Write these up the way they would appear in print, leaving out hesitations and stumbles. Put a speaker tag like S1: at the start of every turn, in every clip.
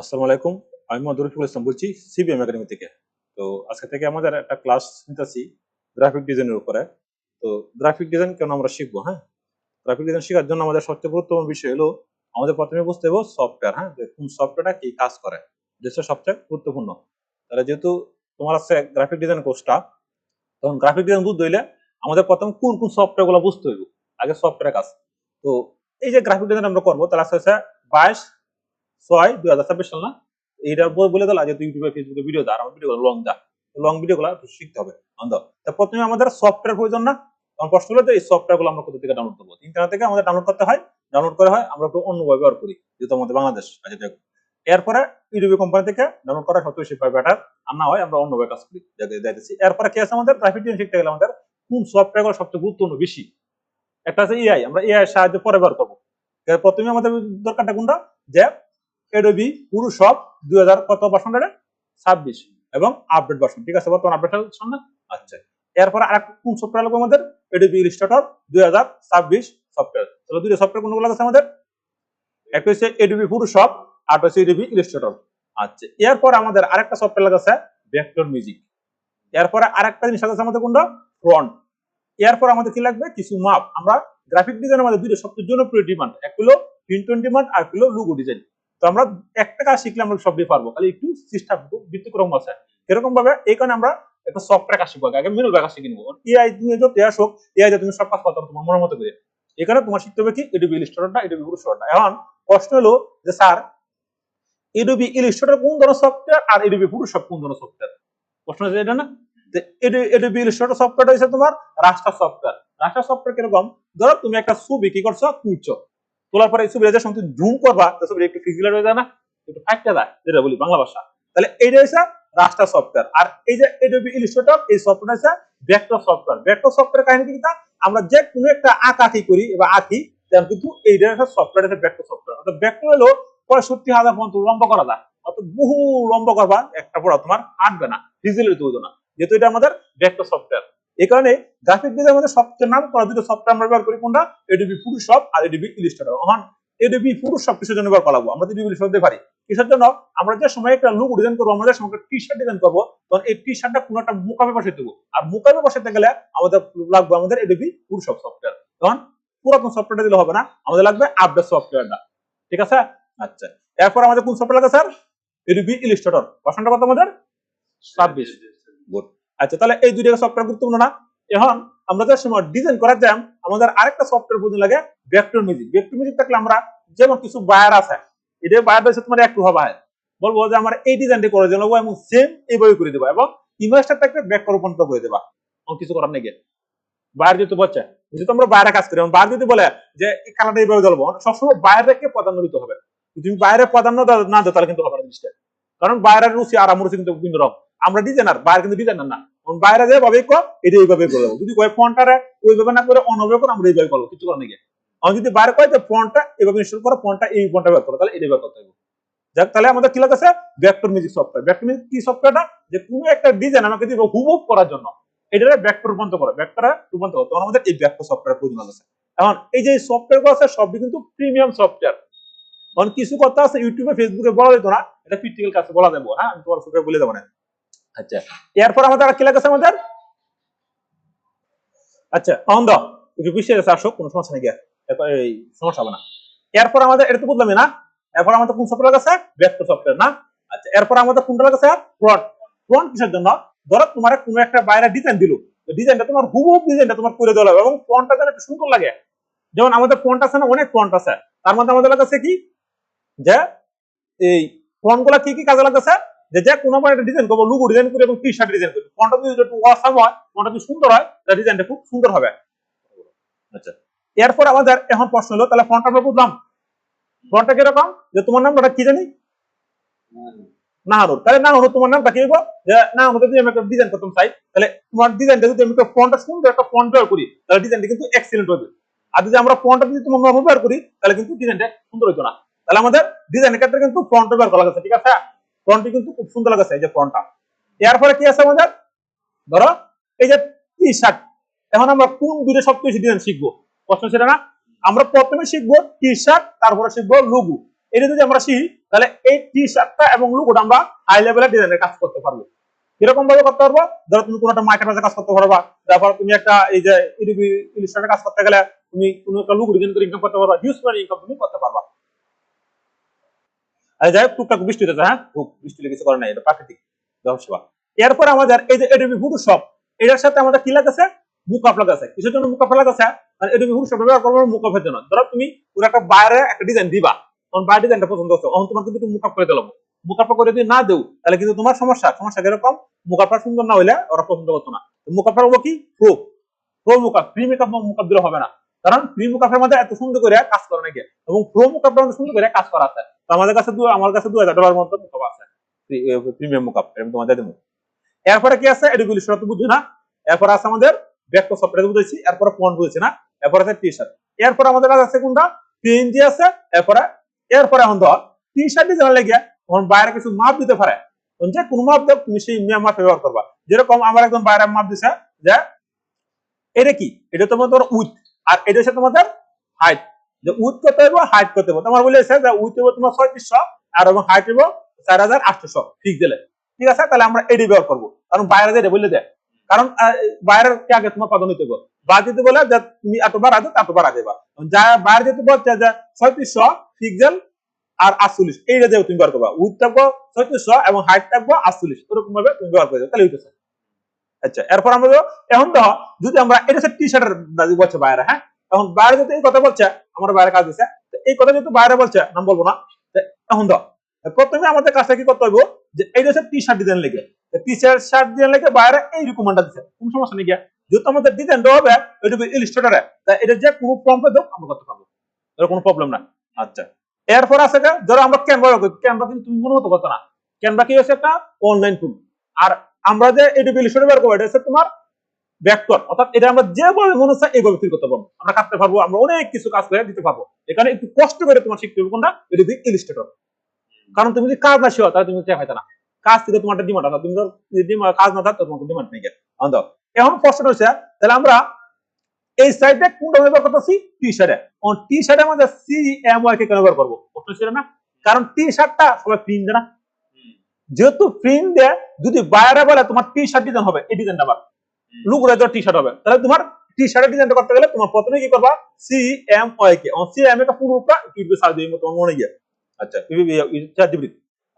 S1: আসসালামু আলাইকুম। আমি মোহাম্মদ রফিকুল ইসলাম বলছি সিবিএম একাডেমি থেকে। তো আজকে থেকে আমাদের একটা ক্লাস নিতেছি গ্রাফিক ডিজাইনের উপরে। তো গ্রাফিক ডিজাইন কেন আমরা শিখবো, হ্যাঁ? গ্রাফিক ডিজাইন শেখার জন্য আমাদের সবচেয়ে গুরুত্বপূর্ণ বিষয় হলো আমাদের প্রথমে বুঝতে হবে সফটওয়্যার, হ্যাঁ? যে কোন সফটওয়্যারটা কি কাজ করে। যেটা সবচেয়ে গুরুত্বপূর্ণ। তাহলে যেহেতু তোমার আছে গ্রাফিক ডিজাইন কোর্সটা, তখন গ্রাফিক ডিজাইন বুঝতে হইলে আমাদের প্রথম কোন সফটওয়্যার গুলো বুঝতে হইব। আগে সফটওয়্যারের কাজ। তো এই যে গ্রাফিক ডিজাইন আমরা করবো তাহলে আস্তে আস্তে 22/6/2026 সাল না, এইটার পর বলে দিলা যে তুই ইউটিউবে ফেসবুকে ভিডিও দা, আমার ভিডিও লং দা, লং ভিডিও গুলো শিখতে হবে। তা প্রথমে আমাদের সফটওয়্যার প্রয়োজন না? তখন প্রশ্ন হলো যে এই সফটওয়্যার গুলো আমরা কোথা থেকে ডাউনলোড করবো? ইন্টারনেট থেকে আমাদের ডাউনলোড করতে হয়। ডাউনলোড করা হয় আমরা একটু অন্য ব্যবহার করি, যেহেতু আমাদের বাংলাদেশ আছে। এরপরে ইউটিউবে কোম্পানি থেকে ডাউনলোড করা সবচেয়ে বেশি বেটার। আর না হয় আমরা অন্যভাবে কাজ করি, দেখতেছি। এরপরে কি আছে আমাদের গ্রাফিক ডিজাইন শিখতে গেলে আমাদের কোন সফটওয়্যার গুলো সবচেয়ে গুরুত্বপূর্ণ বেশি? একটা আছে এআই, আমরা এআই এর সাহায্যে পরে ব্যবহার করবো। প্রথমে আমাদের দরকারটা কোনটা? যে এডোবি ফটোশপ 2000 কত ভার্সনের 26 এবং আপডেট ভার্সন, ঠিক আছে? বর্তমান আপডেট ভার্সন না? আচ্ছা, এরপর আরেকটা কোন সফটওয়্যার লাগবে আমাদের? Adobe Illustrator 2026 software. তাহলে দুটো সফটওয়্যার কোনগুলো আছে আমাদের? একটা হচ্ছে এডোবি ফটোশপ, আর হচ্ছে এডোবি ইলাস্ট্রেটর। আচ্ছা, এরপর আমাদের আরেকটা সফটওয়্যার লাগাছে ভেক্টর মিউজিক। এরপরে আরেকটা জিনিস আছে আমাদের কোনটা? ফ্রন্ট। এরপর আমাদের কি লাগবে? কিছু মাপ। আমরা গ্রাফিক ডিজাইনের মধ্যে দুটো সবচেয়ে জনপ্রিয় ডিমান্ড, এক হলো প্রিন্ট অন ডিমান্ড আর হলো লোগো ডিজাইন। তো আমরা একটা কাজ শিখলে আমরা সবই পারবো, খালি একটু সিস্টেম ভিত্তিক্রম আছে। এরকম ভাবে এই কারণে আমরা একটা সফটওয়্যার কাজ শিখবো, আগে মেনু কাজ শিখে নিবো। এআই তুমি যত আসুক, এআই তুমি সব কাজ করতে তোমার মনের মতো করে। এখানে তোমার শিখতে হবে কি? এডোবি ইলাস্ট্রেটরটা, এডোবি ফটোশপটা। এখন প্রশ্ন হলো যে স্যার, এডোবি ইলাস্ট্রেটর কোন ধরনের সফটওয়্যার আর এডোবি ফটোশপ কোন ধরনের সফটওয়্যার? প্রশ্ন হচ্ছে এটা না? এডোবি ইলাস্ট্রেটর সফটওয়্যারটা হচ্ছে তোমার রাস্টার সফটওয়্যার। রাস্টার সফটওয়্যার কিরকম? ধরো তুমি একটা ছবি কি করছো, তুলছো, তোলার পরে এই ছবিটা যখন তুমি জুম করবা, তো ছবি একটু ফিজিক্যাল হয়ে যায় না, একটু ফাইটটা যায়, যেটা বলি বাংলা ভাষা। তাহলে এইটা হচ্ছে রাস্টার সফটওয়্যার। আর এই যে এডোবি ইলাস্ট্রেটর, এই সফটওয়্যার হচ্ছে ভেক্টর সফটওয়্যার। ভেক্টর সফটওয়্যার কাহিনী কি? আমরা যে কোনো একটা আঁকি করি বা আঁকি, তখন কিন্তু এইটা একটা সফটওয়্যার হচ্ছে ভেক্টর সফটওয়্যার। অর্থাৎ ভেক্টর হলো 65,000 পর্যন্ত লম্বা করা যায়। অর্থাৎ বহু লম্বা করবা, একটা পড়া তোমার আটবে না, ফিজিক্যালি তুলবে না, যেহেতু এটা আমাদের ভেক্টর সফটওয়্যার। এই কারণে গ্রাফিক ডিজাইনের মধ্যে সবচেয়ে নাম করা দুটো সফটওয়্যার আমরা ব্যবহার করি কোনটা? এডোবি ফটোশপ আর এডোবি ইলাস্ট্রেটর। এখন এডোবি ফটোশপ কিসের জন্য ব্যবহার করবো? আমরা যদি ইলাস্ট্রেটর দিতে পারি কিসের জন্য? আমরা যে সময় একটা লুক ডিজাইন করবো, আমরা যে সময় টি শার্ট ডিজাইন করবো, তখন এই টি শার্টটা কোনো একটা মুকামে বসাতে দেবো। আর মুকামে বসাতে গেলে আমাদের লাগবে আমাদের এডোবি ফটোশপ সফটওয়্যার। তখন পুরাতন সফটওয়্যারটা দিলে হবে না, আমাদের লাগবে আপডেট সফটওয়্যারটা। ঠিক আছে? আচ্ছা, এরপর আমাদের কোন সফটওয়্যার লাগে স্যার? Adobe Illustrator. ভার্সনটা কত আমাদের? 26। গুড। আচ্ছা, তাহলে এই দুইটা সফটওয়্যার গুরুত্বপূর্ণ না? এখন আমরা যে সময় ডিজাইন করার যাম, আমাদের আরেকটা সফটওয়্যার প্রয়োজন লাগে, ভেক্টর মিউজিক। ভেক্টর মিউজিক থাকলে আমরা যেমন কিছু বায়ার আছে, এটা বায়ার দিয়েছে তোমার একটু হবে, বলবো যে আমার এই ডিজাইনটি করে দেবো এবং সেম এইভাবে করে দেবো, এবং ইমেজটা থাকলে ভেক্টর রূপান্তর করে দেবা। কিছু করার নেই। বায়ার যদি বলছে, যেহেতু আমরা বাইরে কাজ করি, বায়ার যদি বলে যে এই কালারটা এইভাবে জ্বলবো, সবসময় বাইরেকে প্রাধান্য দিতে হবে। তুমি বাইরে প্রাধান্য না দাও তাহলে কিন্তু হবে না জিনিসটা। কারণ বাইরের রুচি আর আমার রুচি কিন্তু ভিন্ন রকম। আমরা ডিজাইনার, বাইরে কিন্তু ডিজাইনার না। বাইরে যে ভাবে এটা এইভাবে করবো, যদি কয় ফন্টটারে ওইভাবে না করে অন্যভাবে করে আমরা এইভাবে করবো, কিছু করার নেই। আমি যদি বাইরে কয় যে ফন্টটা এভাবে ইনস্টল করো, ফন্টটা এই ফন্টটা ব্যবহার করো, তাহলে এটা ব্যবহার করতে হবে। যাক, তাহলে আমাদের কি লাগছে? Vector music software. Vector music কি সফটওয়্যারটা? যে কোনো একটা ডিজাইন আমাকে দিব হুবহু করার জন্য, এটারে ভেক্টর রূপান্তর করে, ভেক্টরে রূপান্তর করে, তখন আমাদের এই ভেক্টর সফটওয়্যার প্রয়োজন আছে। এখন এই যে সফটওয়্যার গুলো আছে সবই কিন্তু প্রিমিয়াম সফটওয়্যার। কারণ কিছু কথা আছে ইউটিউবে ফেসবুকে বলা যেত না, এটা প্র্যাকটিক্যাল কাছে বলা যাবে। হ্যাঁ, আমি তোমার সফটওয়্যার বলে দেবো না। আচ্ছা, এরপর আমাদের আর কি লাগছে আমাদের? আচ্ছা, অন্ধ একটু বিষয় আছে, আসো, কোনো সমস্যা নেই, এই সমস্যা হবে না। এরপর আমাদের এটা তো বুঝলামই না, এরপর আমাদের কোন সফটওয়্যার লাগছে? ভেক্টর সফটওয়্যার না? আচ্ছা, এরপর আমাদের কোনটা লাগছে? ফ্রন্ট। ফ্রন্ট কিসের জন্য? ধরো তোমার কোনো একটা বাইরে ডিজাইন দিল, ডিজাইনটা তোমার হুবহু ডিজাইনটা তোমার করে দেওয়া হবে এবং ফন্টটা যেন একটু সুন্দর লাগে। যেমন আমাদের ফন্ট আছে না, অনেক ফন্ট আছে, তার মধ্যে আমাদের লাগছে কি? যে এই ফন্ট গুলা কি কি কাজে লাগছে? যে কোনো একটা ডিজাইন করবো, লুগো ডিজাইন করি এবং টি শার্ট ডিজাইন করি, ফন্টটা যদি একটু অসাম হয়, ফন্টটা যদি সুন্দর হয়, তাহলে ডিজাইনটা খুব সুন্দর হবে। আচ্ছা, এরপর আমাদের এখন প্রশ্ন হলো, তাহলে ফন্ট আমরা বুঝলাম, ফন্টটা কিরকম? যে তোমার নামটা কি জানি? নাহানুর। তাহলে নাহানুর তোমার নামটা কি হইব? যে নাহানুর যদি আমি একটা ডিজাইন করতে চাই, তাহলে তোমার ডিজাইনটা যদি আমি একটা ফন্টটা সুন্দর একটা ফন্ট ব্যবহার করি, তাহলে ডিজাইনটা কিন্তু এক্সিলেন্ট হবে। আর যদি আমরা ফন্টটা যদি তোমার নরমাল ব্যবহার করি, তাহলে কিন্তু ডিজাইনটা সুন্দর হইতো না। তাহলে আমাদের ডিজাইনের ক্ষেত্রে কিন্তু ফন্ট ব্যবহার করা লাগছে, ঠিক আছে? ফন্টটি কিন্তু খুব সুন্দর লাগছে, এই যে ফন্টটা। এরপরে কি আছে আমাদের? ধরো এই যে টি শার্ট। এখন আমরা কোন দুটো সবচেয়ে বেশি ডিজাইন শিখবো? প্রশ্ন সেটা না? আমরা প্রথমে শিখবো টি শার্ট, তারপরে শিখবো লোগো। এটা যদি আমরা শিখি তাহলে এই টি শার্টটা এবং লোগোটা আমরা হাই লেভেলের ডিজাইনের কাজ করতে পারবো। কিরকম ভাবে করতে পারবো? ধরো তুমি কোনো একটা মার্কেটার কাজ করতে পারবা, তারপর তুমি একটা এই যে এডিবি ইলাস্ট্রেটর কাজ করতে গেলে তুমি কোনো একটা লোগো ডিজাইন করে ইনকাম করতে পারবা, হিউজ পরিমাণ ইনকাম তুমি করতে পারবা। আর যাই হোক টুকটাক বৃষ্টি হতেছে, হ্যাঁ খুব বৃষ্টি কিছু করে নাই, এটা প্রাকৃতিক ব্যবসা। এরপর আমাদের এই যে এডিবি ফটোশপ, এটার সাথে আমাদের কি লাগাছে? মুকআপ লাগাছে। কিসের জন্য মুকআপ লাগাছে? মানে এডিবি ফটোশপ ব্যবহার করবো মুকআপের জন্য। ধরো তুমি পুরো একটা বাইরে একটা ডিজাইন দিবা, তখন বাইরে ডিজাইনটা পছন্দ হচ্ছে, তখন তোমার কিন্তু মুকআপ করে দিলাম। মুকআপ করে যদি না দেও তাহলে কিন্তু তোমার সমস্যা কিরকম? মুকআপটা সুন্দর না হইলে ওরা পছন্দ করতো না। মুকআপটা হলো কি? প্রো প্রো মুকআপ, ফ্রি মেকআপ মুকআপ দিলে হবে না, কারণ ফ্রি মুকআপের মধ্যে এত সুন্দর করে কাজ করে নাকি, এবং প্রো মুকআপের মধ্যে সুন্দর করে কাজ করা আছে। তো আমার কাছে $2000 মতো মুকআপ আছে, প্রিমিয়াম মুকআপ, এরকম তোমাদের দেবো। এরপরে কি আছে? এডিবি ইলাস্ট্রেটর তো বুঝছো না। এরপর আছে আমাদের ভেক্টর সফটওয়্যার বুঝেছি, এরপরে ফন্ট বুঝেছি না, এরপর আছে টি শার্ট, এরপর আমাদের কাছে আছে কোনটা? পিএনজি আছে। এরপরে এখন ধর টি শার্ট ডিজাইন লাগিয়ে তখন বাইরে কিছু মাপ দিতে পারে, যে কোন মাপ দাও তুমি সেই মাপ ব্যবহার করবা। যেরকম আমার একজন বাইরে মাপ দিছে যে এটা কি, এটা তোমাদের উইথ, আর এটা হচ্ছে তোমাদের হাইট, যে উইথ করতে হবে হাইট করতে হবে। তোমার বলেছে যে উইথ হবে তোমার 3600 আর এবং হাইট হবে 4800 ফিক্স দিলে, ঠিক আছে? তাহলে আমরা এডি ব্যবহার করবো, কারণ বাইরে যেটা বলে দেয়, কারণ বাইরের কে আগে তোমার পাদন নিতে হবে। বা যদি বলে যে তুমি এতবার আগে ততবার আগে বা যা বাইরে যেতে বলছে যে 3600 ফিক্সেল আর 48, এইটা যে তুমি ব্যবহার করবা। উইথ থাকবো 3600 এবং হাইট থাকবো 48, ওরকম ভাবে তুমি ব্যবহার করে দেবে, তাহলে হইতেছে। আচ্ছা, এরপর আমরা এখন তো যদি আমরা এটা হচ্ছে টি শার্টের দাদি বলছে বাইরে, হ্যাঁ এখন বাইরে যদি এই কথা বলছে, আমার বাইরে কাজ দিচ্ছে, এই কথা যেহেতু বাইরে বলছে, নাম বলবো না, এখন তো প্রথমে আমাদের কাজটা কি করতে হবে? যে এইটা হচ্ছে টি শার্ট ডিজাইন লেগে, টি শার্ট ডিজাইন লেগে বাইরে এই রিকমেন্ডটা দিচ্ছে, কোন সমস্যা নেই গিয়া, যেহেতু আমাদের ডিজাইনটা হবে এটা ইলাস্ট্রেটরে, তাই এটা যে কোনো প্রম্পটে দাও আমরা করতে পারবো, এর কোনো প্রবলেম না। আচ্ছা, এরপর আছে ধরো আমরা ক্যানভা কিন্তু তুমি মনে হতো করতো না। ক্যানভা কি হচ্ছে একটা অনলাইন টুল, আর আমরা যে এডিবি ইলাস্ট্রেটর ব্যবহার করবো এটা হচ্ছে তোমার ভেক্টর, অর্থাৎ এটা আমরা যেভাবে মনে হচ্ছে এইভাবে তৈরি করতে পারবো, আমরা কাটতে পারবো, আমরা অনেক কিছু কাজ করে দিতে পারবো। এখানে একটু কষ্ট করে তোমার শিখতে হবে কোনটা? এডিবি ইলাস্ট্রেটর, কারণ তুমি যদি কাজ না শিখো তাহলে তুমি চেয়ে পাইতে না, কাজ থেকে তোমার ডিমান্ড আছে, তুমি কাজ না থাকতো তোমার ডিমান্ড নেই। এখন প্রশ্নটা হচ্ছে তাহলে আমরা এই সাইডে কোনটা ব্যবহার করতেছি? টি শার্টে। টি শার্টের মধ্যে সিএমওয়াই কে কেন ব্যবহার করবো? প্রশ্ন ছিল না, কারণ টি শার্টটা সবাই প্রিন্ট দেয় না, যেহেতু প্রিন্ট দেয়, যদি বাইরে বলে তোমার টি শার্ট ডিজাইন হবে, এই ডিজাইনটা আবার লুকরে তো টি শার্ট হবে, তাহলে তোমার টি শার্টের ডিজাইনটা করতে গেলে তোমার প্রথমে কি করবা? সিএমওয়াই কে, সিএম এটা পুরোটা ইউটিউবে সার্চ দিয়ে তোমার মনে গিয়ে, আচ্ছা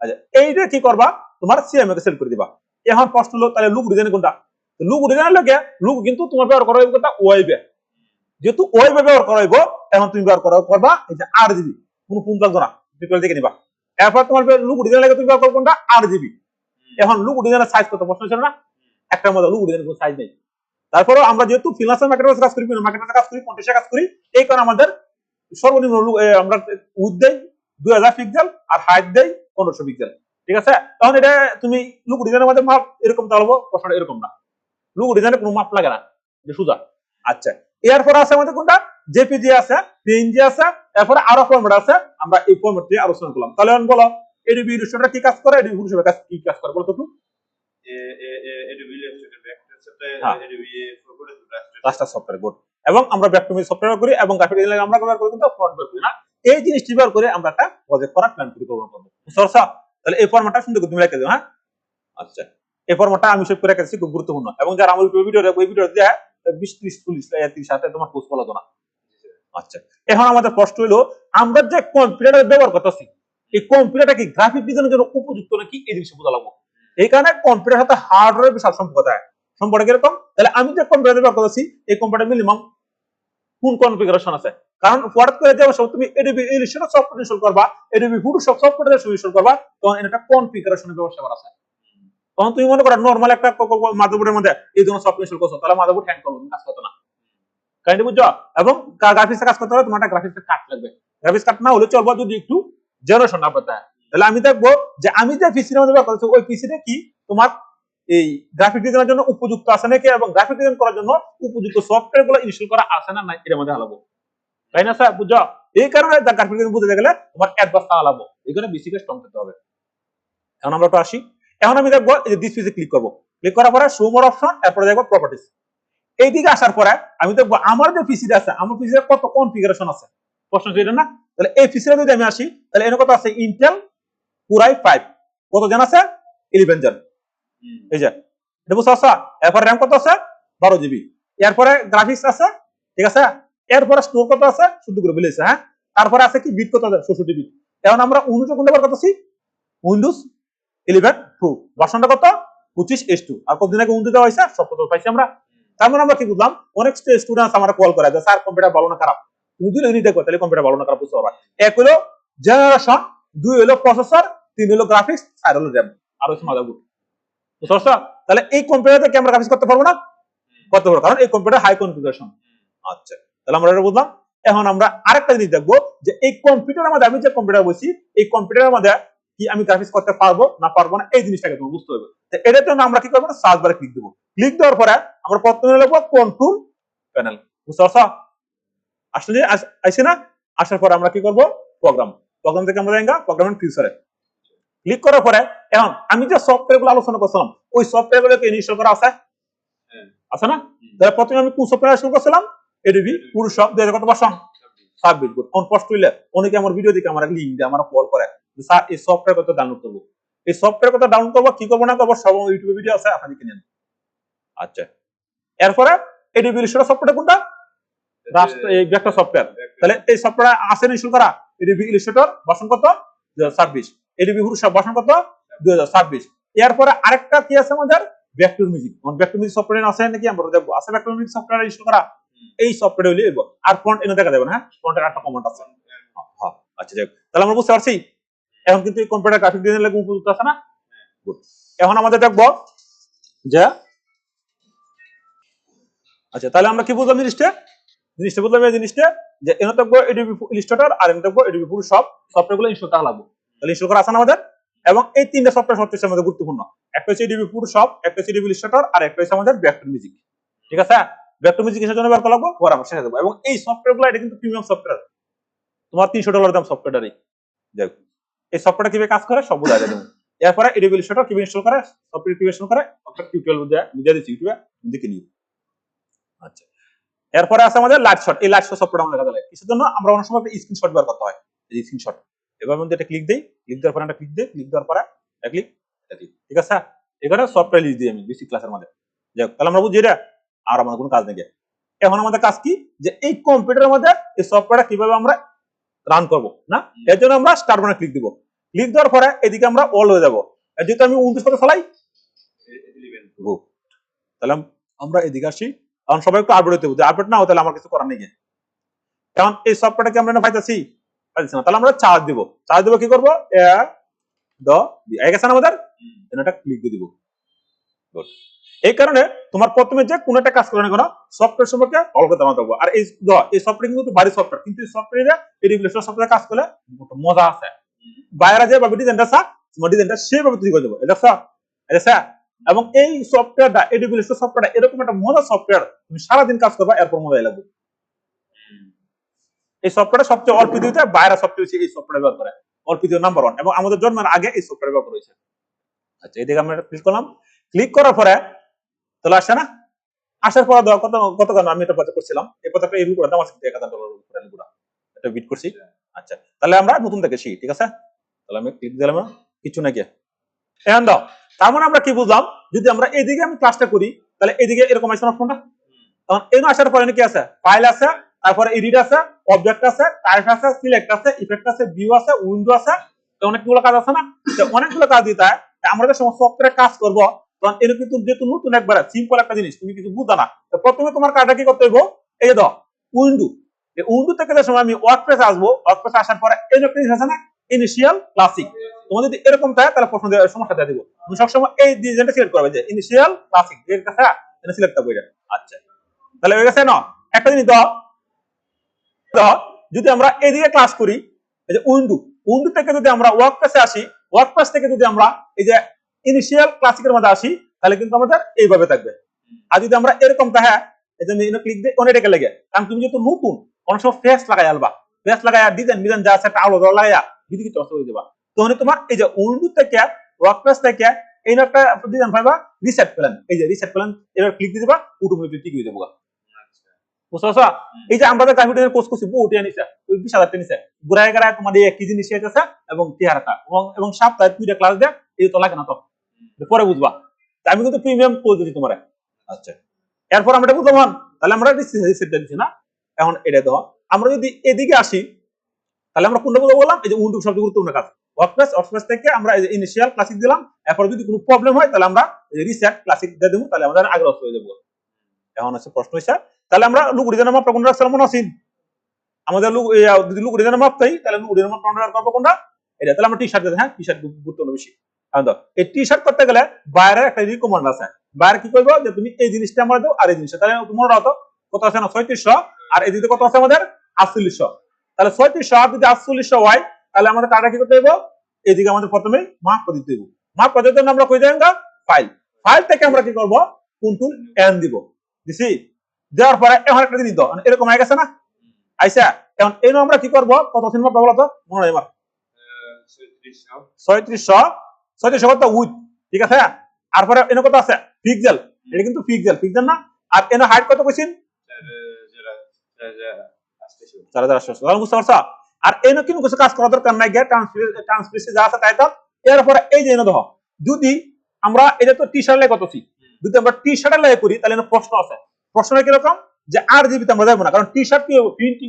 S1: আচ্ছা এইটা কি করবা? তোমার সিএমওয়াই কে সিলেক্ট করে দিবা। এখন প্রশ্ন হলো তাহলে লুক ডিজাইন কোনটা? লুক ডিজাইন লাগে লুক কিন্তু তোমার ব্যবহার করা হবে কোনটা? ওয়েবে, যেহেতু ওয়েবে ব্যবহার করা হইব, এখন তুমি ব্যবহার করবা এই যে আরজিবি, কোনো ফোন লাগবে না, ডিটেইল দেখে নিবা। এরপর তোমার লুক ডিজাইন লাগে তুমি ব্যবহার করবে কোনটা? আরজিবি। এখন লুক ডিজাইনের সাইজ কত? প্রশ্ন ছিল না, একটা মধ্যে লুক ডিজাইনের কোনো সাইজ নেই। তারপরে আমরা যেহেতু ফ্রিল্যান্সার মার্কেটার কাজ করি, মার্কেটার কাজ করি, কন্টেন্টের কাজ করি, এই কারণে আমাদের সর্বনিম্ন আমরা উইথ দেই 2000 পিক্সেল আর হাইট দেই 1500 পিক্সেল, ঠিক আছে? তখন এটা তুমি লুক ডিজাইনের মধ্যে মাপ এরকম চালাবো, প্রশ্নটা এরকম না, লুক ডিজাইনে কোনো মাপ লাগে না, যে সোজা। আচ্ছা, এরপর আছে আমাদের কোনটা? জেপিজি আছে, পিএনজি আছে, এরপরে আরো ফরম্যাট আছে, আমরা এই ফরম্যাট নিয়ে আলোচনা করলাম। তাহলে বলো এডিবি ইলাস্ট্রেটর কি কাজ করে, এডিবি ফটোশপের কাজ কি কাজ করে বলো তো একটু।
S2: এডিবি ইলাস্ট্রেটর ভেক্টর সাথে এডিবি
S1: রাস্টার সফটওয়্যার গুড, এবং আমরা ভেক্টর সফটওয়্যার করি এবং গ্রাফিক ডিজাইন আমরা ব্যবহার করি কিন্তু ফ্রন্ট ব্যবহার করি না। এই জিনিসটি ব্যবহার করে আমরা একটা প্রজেক্ট করার প্ল্যান করি করব। সরসা তাহলে এই ফরম্যাটটা সুন্দর করে তুমি রেখে দাও, হ্যাঁ আচ্ছা এই ফরম্যাটটা আমি সেভ করে রেখেছি, খুব গুরুত্বপূর্ণ, এবং যারা আমার ভিডিও দেখো এই ভিডিও দেয় 20 30 40 30 সাথে তোমার পোস্ট বলা না। আচ্ছা, এখন আমাদের প্রশ্ন হলো আমরা যে কম্পিউটার ব্যবহার করতেছি, এই কম্পিউটারটা কি গ্রাফিক ডিজাইনের জন্য উপযুক্ত নাকি, এই জিনিস বোঝা লাগবে। এই কারণে কম্পিউটারের সাথে হার্ডওয়্যারের বিশাল সম্পর্ক থাকে। সম্পর্ক কিরকম? তাহলে আমি যে কম্পিউটার ব্যবহার করতেছি এই কম্পিউটার মিনিমাম কোন কনফিগারেশন আছে, কারণ হঠাৎ করে যে তুমি এডিবি ইলাস্ট্রেটর সফটওয়্যার ইনস্টল করবা, এডিবি ফটোশপ সফটওয়্যার ইনস্টল করবা, তখন এটা কনফিগারেশনের ব্যবস্থা করা আছে। তখন তুমি মনে করো নরমাল একটা মাদারবোর্ডের মধ্যে এই ধরনের সফটওয়্যার ইনস্টল করছো, তাহলে মাদারবোর্ড হ্যাং করবে, কাজ করতে না, কাইন্ডলি বুঝছো? এবং গ্রাফিক্সে কাজ করতে হলে তোমার একটা গ্রাফিক্সের কার্ড লাগবে, গ্রাফিক্স কার্ড না হলে চলবে যদি একটু জেনারেশন না পাতা। তাহলে আমি দেখবো যে আমি যে পিসির মধ্যে ব্যবহার করছি ওই পিসিতে কি তোমার এই গ্রাফিক ডিজাইনের জন্য উপযুক্ত আছে নাকি, এবং গ্রাফিক ডিজাইন করার জন্য উপযুক্ত সফটওয়্যার গুলো ইনস্টল করা আছে না নাই, এর মধ্যে হালাবো, তাই না স্যার? বুঝছো? এই কারণে গ্রাফিক ডিজাইন বুঝতে গেলে তোমার অ্যাডভান্স হালাবো, এখানে বেসিকে স্ট্রং করতে হবে। এখন আমরা একটু আসি, এখন আমি দেখবো এই যে দিস পিসে ক্লিক করবো, ক্লিক করার পরে শো মোর অপশন, এরপরে দেখবো প্রপার্টিজ। এইদিকে আসার পরে আমি দেখবো আমার যে পিসিটা আছে, আমার পিসিতে কত কনফিগারেশন আছে, প্রশ্ন ছিল না? তাহলে এই ফিচারে যদি আমি আসি তাহলে এর কত আছে ইন্টেল Core i5 কত জন আছে 11 জন এই যে এটা বুঝছো আছে এরপর র‍্যাম কত আছে 12 জিবি এরপরে গ্রাফিক্স আছে ঠিক আছে এরপরে স্টোর কত আছে শুদ্ধ করে বলেছে হ্যাঁ তারপরে আছে কি বিট কত আছে 64 বিট এখন আমরা উইন্ডোজ কোনটা বার করতেছি উইন্ডোজ 11 প্রো ভার্সনটা কত 25H2 আর কতদিন আগে উইন্ডোজ দেওয়া হয়েছে সব কত পাইছি আমরা তার মানে আমরা কি বুঝলাম অনেক স্টুডেন্টস আমার কল করে যে স্যার কম্পিউটার ভালো না খারাপ তুমি দুই ইউনিট দেখো তাহলে কম্পিউটার ভালো না খারাপ বুঝতে পারবা এক হলো জেনারেশন দুই হলো প্রসেসর তিন হলো গ্রাফিক্স চার হলো র‍্যাম আর হচ্ছে মাদারবোর্ড বুঝতে পারছো তাহলে এই কম্পিউটারে কি আমরা গ্রাফিক্স করতে পারবো না করতে পারবো কারণ এই কম্পিউটার হাই কনফিগারেশন আচ্ছা তাহলে আমরা এটা বুঝলাম এখন আমরা আরেকটা জিনিস দেখবো যে এই কম্পিউটারের মধ্যে আমি যে কম্পিউটার বলছি এই কম্পিউটারের মধ্যে কি আমি গ্রাফিক্স করতে পারবো না পারবো না এই জিনিসটাকে তোমার বুঝতে হবে তো এটার জন্য আমরা কি করবো সার্চ বারে ক্লিক দেবো ক্লিক দেওয়ার পরে আমরা প্রথমে লিখবো কন্ট্রোল প্যানেল বুঝতে পারছো আসলে আসছে না আসার পরে আমরা কি করবো প্রোগ্রাম থেকে আমরা যাই প্রোগ্রাম ফিউচারে ক্লিক করার পরে এখন আমি যে সফটওয়্যার গুলো আলোচনা করছিলাম ওই সফটওয়্যার গুলোকে ইনস্টল করা আছে আছে না তাহলে প্রথমে আমি কোন সফটওয়্যার ইনস্টল করছিলাম এডিবি পুরুষপ 2000 কত ভার্সন 26 গুণ অন পোস্ট হইলে অনেকে আমার ভিডিও দেখে আমার লিংক দেয় আমার কল করে স্যার এই সফটওয়্যার কত ডাউনলোড করব এই সফটওয়্যার কত ডাউনলোড করব কি করব না করব সব ইউটিউবে ভিডিও আছে আপনি কিনে নেন আচ্ছা এরপরে এডিবি ইলাস্ট্রেটর সফটওয়্যার কোনটা রাষ্ট্র এই ভেক্টর সফটওয়্যার তাহলে এই সফটওয়্যার আছে ইনস্টল করা এডিবি ইলাস্ট্রেটর ভার্সন কত 2026 এডিবি পুরুষপ ভার্সন কত 2026 এরপরে আরেকটা কি আছে আমাদের vector music vector music software আছে নাকি আমরা দেখবো আছে ভেক্টর মিউজিক সফটওয়্যার ইনস্টল করা এই সফটওয়্যার হইলে এগো আর ফন্ট এনে দেখা যাবে না হ্যাঁ ফন্টের একটা কমেন্ট আছে হ্যাঁ আচ্ছা যাক তাহলে আমরা বুঝতে পারছি এখন কিন্তু এই কম্পিউটার গ্রাফিক ডিজাইন লাগবে উপযুক্ত আছে না গুড এখন আমাদের দেখবো যে আচ্ছা তাহলে আমরা কি বুঝলাম জিনিসটা বুঝলাম এই জিনিসটা যে এনে দেখবো এডিবি ইলাস্ট্রেটর আর এনে দেখবো এডিবি পুরুষপ সফটওয়্যারগুলো ইনস্টল করা লাগবে তাহলে ইনস্টল করা আছে না আমাদের এবং এই তিনটা সফটওয়্যার সবচেয়ে আমাদের গুরুত্বপূর্ণ একটা হচ্ছে এডিবি পুরুষপ একটা হচ্ছে এডিবি ইলাস্ট্রেটর আর একটা হচ্ছে আমাদের ভেক্টর মিউজিক ঠিক আছে ভেক্টর মিউজিক এর জন্য বের করা লাগবে পরে আমরা শেখা দেব এবং এই সফটওয়্যারগুলো এটা কিন্তু প্রিমিয়াম সফটওয়্যার তোমার $300 দাম সফটওয়্যারই দেখো এই সফটওয়্যারটা কিভাবে কাজ করে সব বুঝাই দেব এরপরে এডিবি ইলাস্ট্রেটর কিভাবে ইনস্টল করে সফটওয়্যার কিভাবে করে একটা টিউটোরিয়াল বুঝিয়ে দিচ্ছি ইউটিউবে দেখে নিও আচ্ছা এরপরে আছে আমাদের লাইট শট এই লাইট শট সফটওয়্যার আমরা দেখা যায় কিসের জন্য আমরা অনেক সময় স্ক্রিনশট বের করতে হয় এই স্ক্রিনশট এবার মধ্যে এটা ক্লিক দেই ক্লিক দেওয়ার পরে একটা ক্লিক দেই ক্লিক দেওয়ার পরে একটা ক্লিক ঠিক আছে এখানে সফটওয়্যার লিস্ট দিই আমি বেসিক ক্লাসের মধ্যে যাক তাহলে আমরা বুঝি এটা আর আমাদের কোনো কাজ নেই এখন আমাদের কাজ কি যে এই কম্পিউটারের মধ্যে এই সফটওয়্যারটা কিভাবে আমরা রান করব না এর জন্য আমরা স্টার্ট বাটনে ক্লিক দিব ক্লিক দেওয়ার পরে এদিকে আমরা অল হয়ে যাব আর যেহেতু আমি 29 করে চালাই 11 গো তাহলে আমরা এদিকে আসি কারণ সবাই একটু আপডেট হতে হবে আপডেট না হলে আমার কিছু করার নেই কারণ এই সফটওয়্যারটা কি আমরা পাইতেছি না তাহলে আমরা চার্জ দিব কি করব গেছে না আমাদের এটা ক্লিক দিয়ে দিব গুড এই কারণে তোমার প্রথমে যে কোন একটা কাজ করে না কেন সফটওয়্যার সম্পর্কে অবগত জানাতে হবে আর এই সফটওয়্যার কিন্তু ভারী সফটওয়্যার কিন্তু এই সফটওয়্যারে এই রেগুলেশন সফটওয়্যার কাজ করলে মজা আছে বাইরে যে ভাবে ডিজাইনটা সেভাবে তৈরি করে দেবো এটা এবং এই সফটওয়্যারটা এই রেগুলেশন সফটওয়্যারটা এরকম একটা মজা সফটওয়্যার তুমি সারাদিন কাজ করবা এরপর মজাই লাগবে এই সফটওয়্যারটা সবচেয়ে অল্প দিতে বাইরে সবচেয়ে বেশি এই সফটওয়্যার ব্যবহার করে অল্প দিয়ে নাম্বার 1 এবং আমাদের জন্মের আগে এই সফটওয়্যার ব্যবহার হয়েছে আচ্ছা এদিকে আমরা ক্লিক করলাম ক্লিক করার পরে তাহলে আসছে না আসার পরে কত আমি এটা বাজেট করছিলাম এই কথাটা এই রূপে দাম আছে $1000 উপরে পুরো এটা বিট করছি আচ্ছা তাহলে আমরা নতুন থেকে শিখি ঠিক আছে তাহলে আমি ক্লিক দিলাম কিছু নাকি এখন দাও তার মানে আমরা কি বুঝলাম যদি আমরা এদিকে আমি ক্লাসটা করি তাহলে এদিকে এরকম আসছে অপশনটা তখন এই আসার পরে কি আছে ফাইল আছে তারপরে এডিট আছে অবজেক্ট আছে টাইপ আছে সিলেক্ট আছে ইফেক্ট আছে ভিউ আছে উইন্ডো আছে অনেকগুলো কাজ আছে না অনেকগুলো কাজ দিতে হয় আমরা যে সমস্ত সফটওয়্যারে কাজ করব তখন এর কিন্তু যেহেতু নতুন একবার সিম্পল একটা জিনিস তুমি কিছু বুঝো না প্রথমে তোমার কাজটা কি করতে হবে এই যে দাও উইন্ডো এই উইন্ডো থেকে যে সময় আমি ওয়ার্কস্পেস আসবো ওয়ার্কস্পেস আসার পরে এই একটা জিনিস আছে না ইনিশিয়াল ক্লাসিক তোমার যদি এরকম থাকে তাহলে প্রশ্ন সমস্যা দিয়ে দিব তুমি সবসময় এই ডিজাইনটা সিলেক্ট করবে যে ইনিশিয়াল ক্লাসিক এর কাছে এটা সিলেক্ট করবে এটা আচ্ছা তাহলে হয়ে গেছে না একটা জিনিস দাও যদি আমরা এদিকে ক্লাস করি এই যে উইন্ডো থেকে যদি আমরা ওয়ার্কস্পেসে আসি ওয়ার্কস্পেস থেকে যদি আমরা এই যে ইনিশিয়াল ক্লাসিকের মধ্যে আসি তাহলে কিন্তু আমাদের এইভাবে থাকবে আর যদি আমরা এরকম থাকে এই যে আমি ক্লিক দিই অনেক টাকা লাগে কারণ তুমি যেহেতু নতুন অনেক সময় ফেস লাগাই আলবা ফেস লাগাই ডিজাইন যা আছে একটা আলো লাগাইয়া যদি কিছু অস্ত করে দেবা তখন তোমার এই যে উইন্ডো থেকে ওয়ার্কস্পেস থেকে এই একটা ডিজাইন পাইবা রিসেট প্ল্যান এই যে রিসেট প্ল্যান এবার ক্লিক দিয়ে দিবা অটোমেটিক ঠিক হয়ে যাবে বুঝতে পারছো? এই যে আমরা গ্রাফিক ডিজাইনের কোর্স করছি বহু টিয়া নিছে, ওই 20,000 টিয়া নিছে, ঘুরায় ঘুরায় তোমার এই একই জিনিস শিখাইতেছে এবং চেহারাটা এবং সপ্তাহে 2টা ক্লাস দেয়, এই তো লাগে না তো, পরে বুঝবা। তা আমি কিন্তু প্রিমিয়াম কোর্স দিচ্ছি তোমার। আচ্ছা, এরপর আমরা এটা বুঝলাম, তাহলে আমরা রিসেটটা দিচ্ছি না। এখন এটা দেখো, আমরা যদি এদিকে আসি তাহলে আমরা কোনটা বললাম, এই যে উইন্ডোজ সবচেয়ে গুরুত্বপূর্ণ কাজ, ওয়ার্কস্পেস থেকে আমরা এই যে ইনিশিয়াল ক্লাসিক দিলাম, এরপর যদি কোনো প্রবলেম হয় তাহলে আমরা রিসেট ক্লাসিক দিয়ে দেবো, তাহলে আমাদের আগ্রহ হয়ে যাবো। এখন আছে প্রশ্ন হইছে, তাহলে আমরা লুক ডিজাইনের মাপটা কোনটা রাখছিলাম মনে আছে? আমাদের যদি লুক ডিজাইনের মাপ তাই, তাহলে লুক ডিজাইনের মাপ কন্ট্রোল করবো কোনটা? এটা। তাহলে আমরা টি শার্ট হ্যাঁ, টি শার্ট গুরুত্বপূর্ণ বেশি। কারণ এই টি শার্ট করতে গেলে বাইরের একটা রিকমান্ড আছে, বাইরে কি করবো যে তুমি এই জিনিসটা আমরা দাও আর এই জিনিসটা, তাহলে মনে রাখো কত আছে না 3600, আর এদিকে কত আছে আমাদের 4800। তাহলে 3600 আর যদি 4800 হয়, তাহলে আমাদের টাকা কি করতে হইব, এদিকে আমাদের প্রথমেই মাপ করে দিতে হইব। মাপ করার জন্য আমরা কই দেন ফাইল, ফাইল থেকে আমরা কি করব, কন্ট্রোল এন দিব, দিছি। দেওয়ার পরে এখন একটা জিনিস দাও, এরকম হয়ে গেছে না? আইসা এখন এই আমরা কি করব, কত সিনেমা বলো তো, মনে হয় আমার 3600 কত উইথ, ঠিক আছে। আর পরে এনে কত আছে পিক্সেল, এটা কিন্তু পিক্সেল না। আর এনে হাইট কত কইছেন, 4800, বুঝতে পারছো? আর এনে কিন্তু কিছু কাজ করা দরকার নাই, ট্রান্সপারেন্সি যা আছে তাই তো। এরপরে এই যে এনে দেখো, যদি আমরা এটা তো টি শার্ট লাই করতেছি, যদি আমরা টি শার্ট লাই করি তাহলে প্রশ্ন আছে, প্রশ্নটা কিরকম যে আর জিবিতে আমরা যাবো না, কারণ টি শার্ট কি হবে, প্রিন্টিং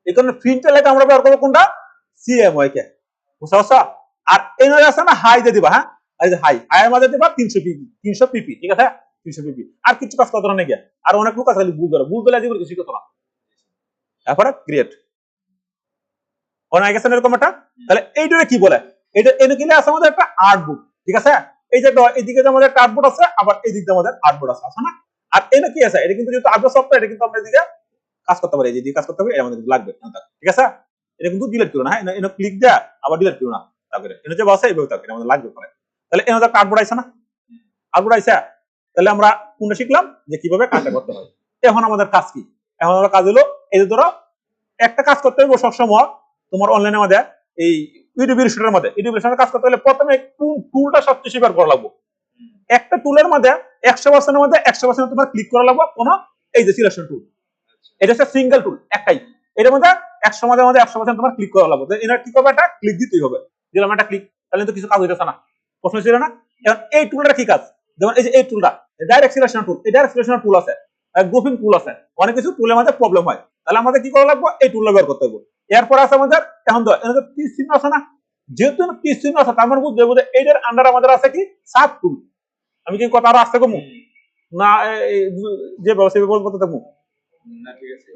S1: এই কারণে প্রিন্টের লেখা আমরা ব্যবহার করবো কোনটা, সিএমওয়াই কে, বুঝতে পারছো? আর এই আছে না হাই দিয়ে দিবা, হ্যাঁ এই যে হাই এর মধ্যে দিবা 300 পিপি, ঠিক আছে 300 পিপি। আর কিছু কাজ করতে না গিয়া, আর অনেক লোক আছে ভুল ধরে জীবন কিছু করতো না। তারপরে ক্রিয়েট অনেক গেছে এরকম একটা। তাহলে এইটা কি বলে, এটা এনে কিনে আছে আমাদের একটা আর্টবুক, ঠিক আছে। এই যে এইদিকে যে আমাদের একটা আর্টবোর্ড আছে, আবার এই দিকে আমাদের আর্টবোর্ড আছে না। আর এনে কি আছে, এটা কিন্তু যেহেতু আর্টবোর্ড সফটওয়্যার, এটা কিন্তু আমরা এদিকে কাজ করতে পারি, যেদিকে কাজ করতে পারি এটা আমাদের লাগবে, ঠিক আছে। এটা কিন্তু ডিলিট করো না, হ্যাঁ এনে ক্লিক দেয়া আবার ডিলিট করো না, তারপরে এনে যে বসে এইভাবে থাকে, আমাদের লাগবে পরে। তাহলে এনে তো আর্টবোর্ড আইছে না, আর্টবোর্ড আইছে। তাহলে আমরা কোনটা শিখলাম যে কিভাবে কাজটা করতে হয়। এখন আমাদের কাজ কি, এখন আমরা কাজ হলো এই যে ধরো একটা কাজ করতে হবে সবসময় তোমার অনলাইনে মধ্যে, এই ইউটিউব ইলাস্ট্রেটরের মধ্যে, ইউটিউব ইলাস্ট্রেটরের কাজ করতে হলে প্রথমে টুলটা সবচেয়ে বেশি ব্যবহার করা লাগবে। একটা টুলের মধ্যে 100% মধ্যে 100% তোমার ক্লিক করা লাগবে কোন, এই যে সিলেকশন টুল, এটা হচ্ছে সিঙ্গেল টুল একটাই, এটার মধ্যে 100 মধ্যে 100% তোমার ক্লিক করা লাগবে। এনার কি করবে, একটা ক্লিক দিতেই হবে, দিলাম একটা ক্লিক, তাহলে তো কিছু কাজ হইতেছে না, প্রশ্ন ছিল না। এখন এই টুলটা কি কাজ, যেমন এই যে এই টুলটা ডাইরেক্ট সিলেকশন টুল, এই ডাইরেক্ট সিলেকশন টুল আছে, গ্রুপিং টুল আছে, অনেক কিছু টুলের মধ্যে প্রবলেম হয়, তাহলে আমাদের কি করা লাগবে, এই টুল ব্যবহার করতে হবে। এরপর আছে আমাদের এখন তো এখানে তীর চিহ্ন আছে না, যেহেতু তীর চিহ্ন আছে তার মানে বুঝতে হবে এইটার আন্ডার আমাদের আছে কি সাব টুল। আমি কি কথা আরো আসতে কমু না, যে ব্যবস্থা বলতে থাকবো
S2: না, ঠিক আছে।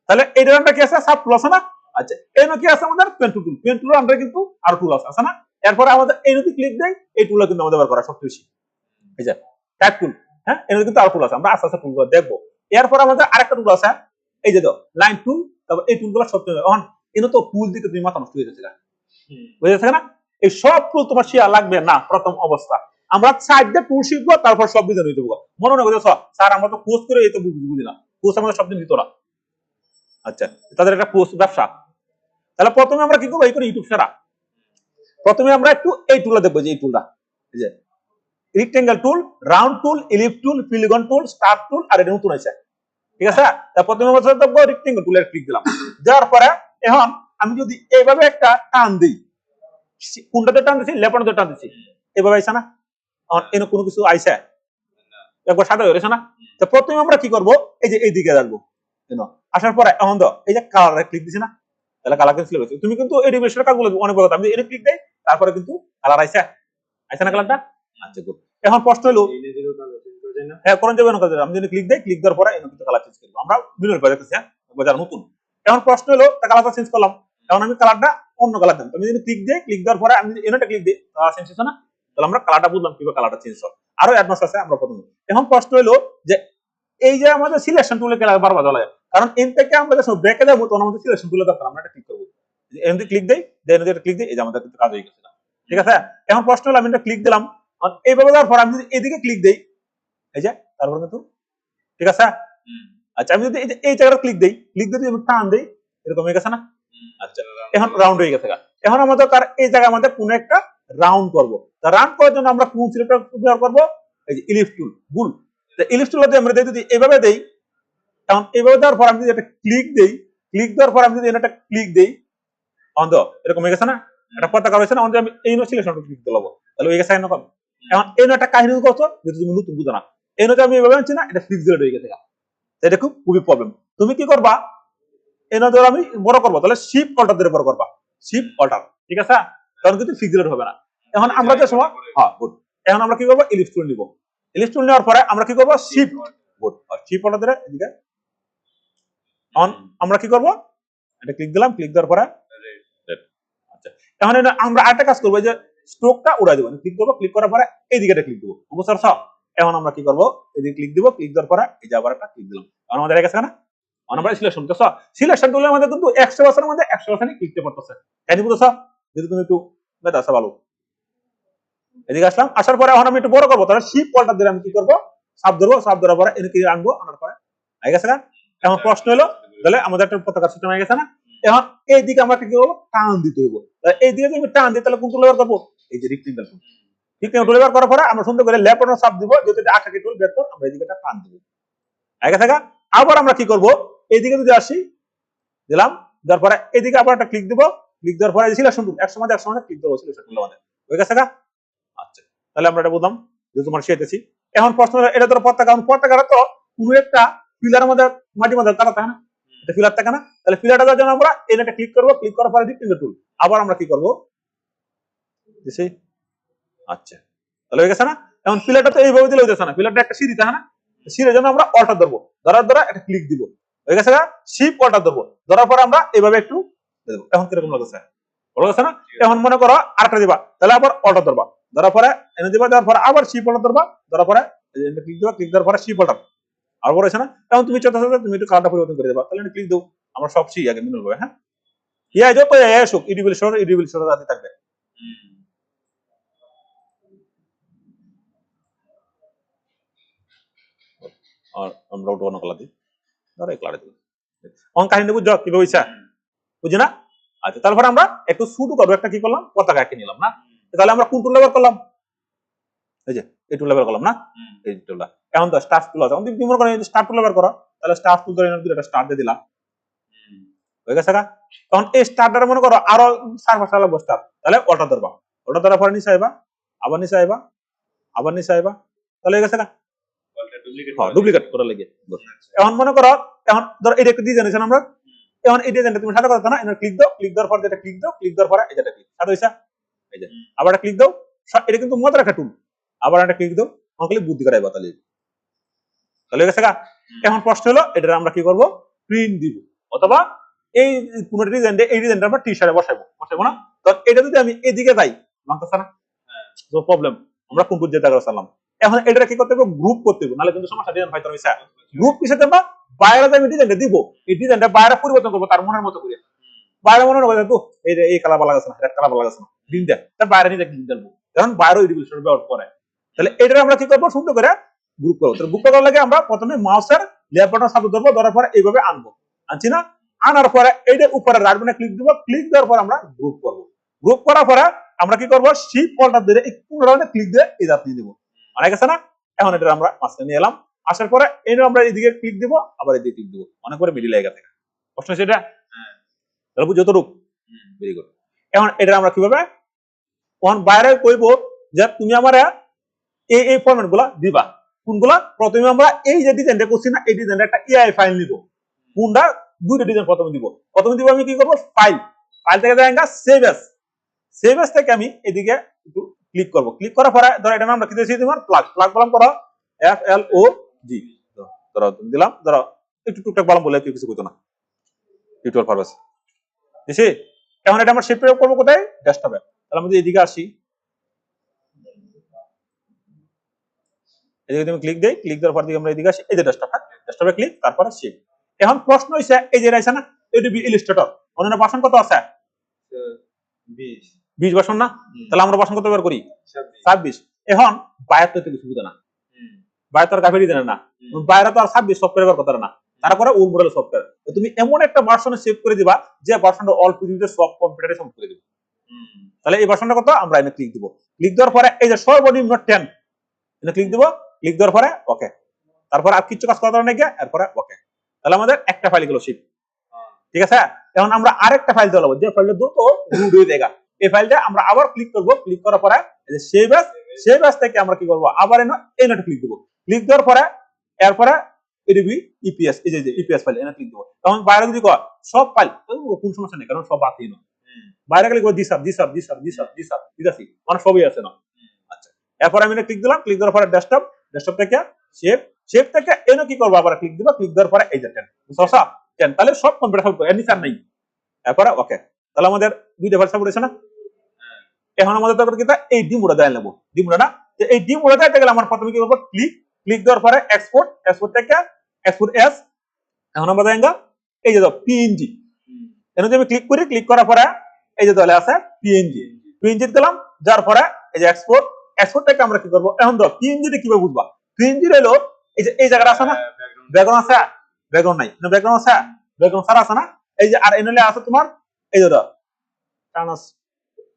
S1: তাহলে এইটার আন্ডার কি আছে, সাব টুল আছে না। আচ্ছা এখানে কি আছে আমাদের পেন টুল, পেন টুলের আন্ডারে কিন্তু আরো টুল আছে না। এরপরে আমাদের এই যদি ক্লিক দেই, এই টুলটা কিন্তু আমাদের ব্যবহার করা সবচেয়ে বেশি, এই যে টাইপ টুল, হ্যাঁ এখানে কিন্তু আরো টুল আছে, আমরা আস্তে আস্তে টুলগুলো দেখবো। এরপর আমাদের আরেকটা টুল আছে, এই যে লাইন টুল, তারপর এই টুলগুলো সবচেয়ে এখন এনে তো টুল দিতে তুমি মাথা নষ্ট হয়ে যাচ্ছে, বুঝেছে না। এই সব টুল তোমার শেয়ার লাগবে না প্রথম অবস্থা, আমরা সাইডে টুল শিখবো, তারপর সব বিধান হইতে পারবো। মনে মনে করছো স্যার আমরা তো কোর্স করে এই তো বুঝি না, কোর্স আমাদের সব দিন দিত না। আচ্ছা তাদের একটা কোর্স ব্যবসা, তাহলে প্রথমে আমরা কি করবো, এই করে ইউটিউব ছাড়া প্রথমে আমরা একটু এই টুলটা দেখবো, যে এই টুলটা, এই যে রেক্টেঙ্গেল টুল, রাউন্ড টুল, এলিপ টুল, পলিগন টুল, স্টার টুল, আর এটা নতুন আছে, ঠিক আছে। তা প্রথমে আমরা দেখবো রেক্টেঙ্গেল টুলের ক্লিক দিলাম, দেওয়ার পরে এখন আমি যদি এইভাবে একটা টান দিই, কোনটাতে টান দিচ্ছি, লেফট টান দিচ্ছি, এভাবে আইসা না, এনে কোনো কিছু আইসা একবার সাদা হয়ে গেছে না। তো প্রথমে আমরা কি করবো, এই যে এই দিকে রাখবো, আসার পরে এখন এই যে কালারে ক্লিক দিছি না, তাহলে কালার ক্যান্সেল হয়েছে। তুমি কিন্তু এই রিভিউসের কাজগুলো অনেক বড়, আমি এনে ক্লিক দেই, তারপরে কিন্তু কালার আইসা না কালারটা। আচ্ছা গুড। এখন প্রশ্ন হলো, হ্যাঁ করেন যাবে না, আমি যদি ক্লিক দেই, ক্লিক দেওয়ার পরে এনে কিন্তু কালার চেঞ্জ করবো, আমরা বিভিন্ন বাজার দেখতেছি, বাজার নতুন। এখন প্রশ্ন হলো কালারটা চেঞ্জ করলাম, এখন আমি কালারটা অন্য কালার দেব, আমি যদি ক্লিক দেই, ক্লিক দেওয়ার পরে আমি যদি এনেটা ক্লিক দিই, কালার চেঞ্জ হচ্ছে না। তাহলে আমরা কালারটা বুঝলাম কিভাবে কালারটা চেঞ্জ হয়, আরো অ্যাডভান্স আছে আমরা প্রথমে। এখন প্রশ্ন হলো যে এই যে আমাদের সিলেকশন টুলে বারবার চলে, কারণ এন থেকে আমরা যখন ব্রেকে দেবো তখন আমাদের সিলেকশন টুলে দরকার, আমরা এটা ক্লিক করবো, এমনি ক্লিক দেই, দেন এটা ক্লিক দিই, এই যে আমাদের কিন্তু কাজ হয়ে গেছে, ঠিক আছে। এখন প্রশ্ন হলো আমি এটা ক্লিক দিলাম, এইভাবে দেওয়ার পর আমি যদি এদিকে ক্লিক দেই, এই যে তারপর কিন্তু ঠিক আছে। আচ্ছা আমি যদি এই জায়গাটা ক্লিক দেই, ক্লিক দিয়ে আমি টান দেই, এরকম হয়ে গেছে না। আচ্ছা এখন রাউন্ড হয়ে গেছে, এখন আমাদের তার এই জায়গায় আমাদের কোনো একটা রাউন্ড করবো, তা রাউন্ড করার জন্য আমরা কোন সিলেক্টর ব্যবহার করবো, এই যে ইলিপ টুল, গুল। ইলিপ টুল আমরা যদি এইভাবে দেই, এখন এইভাবে দেওয়ার পর আমি যদি একটা ক্লিক দেই, ক্লিক দেওয়ার পর আমি যদি একটা ক্লিক দেই অন্ধ এরকম হয়ে গেছে না, একটা পতাকা রয়েছে না, অন্ধ আমি এই নো সিলেকশন ক্লিক দিলাম, তাহলে হয়ে গেছে এরকম। এখন এই নো একটা কাহিনী কত যেটা তুমি নতুন বুঝো না, এই নোটা আমি এভাবে আনছি না, এটা ফিক্স ডিলেট হয়ে গেছে, এটা খুবই প্রবলেম। তুমি কি করবা, এই নো ধরো আমি বড় করবো, তাহলে শিফট অল্টার দিয়ে বড় করবা, শিফট অল্টার, ঠিক আছে, কারণ কিন্তু ফিক্স ডিলেট হবে না। এখন আমরা যে সময় হ্যাঁ গুড, এখন আমরা কি করবো, ইলিস্ট টুল নিব, ইলিস্ট টুল নেওয়ার পরে আমরা কি করবো, শিফট গুড শিফট অল্টার দিয়ে এদিকে অন আমরা কি করবো, এটা ক্লিক দিলাম, ক্লিক দেওয়ার পরে আচ্ছা, এখন আমরা আরেকটা কাজ করবো, যে স্ট্রোকটা উড়াই দেবো, ক্লিক করবো, ক্লিক করার পরে এইদিকে ক্লিক দেবো, বুঝতে পারছো? এখন আমরা কি করবো, এদিকে ক্লিক দিব, ক্লিক দেওয়ার পরে এই যে আবার একটা ক্লিক দিলাম, এখন আমাদের কাছে না আমরা সিলেকশন করছো, সিলেকশন টুলের মধ্যে কিন্তু 100% মধ্যে 100% ক্লিকতে পড়তেছে, তাই নি বুঝছো? যদি তুমি একটু মেধাসা ভালো, এদিকে আসলাম, আসার পরে এখন আমি একটু বড় করবো, তাহলে শিপ পল্টা দিয়ে আমি কি করবো, সাব ধরবো, সাব ধরার পরে এদিকে আনবো, আনার পরে হয়ে গেছে না। এখন প্রশ্ন হলো, তাহলে আমাদের একটা পতাকা সিস্টেম হয়ে গেছে না, এখন এইদিকে আমরা কি করবো, টান দিতে হইব, এইদিকে যদি আমি টান দিই তাহলে কোন টুল ব্যবহার করবো, এই যে রেক্টেঙ্গেল টুল, রেক্টেঙ্গেল টুল ব্যবহার করার পরে আমরা সুন্দর করে লেফট বাটন চাপ দিব, যদি এটা আকাকি টুল বের কর আমরা এইদিকে টান দিব, হয়ে গেছে। আবার আমরা কি করব, এইদিকে যদি আসি দিলাম, দেওয়ার পরে এইদিকে আবার একটা ক্লিক দিব, ক্লিক দেওয়ার পরে সিলেকশন টুল একসময় ক্লিক দেবো, সিলেকশন টুল আমাদের হয়ে গেছে। আচ্ছা, তাহলে আমরা এটা বুঝলাম যে তোমার শিখেছি। এখন প্রশ্ন এটা ধরো পতাকা, পতাকাটা তো কোনো একটা পিলার মধ্যে মাটির মধ্যে তারা থাকে না, এটা পিলার থাকে না, তাহলে পিলারটা দেওয়ার জন্য আমরা এটা ক্লিক করবো, ক্লিক করার পরে রেক্টেঙ্গেল টুল, আবার আমরা কি করবো, আচ্ছা তাহলে হয়ে গেছে না। এখন পিলারটা তো এইভাবে দিলে হইতেছে না, পিলারটা একটা সিঁড়ি থাকে না, সিঁড়ির জন্য আমরা অল্টার ধরবো, ধরার দ্বারা একটা ক্লিক দিব, হয়ে গেছে না, শিপ অল্টার ধরবো, ধরার পরে আমরা এইভাবে একটু দেবো, এখন কিরকম লাগছে, ভালো লাগছে না। এখন মনে করো আরেকটা দিবা, তাহলে আবার অল্টার ধরবা, ধরার পরে এনে দিবা, দেওয়ার পরে আবার শিপ অল্টার ধরবা, ধরার পরে ক্লিক দিবা, ক্লিক দেওয়ার পরে শিপ অল্টার আর বলেছে না। এখন তুমি চাইতে তুমি একটু কালারটা পরিবর্তন করে দেবা, তাহলে ক্লিক দাও, আমরা সব সি আগে মিনল হবে। হ্যাঁ ইয়া যো কই আসুক ইডিবিল শোর রাতে থাকবে, আর আমরা ওটা অন্য কালার দিই, ধরো এই কালারে দিই, অন কাহিনী বুঝছো কিভাবে হইছে, বুঝি না। আচ্ছা তারপরে আমরা একটু শুরু করবো, একটা কি করলাম, পতাকা এঁকে নিলাম না, তাহলে আমরা কোন টুল ব্যবহার করলাম, এই যে এই টুল ব্যবহার করলাম না, এই টুলটা। এখন তো স্টার টুল আছে, তুমি মনে করো স্টার টুল ব্যবহার করো, তাহলে স্টার টুল ধরে একটা স্টার দিয়ে দিলাম, হয়ে গেছে। তখন এই স্টারটা মনে করো আরো 4-5টা লাগবে স্টার, তাহলে ওটা ধরবা, ওটা ধরার পরে নিচে আইবা, আবার নিচে আইবা, আবার নিচে আইবা, তাহলে হয়ে গেছে না, ডুপ্লিকেট করা লাগে। এখন মনে করো, এখন ধরো এটা একটু ডিজাইন আছে আমরা, এখন এই ডিজাইনটা তুমি সাদা করতে না, এখানে ক্লিক দাও, ক্লিক দেওয়ার পর যেটা ক্লিক দাও, ক্লিক দেওয়ার পরে এটা ক্লিক সাদা হইছে, এই যে আবার একটা ক্লিক দাও, এটা কিন্তু মজার একটা টুল, আবার একটা ক্লিক দাও, খালি বুদ্ধি করাইবা, তাহলে তাহলে হয়ে গেছে। এখন প্রশ্ন হলো এটা আমরা কি করব, প্রিন্ট দিব, অথবা এই কোন ডিজাইনটা এই ডিজাইনটা আমরা টি-শার্টে বসাবো না, তো এটা যদি আমি এদিকে যাই মানতেছ না, তো প্রবলেম, আমরা কোন বুঝতে টাকা চালাম। এখন এটা কি করতে হবে, গ্রুপ করতে হবে, নাহলে কিন্তু সমস্যা, ডিজাইন হয়তো হইছে গ্রুপ কিসের দেবা, বাইরে আমি ডিজাইনটা দিব, এই ডিজাইনটা বাইরে পরিবর্তন করব তার মনের মতো করে, বাইরে মনে হবে তো এই কালার ভালো লাগছে না, রেড কালার ভালো লাগছে না, দিন দেখ তার বাইরে নিয়ে দিন দেবো, কারণ বাইরে ইডিবিশন ব্যবহার করে, তাহলে এটা আমরা কি করবো, সুন্দর করে গ্রুপ করবো। তাহলে গ্রুপ করার লাগে আমরা প্রথমে মাউসের লেফট বাটন সাথে ধরবো, ধরার পরে এইভাবে আনবো, আনছি না, আনার পরে এইটার উপরে রাইট বাটনে ক্লিক দিব, ক্লিক দেওয়ার পর আমরা গ্রুপ করবো, গ্রুপ করার পরে আমরা কি করবো, শিপ অল্টার ধরে একটু ক্লিক দিয়ে এই দাঁত দিয়ে দিব, অনেক আছে না। এখন এটা আমরা মাঝখানে নিয়ে এলাম, আসার পরে এই আমরা এইদিকে ক্লিক দিব, আবার এদিকে ক্লিক দিব, অনেক করে মিডিল জায়গা থেকে প্রশ্ন সেটা, তাহলে যতটুক ভেরি গুড। এখন এটা আমরা কিভাবে বাইরে কইব যে তুমি আমার এই ফরম্যাট গুলা দিবা, কোনগুলা, প্রথমে আমরা এই যে ডিজাইনটা করছি না, এই ডিজাইনটা একটা এআই ফাইল নিব, কোনটা দুইটা ডিজাইন প্রথমে দিব আমি কি করব, ফাইল থেকে যাইঙ্গা সেভ এস থেকে আমি এদিকে একটু ক্লিক করব, ক্লিক করার পরে ধরো এটা আমরা কি দিয়েছি, তোমার প্লাগ বললাম, করো FLOG, ধরো দিলাম, ধরো একটু টুকটাক বললাম বলে কিছু কইতো না, টিউটোরিয়াল পারপাস দিছি। এখন এটা আমরা শেপ করবো কোথায়, ডেস্কটপে, তাহলে আমরা এদিকে আসি, এদিকে তুমি ক্লিক দেই, ক্লিক দেওয়ার পর দিকে আমরা এদিকে আসি, এই যে ডেস্কটপে ক্লিক, তারপরে শেপ। এখন প্রশ্ন হইছে এই যে আছে না, এডিবি ইলাস্ট্রেটর অন্যান্য ভার্সন কত আছে, 20 ভার্সন না, তাহলে আমরা ভার্সন কত ব্যবহার করি, 26। এখন 72 থেকে সুবিধা না, 72 কাফেরই দেন না, বাইরে তো আর 26 সফটওয়্যার ব্যবহার করতে না, তারপরে ওল্ড মডেল সফটওয়্যার তুমি এমন একটা ভার্সনে সেভ করে দিবা যে ভার্সনটা অল পৃথিবীতে সব কম্পিউটারে সেভ করে দিব, তাহলে এই ভার্সনটা কত, আমরা এনে ক্লিক দিব, ক্লিক দেওয়ার পরে এই যে সর্বনিম্ন 10 এনে ক্লিক দিব, ক্লিক দেওয়ার পরে ওকে, তারপর আর কিছু কাজ করার নেই, এরপরে ওকে, তাহলে আমাদের একটা ফাইল গেল শিপ,
S2: হ্যাঁ।
S1: ঠিক আছে। এখন আমরা আরেকটা ফাইল চালাবো, যে ফাইলটা দ্রুত রুট হয়ে যায়। এই ফাইলটা আমরা আবার ক্লিক করব, ক্লিক করার পরে সেভ অ্যাজ থেকে আমরা কি করব, আবার এনে ক্লিক দেবো, ক্লিক দেওয়ার পরে এরপরে এডিবি ইপিএস, এই যে ইপিএস ফাইল এনে ক্লিক দেবো। তখন বাইরে যদি কয় সব ফাইল, কোন সমস্যা নেই, কারণ সব আছে না, বাইরে গেলে জি স্যার ঠিক আছে, মানে সবই আছে না। আচ্ছা, এরপর আমি ক্লিক দিলাম, ক্লিক দেওয়ার পরে ডেস্কটপ থেকে সেভ থেকে এনে কি করবো, আবার ক্লিক দিবা, ক্লিক দেওয়ার পরে এই যে 10 তাহলে সব কম্পিউটার সাপোর্ট করে, এর নিচে আর নাই। এরপরে ওকে, তাহলে আমাদের দুইটা ফাইল সাপোর্ট হয়েছে না। এখন আমাদের দরকার কি, এই ডিমোটা দেয় নেবো, ডিমোটা না, এই ডিমোটা দিতে গেলে আমার প্রথমে কি করবো, ক্লিক দেওয়ার পরে এক্সপোর্ট থেকে এক্সপোর্ট এস। এখন আমরা দেখাঙ্গা এই যে পিএনজি, এখানে যদি আমি ক্লিক করি, ক্লিক করার পরে এই যে দলে আছে পিএনজি দিলাম, যার পরে এই যে এক্সপোর্ট থেকে আমরা কি করবো, এখন ধর পিএনজি কিভাবে বুঝবা, পিএনজি হলো এই যে এই জায়গাটা আছে না, ব্যাকগ্রাউন্ড আছে, ব্যাকগ্রাউন্ড নাই, ব্যাকগ্রাউন্ড আছে, ব্যাকগ্রাউন্ড ছাড়া আছে না, এই যে আর এনলে আছে তোমার এই যে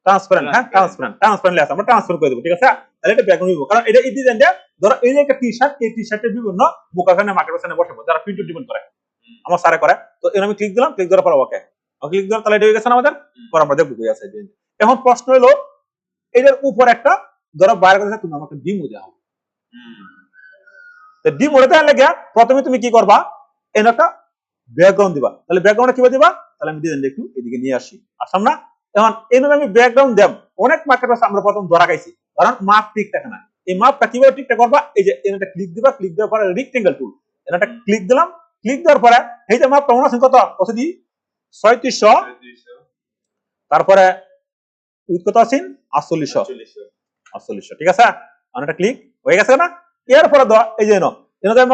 S1: ট্রান্সপারেন্ট, হ্যাঁ ট্রান্সপারেন্ট আছে, আমরা ট্রান্সফার করে দেবো, ঠিক আছে। তাহলে এটা ব্যাকগ্রাউন্ড দিব, কারণ এটা এই ডিজাইনটা ধরো এই যে একটা টি-শার্ট, এই টি-শার্টের বিভিন্ন মুখাখানে মার্কেট পেছনে বসাবো, যারা প্রিন্ট ডিমান্ড করে, আমার স্যারে করে। তো এর আমি ক্লিক দিলাম, ক্লিক দেওয়ার পর ওকে, ক্লিক দেওয়ার তাহলে এটা হয়ে গেছে না আমাদের, পর আমরা দেখবো কি আছে। এখন প্রশ্ন হলো এটার উপর একটা ধরো বাইরে করে তুমি আমাকে ডিমো দেওয়া হবে, ডিমো দেওয়ার লাগে প্রথমে তুমি কি করবা, এর একটা ব্যাকগ্রাউন্ড দিবা, তাহলে ব্যাকগ্রাউন্ডে কিভাবে দিবা, তাহলে আমি ডিজাইনটা একটু এদিকে নিয়ে আসি, আসলাম না। এখন এর আমি ব্যাকগ্রাউন্ড দেব, অনেক মার্কেট আছে আমরা প্রথম ধরা খাইছি, কারণ মাপ ঠিক থাকে না, এই মাপটা কিভাবে ঠিকঠাক করবা, এই যে এটা ক্লিক দিবা, ক্লিক দেওয়ার পরে রেক্টেঙ্গেল টুল, এটা ক্লিক দিলাম, ক্লিক দেওয়ার পরে এই যে মাপটা মনে আছে কত দি 3600, তারপরে উইথ কত আছে 4800, ঠিক আছে। এটা ক্লিক হয়ে গেছে না। এরপরে দাও এই যে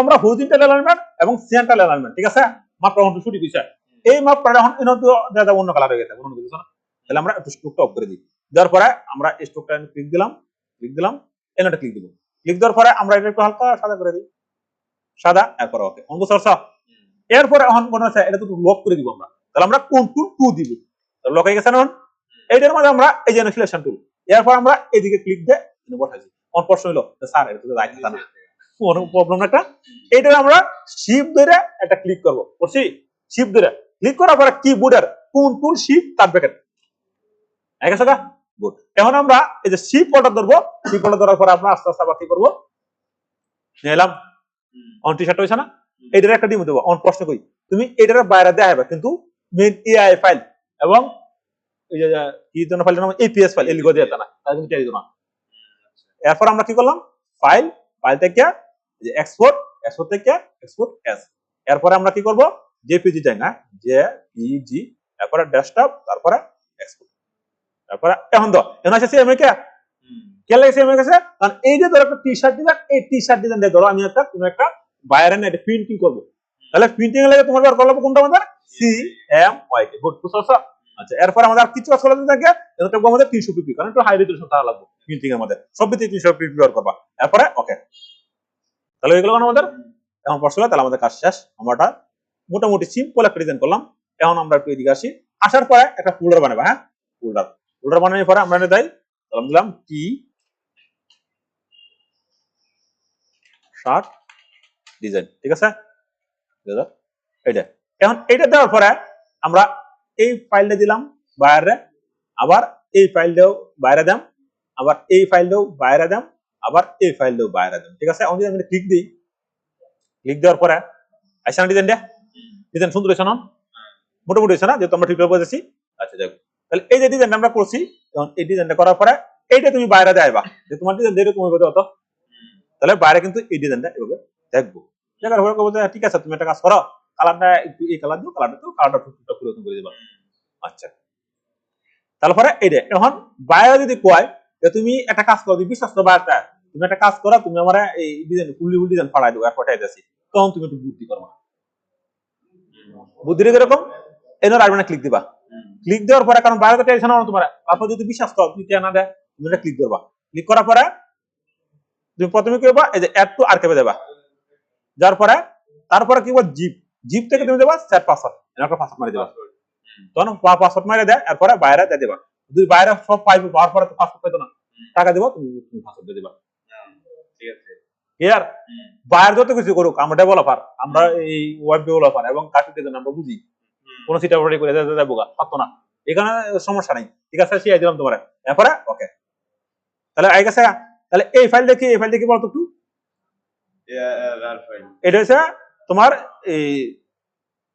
S1: আমরা হরিজন্টাল অ্যালাইনমেন্ট এবং সেন্ট্রাল অ্যালাইনমেন্ট, ঠিক আছে, মাপটা অন্য ছুটি দিছে, এই মাপটা এখন অন্য কালার হয়ে গেছে, অন্য কিছু না। তাহলে আমরা একটু স্ট্রোকটা অফ করে দিই, দেওয়ার পরে আমরা স্ট্রোকটা ক্লিক দিলাম, এনটা ক্লিক দিব, ক্লিক দেওয়ার পরে আমরা এটা একটু হালকা সাদা করে দিই, সাদা, এরপর ওকে অঙ্গ সরসা। এরপরে এখন মনে হচ্ছে এটা তো লক করে দিব আমরা, তাহলে আমরা কন্ট্রোল 2 দিব, লক হয়ে গেছে না। এইটার মধ্যে আমরা এই যে সিলেকশন টুল, এরপর আমরা এদিকে ক্লিক দিয়ে বসাইছি। কোন প্রশ্ন হলো স্যার এটা তো রাইট না, কোনো প্রবলেম একটা, এইটা আমরা শিফট ধরে একটা ক্লিক করব, করছি শিফট ধরে ক্লিক করার পরে কিবোর্ডের কন্ট্রোল শিফট তার ব্র্যাকেট ঠিক আছে, গুড। এখন আমরা এই যে শিফট অর্ডার ধরবো, শিফট অর্ডার ধরার পরে আমরা আস্তে আস্তে আবার কি করব, নিলাম অন টি-শার্ট হইছে না, এইটার একটা ডিমো দেবো। অন প্রশ্ন কই তুমি এটার বাইরে দেয়া হবে, কিন্তু মেইন এআই ফাইল এবং এই যে কি ধরনের ফাইলের নাম এপিএস ফাইল, এলিগো দিয়ে না, তাই কিন্তু চাই না। এরপর আমরা কি করলাম, ফাইল থেকে যে এক্সপোর্ট থেকে এক্সপোর্ট এস, এরপরে আমরা কি করব, জেপিজি চাই না, জেপিজি, তারপরে ডেস্কটপ, তারপরে এক্সপোর্ট, তারপরে এখন তো এখন আছে সিএমএ কে লাগে সিএমএ কাছে, কারণ এই যে ধরো একটা টি-শার্ট ডিজাইন, এই টি-শার্ট ডিজাইন দিয়ে ধরো আমি একটা কোনো একটা বাইরে না এটা প্রিন্টিং করব, তাহলে প্রিন্টিং এর লাগে তোমার দরকার হবে কোনটা, আমাদের সিএমওয়াই কে, গুড বুঝছো। আচ্ছা, এরপর আমাদের আর কিছু কাজ করা থাকে, এটা তো আমাদের 300 পিপি, কারণ একটু হাই রেজোলিউশন তারা লাগবে প্রিন্টিং এর মধ্যে, সব দিকে 300 পিপি ব্যবহার করবা, এরপরে ওকে, তাহলে এগুলো আমাদের এখন প্রশ্ন, তাহলে আমাদের কাজ শেষ। আমরা মোটামুটি সিম্পল একটা ডিজাইন করলাম। এখন আমরা একটু এদিকে আসি, আসার পরে একটা ফোল্ডার বানাবো, হ্যাঁ ফোল্ডার বানানোর পরে আমরা দেই দিলাম টি শার্ট ডিজাইন, ঠিক আছে, এইটা। এখন এইটা দেওয়ার পরে আমরা এই ফাইলটা দিলাম বাইরে, আবার এই ফাইলটাও বাইরে দাম, আবার এই ফাইলটাও বাইরে দাম, আবার এই ফাইলটাও বাইরে দাম, ঠিক আছে। আমি যদি ক্লিক দিই, ক্লিক দেওয়ার পরে আইসা ডিজাইন সুন্দর হয়েছে না, মোটামুটি হয়েছে না, যেহেতু আমরা ঠিকভাবে বুঝেছি। আচ্ছা যাই, তাহলে এই যে ডিজাইনটা আমরা করছি, তখন এই ডিজাইনটা করার পরে এইটা তুমি বাইরে দেবা, যে তোমার ডিজাইন দিয়ে তুমি হতো, তাহলে বাইরে কিন্তু এই ডিজাইনটা এভাবে দেখবো, দেখার পরে বলতে ঠিক আছে তুমি একটা কাজ করো, কালারটা একটু এই কালার দিও, কালারটা টুকটাক করে করে দিবা। আচ্ছা, তারপরে এইটা এখন বাইরে যদি কয় যে তুমি একটা কাজ করো, বিশ্বাস করো বাইরে তুমি একটা কাজ করো, তুমি আমার এই ডিজাইন ফুল ডিজাইন পাঠাই দেবো, পাঠাই দিয়েছি, তখন তুমি একটু বুদ্ধি করবা, বুদ্ধি এরকম এনার আর ক্লিক দিবা, ক্লিক দেওয়ার পরে, কারণ বাইরে তো টেনশন তোমার, তারপর যদি বিশ্বাস করো তুমি না দেয়, তুমি এটা ক্লিক করবা, ক্লিক করার পরে তুমি প্রথমে কি করবা, এই যে অ্যাড টু আর্কাইভে দেবা, যার পরে তারপরে কি বলবো, জিপ থেকে তুমি দেবা সেট পাসওয়ার্ড, একটা পাসওয়ার্ড মারি দেবা, তখন পাসওয়ার্ড মারি দেয়, এরপরে বাইরে দিয়ে দেবা, যদি বাইরে সব পাইবে পাওয়ার পরে তো পাসওয়ার্ড পেতো না, টাকা দেবো, তুমি পাসওয়ার্ড দিয়ে দেবা, ঠিক আছে ক্লিয়ার। বায়ার যত কিছু করুক, আমরা ডেভেলপার, আমরা এই ওয়েব ডেভেলপার এবং গ্রাফিক ডিজাইন আমরা বুঝি, কোন সিটা অপারেট করে যাবো পারতো না, এখানে সমস্যা নাই, ঠিক আছে, শিখাই দিলাম তোমার। এরপরে ওকে, তাহলে আই গেছে। তাহলে এই ফাইলটা কি, এই ফাইলটা কি বলতো একটু?
S2: রার ফাইল।
S1: এটা হচ্ছে তোমার এই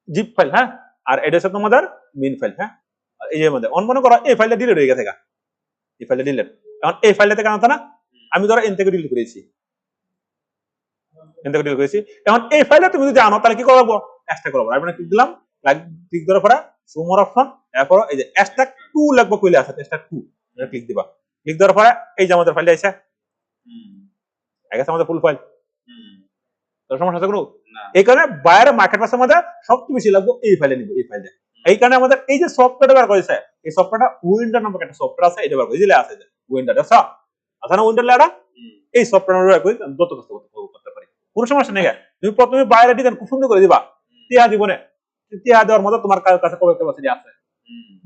S1: জিপ ফাইল, হ্যাঁ, আর এটা হচ্ছে তোমাদের মেইন ফাইল, হ্যাঁ। এই যে মধ্যে অন মনে করো এই ফাইলটা ডিলিট হয়ে গেছে, এই ফাইলটা ডিলিট, এখন এই ফাইলটা থেকে আনতো না, আমি ধরো এন থেকে ডিলিট করেছি, এন থেকে ডিলিট করেছি, এখন এই ফাইলটা তুমি যদি আনো তাহলে কি করবো, এক্সট্রা করবো, আমি ক্লিক দিলাম, ক্লিক দেওয়ার পরে সুমোর অপশন, এরপর এই যে এক্সট্রা 2 লাগবে, কইলে আছে এক্সট্রা 2, এটা ক্লিক দিবা, ক্লিক দেওয়ার পরে এই যে আমাদের ফাইলটা আছে, আমাদের ফুল ফাইল, তোর সমস্যা আছে কোনো? এই কারণে বাইরে মার্কেট প্লেসের মধ্যে সবচেয়ে বেশি লাগবে এই ফাইলে নিব, এই ফাইলে। এই কারণে আমাদের এই যে সফটওয়্যারটা বার করেছে, এই সফটওয়্যারটা উইন্ডো নামক একটা সফটওয়্যার আছে, এটা বার করে দিলে আছে যে উইন্ডোটা আছে, আছে না উইন্ডো লেডা, এই সফটওয়্যার বার করে যত কাজ করতে পারি, কোনো সমস্যা নেই। তুমি প্রথমে বাইরে ডিজাইন খুব সুন্দর করে দিবা, টিয়া জীবনে টিয়া দেওয়ার মতো তোমার কাছে কবে ক্যাপাসিটি আছে,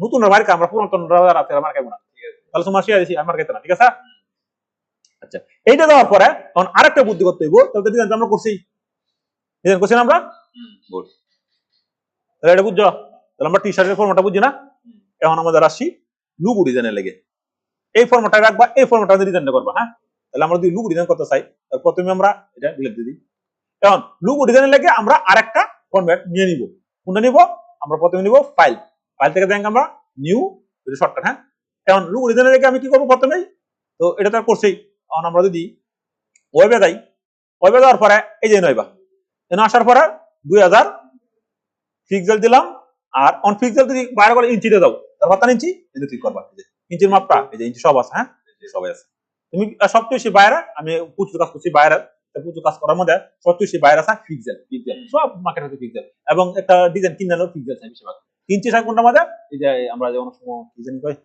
S1: নতুন বাড়ি আমরা পুরাতন আছে আমার কেমন, তাহলে তোমার শিয়া দিছি আমার কেতনা, ঠিক আছে। আচ্ছা, এইটা দেওয়ার পরে তখন আরেকটা বুদ্ধি করতে হইব, তাহলে ডিজাইন আমরা করছি, ডিজাইন করছি না আমরা, তাহলে এটা বুঝছো, তাহলে আমরা টি শার্টের ফর্মটা বুঝছি না, এখন আমাদের আসি লুগো ডিজাইনের লেগে, এই ফর্মটা রাখবা, এই ফর্মটা ডিজাইনটা করবা, হ্যাঁ। তাহলে আমরা যদি লুগো ডিজাইন করতে চাই, তাহলে প্রথমে আমরা এটা ডিলিট দিয়ে দিই। এখন লুগো ডিজাইনের লেগে আমরা আরেকটা ফরম্যাট নিয়ে নিব, কোনটা নিব, আমরা প্রথমে নিব ফাইল, ফাইল থেকে দেখ আমরা নিউ, এটা শর্টকাট, হ্যাঁ। এখন লুগো ডিজাইনের লেগে আমি কি করবো প্রথমেই, তো এটা তো করছি, এখন আমরা যদি ওয়েবে যাই, ওয়েবে যাওয়ার পরে এই যে নয়বা, এনে আসার পরে 2000 পিক্সেল দিলাম, আর অন পিক্সেল যদি বাইরে করে ইঞ্চিতে দাও, তারপর তার ইঞ্চি এনে ক্লিক করবা, এই যে ইঞ্চির মাপটা, এই যে ইঞ্চি সব আছে, হ্যাঁ, সবাই আছে। তুমি সবচেয়ে বেশি বাইরে, আমি প্রচুর কাজ করছি বাইরে, প্রচুর কাজ করার মধ্যে সবচেয়ে বেশি বাইরে আছে পিক্সেল, পিক্সেল সব মার্কেট আছে পিক্সেল, এবং একটা ডিজাইন কিনানো পিক্সেল চাই বেশিরভাগ। ইঞ্চি থাক কোনটা মধ্যে, এই যে আমরা যে অনেক সময় কি জানি কই,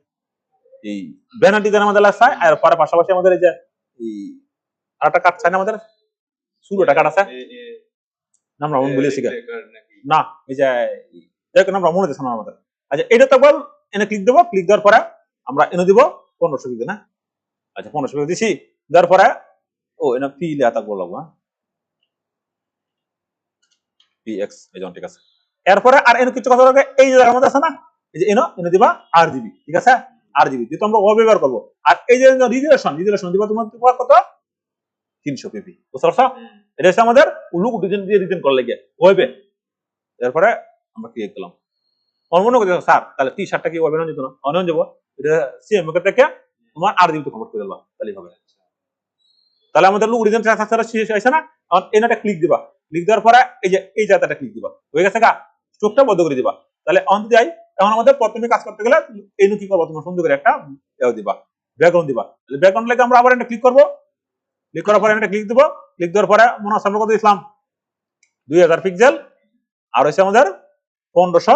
S1: এই ব্যানার ডিজাইন আমাদের লাগছে, আর পরে পাশাপাশি আমাদের এই যে এই আরেকটা কাট চাই না আমাদের, ষোলোটা কাট আছে, আমরা মনে বলেছি না, এই যে দেখো আমরা মনে দিচ্ছি না আমাদের। আচ্ছা, এটা তো বল, এনে ক্লিক দেবো, ক্লিক দেওয়ার পরে আমরা এনে দিব 1500 পিক্সেল, না, আচ্ছা 1500 পিক্সেল দিছি, দেওয়ার পরে ও এনে পি লেখা বলবো, হ্যাঁ, পিএক্স, এই জন, ঠিক আছে। এরপরে আর এনে কিছু কথা লাগে, এই যে আমাদের আছে না, এই যে এনে দিবা আরজিবি, ঠিক আছে, আরজিবি যেহেতু আমরা ওয়েব ব্যবহার করবো, আর এই যে রিজলিউশন দিবা তোমার কত, 300 পিপি, বুঝতে পারছো? এটা হচ্ছে আমাদের লুক ডিজাইন দিয়ে ডিজাইন করার লাগে ওয়েবে। এরপরে আমরা ক্লিক করলাম, মনে করতে স্যার তাহলে টি শার্টটা কি ওয়েবে যেত না, অনলাইন যাবো, এটা সিএম থেকে তোমার আরজিবি কনভার্ট করে দেবা, তাহলেই হবে। তাহলে আমাদের লুক ডিজাইন ট্রান্সফার শেষ হয়েছে না, এখন এনাটা ক্লিক দিবা, ক্লিক দেওয়ার পরে এই যে এই জায়গাটা ক্লিক দিবা, হয়ে গেছে গা, স্ট্রোকটা বন্ধ করে দিবা। তাহলে অন যাই, এখন আমাদের প্রথমে কাজ করতে গেলে এই কি করবো, তোমার সুন্দর করে একটা দিবা, ব্যাকগ্রাউন্ড দিবা, তাহলে ব্যাকগ্রাউন্ড লেগে আমরা আবার এটা ক্লিক করবো, ক্লিক করার পরে এটা ক্লিক দিব, ক্লিক দেওয়ার পরে মনে হচ্ছে আমরা কত দিলাম 2000 পিক্সেল, আর হচ্ছে আমাদের 1500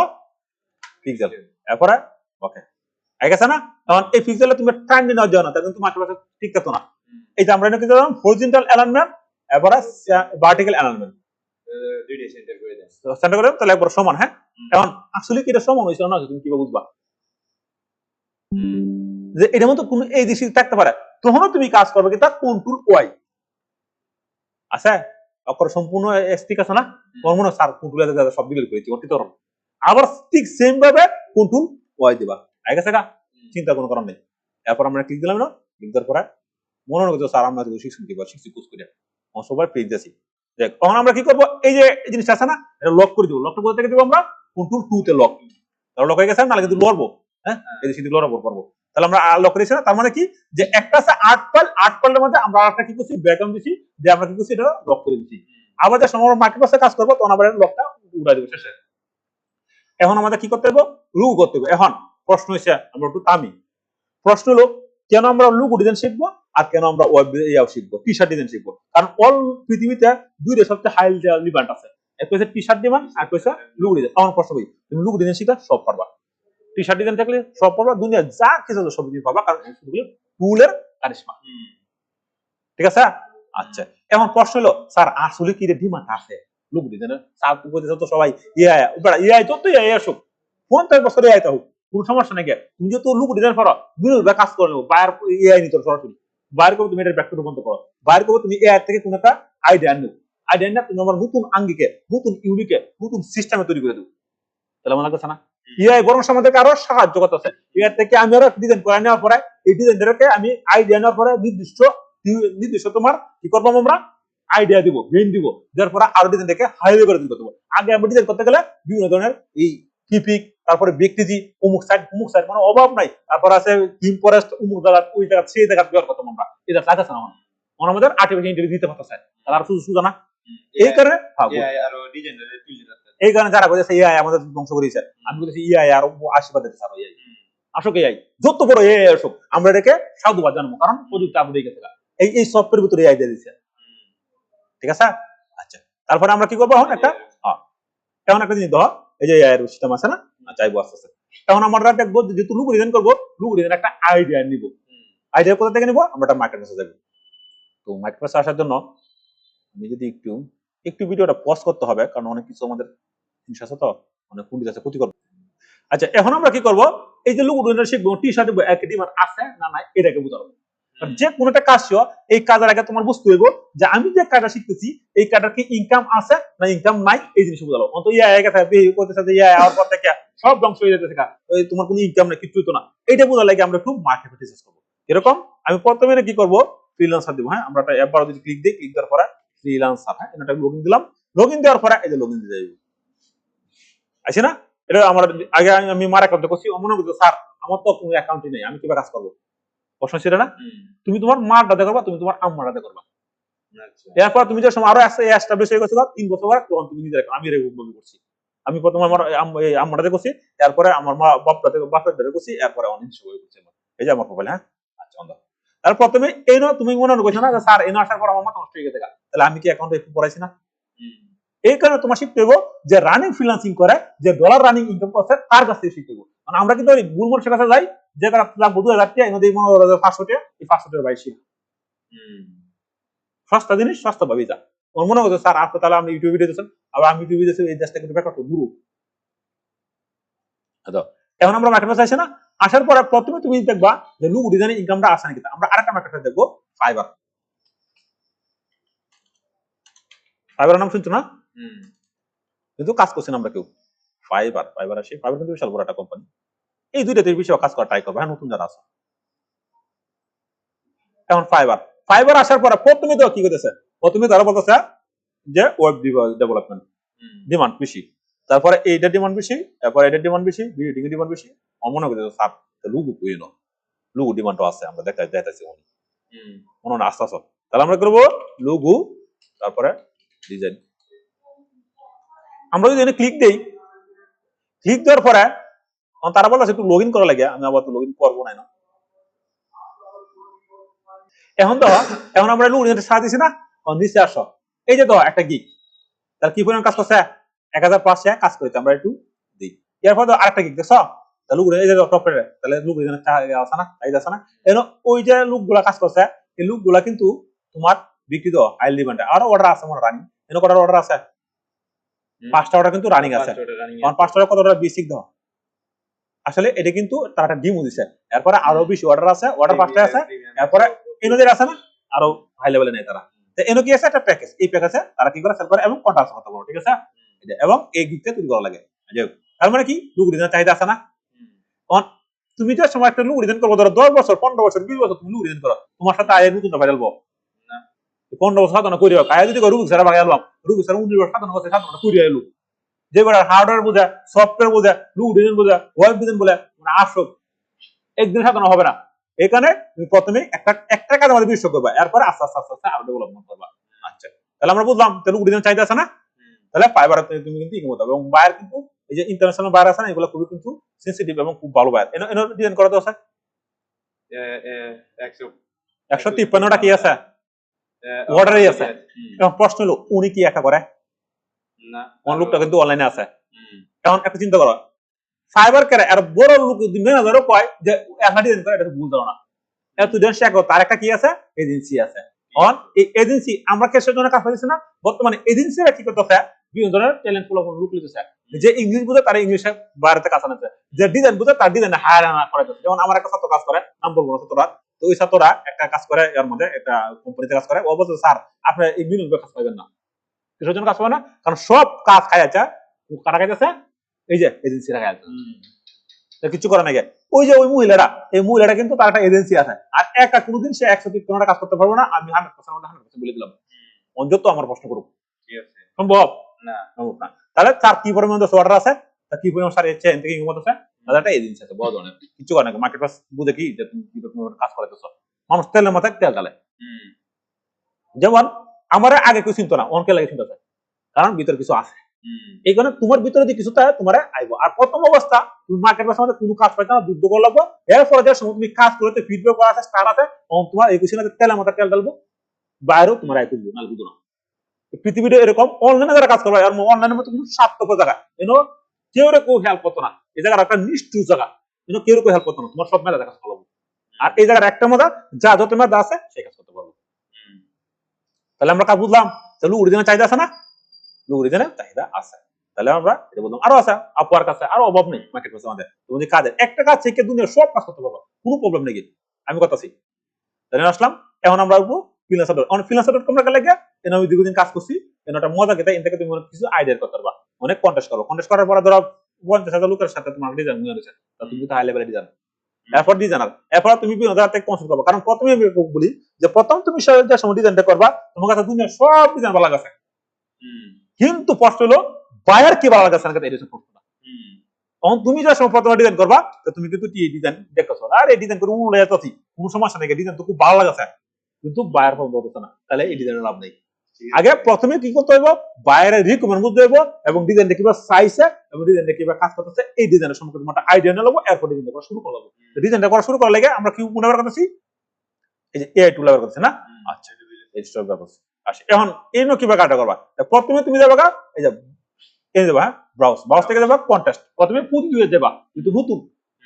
S1: পিক্সেল, এরপরে ওকে হয়ে গেছে না। এখন এই পিক্সেলে তুমি টাইম দিয়ে নেওয়ার জন্য, তাহলে তোমার কাছে ঠিক আছে না, এই যে আমরা এটা কি দিলাম হরিজন্টাল অ্যালাইনমেন্ট, এরপরে ভার্টিক্যাল অ্যালাইনমেন্ট,
S2: দুইটা সেন্টার করে দেন,
S1: সেন্টার করে তাহলে একবার সমান, হ্যাঁ। এখন আসলে কি এটা সমান হইছে না, তুমি কিভাবে বুঝবা যে এটার মতো কোন এই দিক থাকতে পারে, তখনও তুমি কাজ করবে কি তা কন্ট্রোল ওয়াই আছে, অক্ষর সম্পূর্ণ ঠিক আছে না, তোমার মনে হয় স্যার কন্ট্রোল সব ডিলিট করেছি অতি তরম, আবার ঠিক সেম ভাবে কন্ট্রোল ওয়াই দিবা, ঠিক আছে, চিন্তা কোনো কারণ নেই। এরপর আমরা ক্লিক দিলাম না, ক্লিক দেওয়ার পরে মনে করছো স্যার আমরা শিখছি দিবা, শিখছি কোর্স করে সবার পেজ দিয়েছি, দেখ তখন আমরা কি করবো, এই যে এই জিনিসটা আছে না, এটা লক করে দিব, লকটা কোথা থেকে দিব আমরা, কন্ট্রোল 2 তে লক, তাহলে লক হয়ে গেছে, নাহলে কিন্তু লড়বো, হ্যাঁ, এই যে লড়াবো করবো, তাহলে আমরা লক করেছি না, তার মানে কি যে একটা আছে 8 ফাইল, 8 ফাইলের মধ্যে আমরা আরেকটা কি করছি, ব্যাকগ্রাউন্ড দিছি, যে আমরা কি করছি এটা লক করে দিচ্ছি, আবার যে সময় মার্কেট প্লেসে কাজ করবো তখন আবার লকটা উড়াই দেবো শেষে। এখন আমাদের কি করতে হবে, লুক করতে হবে। এখন প্রশ্ন হচ্ছে আমরা একটু থামি, প্রশ্ন হলো কেন আমরা লুক ডিজাইন শিখবো, আর কেন আমরা ওয়েব শিখবো, টি শার্ট ডিজাইন শিখবো, কারণ অল পৃথিবীতে দুইটা সবচেয়ে হাই ডিমান্ড আছে, এক হচ্ছে টি শার্ট ডিমান্ড, আর হচ্ছে লুক ডিজাইন। আমার প্রশ্ন করি তুমি লুক ডিজাইন শিখলে সব পারবা, টি শার্ট ডিজাইন থাকলে সব পারবা, দুনিয়া যা কিছু সব কিছু পাবা, কারণ টুলের কারিশমা, ঠিক আছে। আচ্ছা, এখন প্রশ্ন হলো স্যার আসলে কি ডিমান্ড আছে লুক ডিজাইনের, স্যার তো সবাই এআই তো এআই আসুক, 50 বছর এআই তো হোক, কোন সমস্যা নাকি, তুমি যেহেতু লুক ডিজাইন করো বিনোদ কাজ করে নেবো, বাইরে এআই নিতে সরাসরি বাইরে করবো, তুমি এটা ব্যাক রূপান্তর করো, বাইরে করবো তুমি এআই থেকে কোন একটা আইডিয়া আনবে, আইডিয়া না তুমি আমার নতুন আঙ্গিকে, নতুন ইউনিকে, নতুন সিস্টেমে তৈরি করে দেবো। তাহলে মনে লাগছে না? ইআই বরং আমাদেরকে আরো সাহায্য করতেছে। এর থেকে আমি আরো ডিজাইন করে নেওয়ার পরে এই ডিজাইনটাকে আমি আইডিয়া নেওয়ার পরে নির্দিষ্ট তোমার কি করবো আমরা আইডিয়া দিব, ব্রেন দিব, দেওয়ার পরে আরো ডিজাইন থেকে হাইওয়ে করে দিতে পারবো। আগে আমরা ডিজাইন করতে গেলে বিভিন্ন ধরনের এই কিপিক, তারপরে ব্যক্তিজি, অমুক সাইড মানে অভাব নাই। তারপর আছে থিম ফরেস্ট, অমুক জায়গা, ওই জায়গা, সেই জায়গা ব্যবহার করতাম আমরা। এটা লাগাচ্ছে না আমাদের আর্টিফিশিয়াল ইন্টেলিজেন্স দিতে পারতেছে, তাহলে আর শুধু শুধু না। এই কারণে
S2: আরো ডিজাইনের তুলে রাখতে।
S1: এই কারণে যারা বলেছে এআই আমাদের ধ্বংস করেছে, আমি বলেছি এআই আর আশীর্বাদ দিতে চাই। এআই আসুক, এআই যত বড় এআই আসুক আমরা এটাকে সাধুবাদ জানবো, কারণ প্রযুক্তি আপডেট গেছে। এই সফটওয়্যার ভিতরে এআই দিয়ে দিচ্ছে, ঠিক আছে? আচ্ছা, তারপরে আমরা কি করবো এখন একটা এখন একটা জিনিস ধর, এই যে এআই এর সিস্টেম আছে না, চাইবো আস্তে আস্তে। এখন আমরা দেখবো যেহেতু লুক ডিজাইন করবো, লুক ডিজাইন একটা আইডিয়া নিব। আইডিয়া কোথা থেকে নিবো? আমরা একটা মার্কেট প্লেসে যাবো। তো মার্কেট প্লেসে আসার জন্য আমি যদি একটু ভিডিওটা পজ করতে হবে, কারণ অনেক কিছু আমাদের জিনিস আছে তো, অনেক কুন্ডিত আছে, ক্ষতি করবে। আচ্ছা, এখন আমরা কি করবো? এই যে লুক ডিজাইন শিখবো, টি শার্ট একই ডিমান্ড আছে না নাই এটাকে বুঝাবো। যে কোনো একটা কাজ শিখো, এই কাজের আগে তোমার বুঝতে হইব যে আমি যে কাজটা শিখতেছি এই কাজটার কি ইনকাম আছে না ইনকাম নাই, এই জিনিস বুঝাবো। অন্তত আর পর থেকে সব ধ্বংস হয়ে যেতেছে, তোমার কোনো ইনকাম নেই, কিছু তো না। এইটা বোঝার লাগে আমরা একটু মার্কেট রিসার্চ করবো। এরকম আমি প্রথমে কি করবো, ফ্রিল্যান্সার দিব। হ্যাঁ, আমরা একটা অ্যাপ বারো যদি ক্লিক দিই, ক্লিক দেওয়ার পরে ফ্রিল্যান্সার, হ্যাঁ এটা লগইন দিলাম। লগইন দেওয়ার পরে এই যে লগইন দিয়ে যাইব, আছে না? এটা আমার আগে আমি মার অ্যাকাউন্টে করছি, মনে করছি স্যার আমার তো কোনো অ্যাকাউন্টই নেই, আমি কিভাবে কাজ করবো? প্রশ্ন ছিল না? তুমি তোমার মার দাদা করবা, তুমি তোমার আম্মার দাদা করবা। এরপর তুমি যে সময় আরো এস্টাবলিশ হয়ে গেছে 3 বছর পর, তখন তুমি নিজে আমি এরকম করছি। আমি প্রথমে আমার আম্মার দাদা করছি, তারপরে আমার মা বাপের দাদা করছি, এরপরে অনেক সময় করছি। এই যে আমার প্রোফাইল। হ্যাঁ, আচ্ছা অন্ধ। তার প্রথমে এই না তুমি মনে করছো না যে স্যার এই আসার পর আমার মাথা নষ্ট হয়ে গেছে, তাহলে আমি কি অ্যাকাউন্টে একটু পড়াইছি না? এই কারণে তোমার শিখতে হইব যে রানিং ফ্রিল্যান্সিং করে, যে ডলার রানিং ইনকাম করছে তার কাছ থেকে শিখতে হইব। মানে আমরা কিন্তু ভুল মানুষের কাছে যাই, যে তারা লাগবো 2000 টাকা, এনে দিই মনে করো 500 টাকা, এই 500 টাকার বাইরে শিখ। সস্তা জিনিস সস্তা ভাবে যা। আমার মনে হচ্ছে স্যার আপনি তাহলে আপনি ইউটিউব ভিডিও দিচ্ছেন, আবার আমি ইউটিউব দিচ্ছি, এই দেশটা কিন্তু ব্যাপার তো গুরু। এখন আমরা মার্কেট প্লেসে আসি না, আসার পরে প্রথমে তুমি দেখবা যে লুক ডিজাইনের ইনকামটা আসে নাকি। আমরা আরেকটা মার্কেট প্লেস দেখবো, ফাইবার। ফাইবারের নাম শুনছো না? কিন্তু কাজ করছি না আমরা কেউ। ফাইবার আসি, ফাইবার কিন্তু বিশাল বড় একটা কোম্পানি। এই দুইটাতে বেশি কাজ করা ট্রাই করবে, হ্যাঁ, নতুন যারা আছে। এখন ফাইবার আসার পরে প্রথমে তো কি করতেছে, প্রথমে তারা বলতেছে যে ওয়েব ডেভেলপমেন্ট ডিমান্ড বেশি, তারপরে এইটার ডিমান্ড বেশি, তারপরে এটার ডিমান্ড বেশি, ভিডিও এর ডিমান্ড বেশি। আমার মনে করতেছে স্যার লুগু কইল, লুগু ডিমান্ডও আছে, আমরা দেখাইছি মনে হয় আস্তে আস্তে। তাহলে আমরা করবো লুগু, তারপরে ডিজাইন। আমরা যদি এখানে ক্লিক দেই, ক্লিক দেওয়ার পরে তারা বলছে একটু লগ ইন করা লাগে, আমি আবার তো লগ ইন করবো না। এখন আমরা লুগু ডিজাইন সারা দিছি না, নিচে আসো, এই যে তো একটা গিগ, তাহলে কি পরিমাণ কাজ করছে? 1000+ কাজ করেছে, আমরা একটু দিই। এরপর আরেকটা গিগ দেখছো, তাহলে এই যে টপে, তাহলে লুক আছে না, আছে না? ওই যে লুকগুলা কাজ করছে, এই লুকগুলা কিন্তু তোমার বিক্রি তো হাই ডিমান্ডে। আরো অর্ডার আছে আমার রানিং, কটার অর্ডার আছে? 5টা অর্ডার কিন্তু রানিং আছে। কারণ 5টা অর্ডার কত অর্ডার? বেসিক দাও। আসলে এটা কিন্তু তারা একটা ডিমো দিছে, এরপরে আরো বেশি অর্ডার আছে, অর্ডার 5টা আছে, এরপরে এনদের আছে না, আরো হাই লেভেলে নেই তারা। এনো কি আছে? একটা প্যাকেজ, এই প্যাকেজে তারা কি করে সেল করে এবং কন্ট্রাক্ট করতে পারো, ঠিক আছে? এবং এই গিগটা তৈরি করা লাগে। তার মানে কি লুক ডিজাইন চাহিদা আছে না? তুমি যে সময় একটা লুক ডিজাইন করবো, ধরো 10 বছর, 15 বছর, 20 বছর তুমি লুক ডিজাইন করো, তোমার সাথে আয়ের নতুনটা ভাইরাল বো 15 বছর সাধনা করি হোক, আয় যদি রুবি ছাড়া ভাইরাল, রুবি ছাড়া 19 বছর সাধনা করি এলো, যে হার্ডওয়্যার বোঝা, সফটওয়্যার বোঝা, লুক ডিজাইন বোঝা, ওয়েব ডিজাইন বলে মানে আসুক, একদিন সাধনা হবে না। এখানে তুমি প্রথমে একটা কাজ আমাদের বিশ্বাস করবা, এরপরে আস্তে আস্তে আস্তে আস্তে আরো ডেভেলপমেন্ট করবা। আচ্ছা, তাহলে আমরা বুঝলাম লুক ডিজাইন চাহিদা আছে না, তাহলে ফাইবার তুমি কিন্তু ইনকাম করতে হবে। এবং বায়ার কিন্তু এই যে ইন্টারন্যাশনাল বায়ার আছে না, এগুলো খুবই কিন্তু সেনসিটিভ এবং খুব ভালো বায়ার। এনো ডিজাইন করা তো আছে 153টা কি আছে, অর্ডারই আছে। এখন প্রশ্ন হলো উনি কি একা করে না, কোন লোকটা কিন্তু অনলাইনে আছে। এখন একটা চিন্তা করো, ফাইবার করে আর বড় লোক ম্যানেজারও কয় যে একা ডিজাইন করে, এটা ভুল ধারণা। এত ডিজাইন শেখ, তার একটা কি আছে? এজেন্সি আছে। এই এজেন্সি আমরা কেসের জন্য কাজ করতেছি না, বর্তমানে এজেন্সিরা কি করতেছে, বিভিন্ন ধরনের ট্যালেন্ট ফুল লোক লিখতেছে, যে ইংলিশ বুঝে তারা ইংলিশে বাইরেতে কাজ আনছে, যে ডিজাইন বুঝে তার ডিজাইনে হায়ার করাইতেছে। যেমন আমার একটা ছাত্র কাজ করে, নাম বলবো না ছাত্ররা, তো ওই ছাত্ররা একটা কাজ করে, এর মধ্যে একটা কোম্পানিতে কাজ করে, ও বলছে স্যার আপনি এই বিভিন্ন কাজ পাইবেন না, কিসের জন্য কাজ পাবে না? কারণ সব কাজ খাইছে কারা খাইতেছে? এই যে এজেন্সিরা খাইছে। কিছু করে না গে। ওই যে ওই মহিলারা, এই মহিলাটা কিন্তু তার একটা এজেন্সি আছে, আর একা কোনোদিন সে 100 কাজ করতে পারবে না। আমি 100% 100% বলে দিলাম। অঞ্জত তো আমার প্রশ্ন করুক,
S2: ঠিক আছে
S1: সম্ভব
S2: না
S1: সম্ভব না। তাহলে তার কি পরিমাণ অর্ডার আছে, তার কি পরিমাণ সার এসছে, থেকে ইনকাম আছে, তাদের একটা এজেন্সি আছে বড় ধরনের। কিছু করে না, মার্কেট প্লেস বুঝে কি যে তুমি কি রকম কাজ করতেছো। মানুষ তেলের মাথায় তেল ঢালে। যেমন আমার আগে কেউ চিন্তা না, অনকে লাগে চিন্তা, কারণ ভিতরে কিছু আছে। এই কারণে তোমার ভিতরে যদি কিছু থাকে তোমার আইব। আর প্রথম অবস্থা তুমি মার্কেট প্লেসের মধ্যে কোনো কাজ পাইতে না, যুদ্ধ করে লাগবো। এরপরে যে সময় তুমি কাজ করতে ফিডব্যাক করা আছে, স্টার আছে, তোমার এই কিছু না তেলের মাথায় তেল ঢালবো, বাইরেও তোমার আয় করবো না, বুঝো না। পৃথিবীতে এরকম অনলাইনে যারা কাজ করবে, অনলাইনের মধ্যে কোনো স্বার্থপর জায়গা কেউ কেউ হেল্প করতো না। এই জায়গার একটা নিষ্ঠুর জায়গা, কেউ কেউ হেল্প করতো না, তোমার সব মেলা কাজ করবো। আর এই জায়গার একটা মজা, যা যত মেধা আছে সেই কাজ করতে পারবো। তাহলে আমরা কাজ বুঝলাম, তাহলে অরিজিনাল চাহিদা আছে না? অরিজিনাল চাহিদা আছে। তাহলে আমরা এটা বললাম, আরো আছে, আপুয়ার কাছে আরো অভাব নেই মার্কেট প্লেসে আমাদের। তুমি যদি কাজের একটা কাজ শিখে দুনিয়ার সব কাজ করতে পারবো, কোনো প্রবলেম নেই। আমি কথা আছি। তাহলে আসলাম, এখন আমরা উঠবো ফ্রিল্যান্সার। ফ্রিল্যান্সার কমরা লাগে, আমি দীর্ঘদিন কাজ করছি, একটা মজা খেতে এন থেকে তুমি কিছু আইডিয়া করতে পারবা। অনেক কন্টেস্ট করবো, কন্টেস্ট করার পরে ধরো 50,000 লোকের সাথে তোমার ডিজাইন মনে হচ্ছে, তুমি তো হাই লেভেলের ডিজাইন। এরপর ডিজাইনার, এরপর তুমি কনসাল্ট করবা। কারণ প্রথমে আমি বলি যে প্রথম তুমি যে সময় ডিজাইনটা করবা, তোমার কাছে দুনিয়ার সব ডিজাইন ভালো লাগছে, কিন্তু প্রশ্ন হলো বায়ার কি ভালো লাগছে না, এটা হচ্ছে প্রশ্ন। তখন তুমি যে সময় প্রথমে ডিজাইন করবা, তুমি কিন্তু ডিজাইন দেখতেছো, আর এই ডিজাইন করে উড়ে যাচ্ছি, কোনো সমস্যা নেই, ডিজাইন তো খুব ভালো লাগছে, কিন্তু বায়ার পছন্দ হচ্ছে না, তাহলে এই ডিজাইনের লাভ নেই। আগে প্রথমে কি করতে হইব, বায়ারের রিকমেন্ড বুঝতে হইব, এবং ডিজাইনটা কিভাবে চাইছে এবং ডিজাইনটা কিভাবে কাজ করতেছে, এই ডিজাইনের সম্পর্কে তোমার আইডিয়া নিয়ে নেবো, এরপর ডিজাইনটা করা শুরু করবো। ডিজাইনটা করা শুরু করার লাগে আমরা কি মনে ব্যবহার করতেছি? এই যে এআই টুল ব্যবহার করতেছি না? আচ্ছা, এই স্টক ব্যবহার করছি। আচ্ছা, এখন এই নো কিভাবে কাটা করবা? প্রথমে তুমি যাবে এই যে এই যাবা ব্রাউজ, ব্রাউজ থেকে যাবা কন্টেস্ট, প্রথমে প্রতিযোগিতা যাবা, কিন্তু নতুন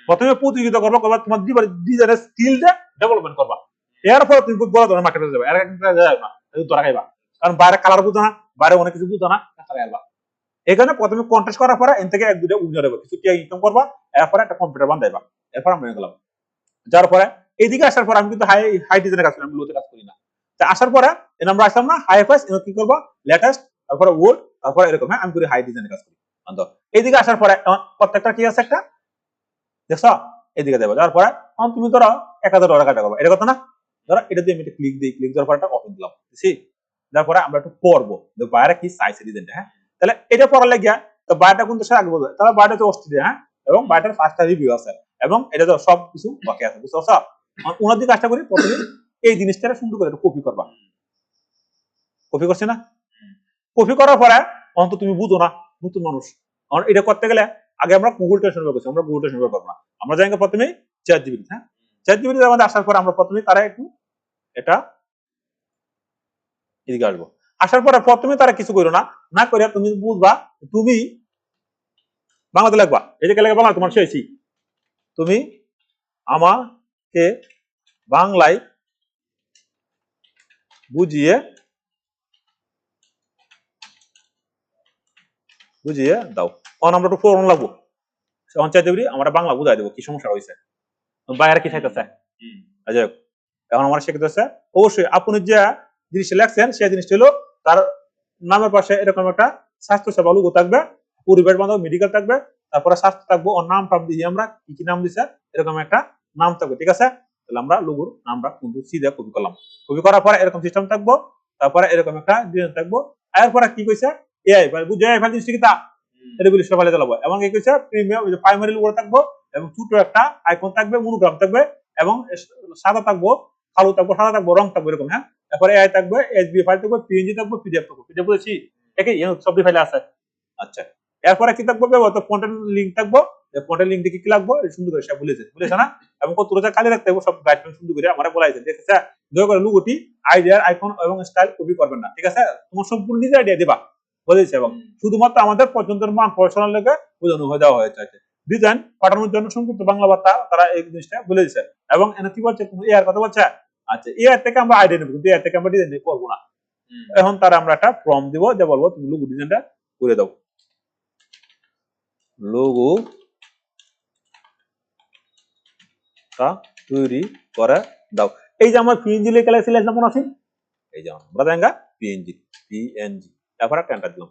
S1: প্রথমে প্রতিযোগিতা করবা, তোমার ডিজাইনের স্কিলটা ডেভেলপমেন্ট করবা। এরপর তুমি বড় ধরনের মার্কেটে যাবে, এর একটা যাবে না, ধরা খাইবা, কারণ বাইরে কালার বুঝো না, বাইরে অনেক কিছু বুঝো না, খাইবা। এখানে প্রথমে কন্টেস্ট করার পরে এন থেকে এক দুটো উইনার হবে, কিছু টিয়া ইনকাম করবা, এরপরে একটা কম্পিউটার বান্ধাইবা, এরপর আমি গেলাম। যার পরে এইদিকে আসার পর আমি কিন্তু হাই হাই ডিজাইনের কাজ করি, আমি লোতে কাজ করি না। তা আসার পরে আমরা আসলাম না হাই ফাইস, কি করবা লেটেস্ট, তারপরে ওল্ড, তারপরে এরকম। হ্যাঁ, আমি করি হাই ডিজাইনের কাজ করি। এইদিকে আসার পরে প্রত্যেকটা কি আছে একটা দেখছো, এদিকে দেবো। যাওয়ার পরে তুমি ধরো 1,000 টাকা কাটা করবো, এটা কথা না? ধরো এটা দিয়ে আমি একটা ক্লিক দিই, ক্লিক দেওয়ার পর একটা ওপেন দিলাম, বুঝছি? তারপরে আমরা একটু পড়বো বাইরে কি চাইছে ডিজাইনটা। হ্যাঁ, তাহলে এটা পড়ার লাগিয়া তো বাইরেটা কিন্তু সে আগে বলবে, তাহলে বাইরে তো অস্ট্রেলিয়া। হ্যাঁ, এবং বাইরেটার 5টা রিভিউ আছে, এবং এটা তো সব কিছু বাকি আছে, বুঝতে পারছো? ওনার দিকে কাজটা করি, প্রথমে এই জিনিসটা সুন্দর করে একটু কপি করবা। কপি করছি না? কপি করার পরে অন্তত তুমি বুঝো না, নতুন মানুষ, এটা করতে গেলে আগে আমরা গুগল ট্রান্সলেট ব্যবহার করছি, আমরা গুগল ট্রান্সলেট ব্যবহার করবো না। আমরা জানি প্রথমে চ্যাট জিপিটি। হ্যাঁ, চ্যাট জিপিটি আমাদের আসার পরে আমরা প্রথমে তারা একটু এটা এদিকে আসবো। আসার পরে প্রথমে তারা কিছু করো না, না করে তুমি বুঝবা, তুমি বাংলাতে লাগবা, এই যে লেখা বাংলা তোমার শেষই, তুমি আমাকে বাংলায় বুঝিয়ে বুঝিয়ে দাও। তখন আমরা একটু ফোরন লাগবো, চ্যাট জিপিটি আমরা বাংলা বুঝাই দেবো কি সমস্যা হয়েছে, বাইরে কি চাইতেছে। যাই হোক, এখন আমার শিখতেছে অবশ্যই আপনি যে জিনিসটা লেখছেন সেই জিনিসটা হলো তার নামের পাশে এরকম একটা স্বাস্থ্য সেবা লোগো থাকবে, পরিবেশ বান্ধব মেডিকেল থাকবে, তারপরে স্বাস্থ্য থাকবো, ওর নাম টাম দিয়ে আমরা কি কি নাম দিছে এরকম একটা নাম থাকবে, ঠিক আছে? তাহলে আমরা লোগোর নামটা কিন্তু সিধা কপি করলাম, কপি করার পরে এরকম সিস্টেম থাকবো, তারপরে এরকম একটা ডিজাইন থাকবো। এরপরে কি কইছে এআই বুঝে এআই জিনিসটা কি তা এটা বলি সকালে চালাবো, এবং কি কইছে প্রিমিয়াম প্রাইমারি লোগো থাকবো, এবং ছোট একটা আইকন থাকবে, মনোগ্রাম থাকবে, এবং সাদা থাকবো, কালো থাকবো, সাদা থাকবো, রং থাকবো এরকম। হ্যাঁ, তারপরে এআই থাকবে, এসবি ফাইল থাকবে, পিএনজি থাকবে, পিডিএফ থাকবে, পিডিএফ বলেছি একই সব ফাইলে আছে। আচ্ছা, এরপরে কি থাকবে, ফন্টের লিঙ্ক থাকবো, ফন্টের লিঙ্ক দিয়ে কি লাগবো সুন্দর করে সব বলেছে না, এবং কত রোজা কালি রাখতে হবে, সব গাইডলাইন সুন্দর করে আমরা বলাইছে, দেখেছে? দয়া করে লোগোটি আইডিয়ার আইকন এবং স্টাইল কপি করবেন না, ঠিক আছে? তোমার সম্পূর্ণ নিজে আইডিয়া দিবা, বলেছে, এবং শুধুমাত্র আমাদের পছন্দের মান পড়াশোনার লেগে বোঝানো হয়ে দেওয়া হয়েছে। ডিজাইন পাঠানোর জন্য সংক্ষিপ্ত বাংলা বার্তা তারা এই জিনিসটা বলে দিচ্ছে, এবং এনে কি বলছে তুমি এআর কথা বলছে। আচ্ছা, এআর থেকে আমরা আইডিয়া নেবো, কিন্তু এআর থেকে আমরা ডিজাইন করবো না। এখন তারা আমরা একটা ফর্ম দিব, যে বলবো তুমি লোগো ডিজাইনটা করে দাও, লোগো তৈরি করে দাও। এই যে আমার পিএনজি লেখা ছিল মনে আছে, এই যে আমরা দেখা পিএনজি তারপর একটা এন্টার দিলাম।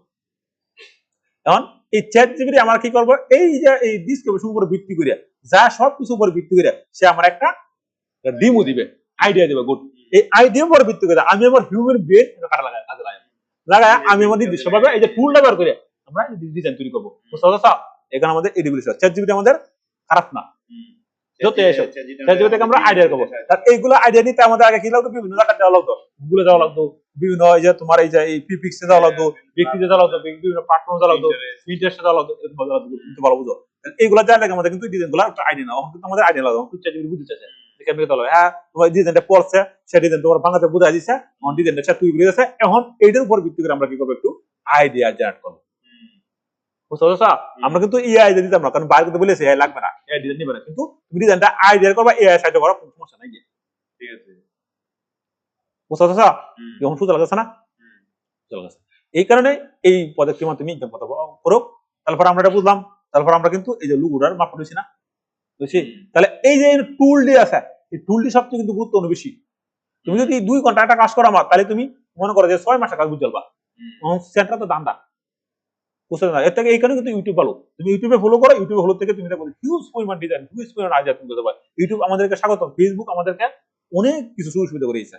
S1: এখন এই চ্যাট জিপিটি আমার কি করবো, এই যে এই ডিসক্রিপশন উপরে ভিত্তি করে যা সবকিছু উপরে ভিত্তি করে সে আমার একটা ডিমো দিবে, আইডিয়া দিবে। গুড, এই আইডিয়া উপরে ভিত্তি করে আমি আমার হিউম্যান ব্রেন কাটা লাগাই, কাজে লাগাই আমি আমার নির্দিষ্টভাবে এই যে টুলটা ব্যবহার করে আমরা ডিজাইন তৈরি করবো। বুঝতে পারছো? এখানে আমাদের এডিবিলিটি চ্যাট জিপিটি আমাদের খারাপ না, যত এসব চ্যাট জিপিটি থেকে আমরা আইডিয়া করবো। আর এইগুলো আইডিয়া নিতে আমাদের আগে কি লাগতো, বিভিন্ন জায়গায় যাওয়া লাগতো, গুগলে যাওয়া লাগতো, বিভিন্ন এই যে তোমার এই যে এই পিপিক্সে যাওয়া লাগতো, ব্যক্তিতে যাওয়া লাগতো, বিভিন্ন প্ল্যাটফর্মে যাওয়া লাগতো, ইন্টারেস্টে যাওয়া লাগতো, এরকম যাওয়া লাগতো, কিন্তু ভালো বুঝো। এইগুলা যাওয়ার আগে আমাদের কিন্তু ডিজাইনগুলো একটু আইডিয়া নাও, কিন্তু আমাদের আইডিয়া লাগতো চ্যাট জিপিটি বুঝতে চাইছে কেমনে করতে হবে। হ্যাঁ, তোমার ডিজাইনটা পড়ছে, সে ডিজাইন তোমার বাংলাতে বুঝাই দিছে, এখন ডিজাইনটা সে তুই বুঝে দিছে, এখন এইটার উপর ভিত্তি করে আমরা কি করবো, একটু আইডিয়া জেনারেট করবো। বুঝতে পারছো? আমরা কিন্তু এই আইডিয়া দিতাম না, কারণ বাইরে কিন্তু বলেছে এআই লাগবে না, এআই ডিজাইন নিবে না, কিন্তু তুমি ডিজাইনটা আইডিয়া করবা, এআই সাহায্য করা কোনো সমস্যা নাই।
S2: ঠিক আছে,
S1: বুঝতে পারছো? যখন সুযোগ লাগছে না, চলে গেছে। এই কারণে এই পদক্ষেপ তুমি ইনকাম কথা করো। তারপর আমরা এটা বুঝলাম, তারপর আমরা কিন্তু এই যে লুগুটার মাপ দিছি না, বুঝছি? তাহলে এই যে টুলটি আছে, এই টুলটি সবচেয়ে কিন্তু গুরুত্বপূর্ণ বেশি। তুমি যদি 2 ঘন্টা একটা কাজ করো আমার, তাহলে তুমি মনে করো যে 6 মাসের কাজ বুঝে যাবা। সেন্টার তো দান্দা, বুঝতে না? এর থেকে এই কারণে কিন্তু ইউটিউব ভালো। তুমি ইউটিউবে ফলো করো, ইউটিউবে ফলো থেকে তুমি দেখো হিউজ পরিমাণ ডিজাইন, হিউজ পরিমাণ আইডিয়া তুমি করতে পারো। ইউটিউব আমাদেরকে স্বাগত, ফেসবুক আমাদেরকে অনেক কিছু সুযোগ সুবিধা করে দিয়েছে,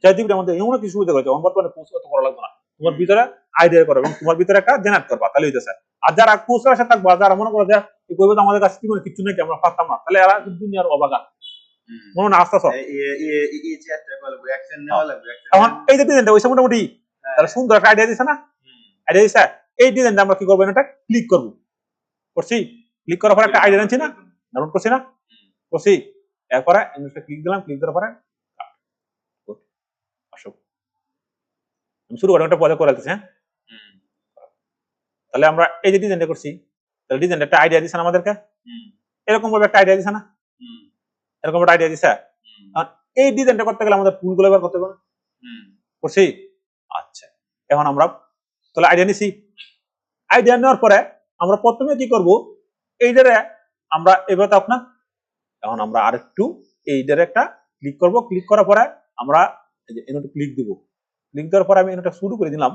S1: চ্যাট জিপিটি আমাদের এমন কিছু সুবিধা করেছে, আমার বর্তমানে পোস্ট করতে করা লাগবে না, তোমার ভিতরে আইডিয়া করো এবং তোমার ভিতরে একটা জেনারেট করবা, তাহলে হইতেছে। আর যারা পোস্ট আসে থাকবা, যারা মনে করো যে এই করবে তো আমাদের কাছে কি কোনো কিছু নেই, আমরা পারতাম না, তাহলে এরা কিন্তু দুনিয়ার অবাগা মনে না আস্তে আস্তে। এখন এই যে ডিজাইনটা ওইসব মোটামুটি তাহলে সুন্দর একটা আইডিয়া দিছে না, আইডিয়া দিছে। এই ডিজাইনটা আমরা কি করবো, এটা ক্লিক করবো, করছি, ক্লিক করার পর একটা আইডিয়া আনছি না, ডাউনলোড করছি না, করছি। এরপরে ক্লিক দিলাম, ক্লিক দেওয়ার পরে আসো আমি শুরু করি, একটা পদে করে রাখতেছি। হ্যাঁ, তাহলে আমরা এই যে ডিজাইনটা করছি, তাহলে ডিজাইনটা একটা আইডিয়া দিছে না আমাদেরকে, এরকম ভাবে একটা আইডিয়া দিছে না, এরকম একটা আইডিয়া দিছে। এই ডিজাইনটা করতে গেলে আমাদের টুলগুলো ব্যবহার করতে হবে, করছি। আচ্ছা, এখন আমরা তাহলে আইডিয়া নিছি, আইডিয়া নেওয়ার পরে আমরা প্রথমে কি করব, এইটারে আমরা এবার তো আপনার এখন আমরা আরেকটু এইটারে একটা ক্লিক করব, ক্লিক করার পরে আমরা এই যে এনোটা ক্লিক দিব, ক্লিক দেওয়ার পরে আমি এনোটা শুরু করে দিলাম,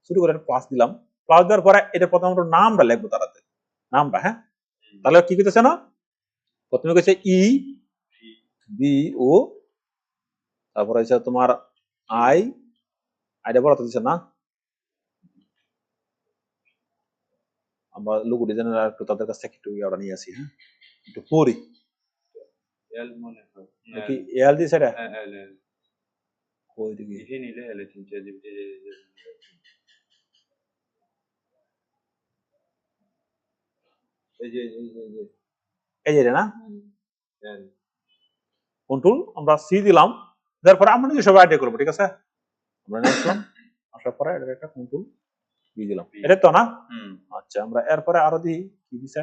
S1: শুরু করে প্লাস দিলাম, প্লাস দেওয়ার পরে এটা প্রথমে আমরা নামটা লিখবো, তারাতে নামটা। হ্যাঁ, তাহলে কি করতেছে না, প্রথমে কইছে ই বি ও, তারপর হচ্ছে তোমার আই, আইডা বড় দিচ্ছে না, আমরা লোগো ডিজাইনার একটু তাদের কাছ থেকে একটু ইয়াটা নিয়ে আসি। হ্যাঁ, একটু পড়ি কি এল দিছে এটা কই দিকে, এই যে না কন্ট্রোল আমরা সি দিলাম, তারপরে আমরা নিজে সব আইডিয়া করবো। ঠিক আছে, আমরা আসলাম, আসার পরে এটা একটা কন্ট্রোল দিয়ে দিলাম, এটা তো না। আচ্ছা, আমরা এরপরে আরো দিই কি দিছে,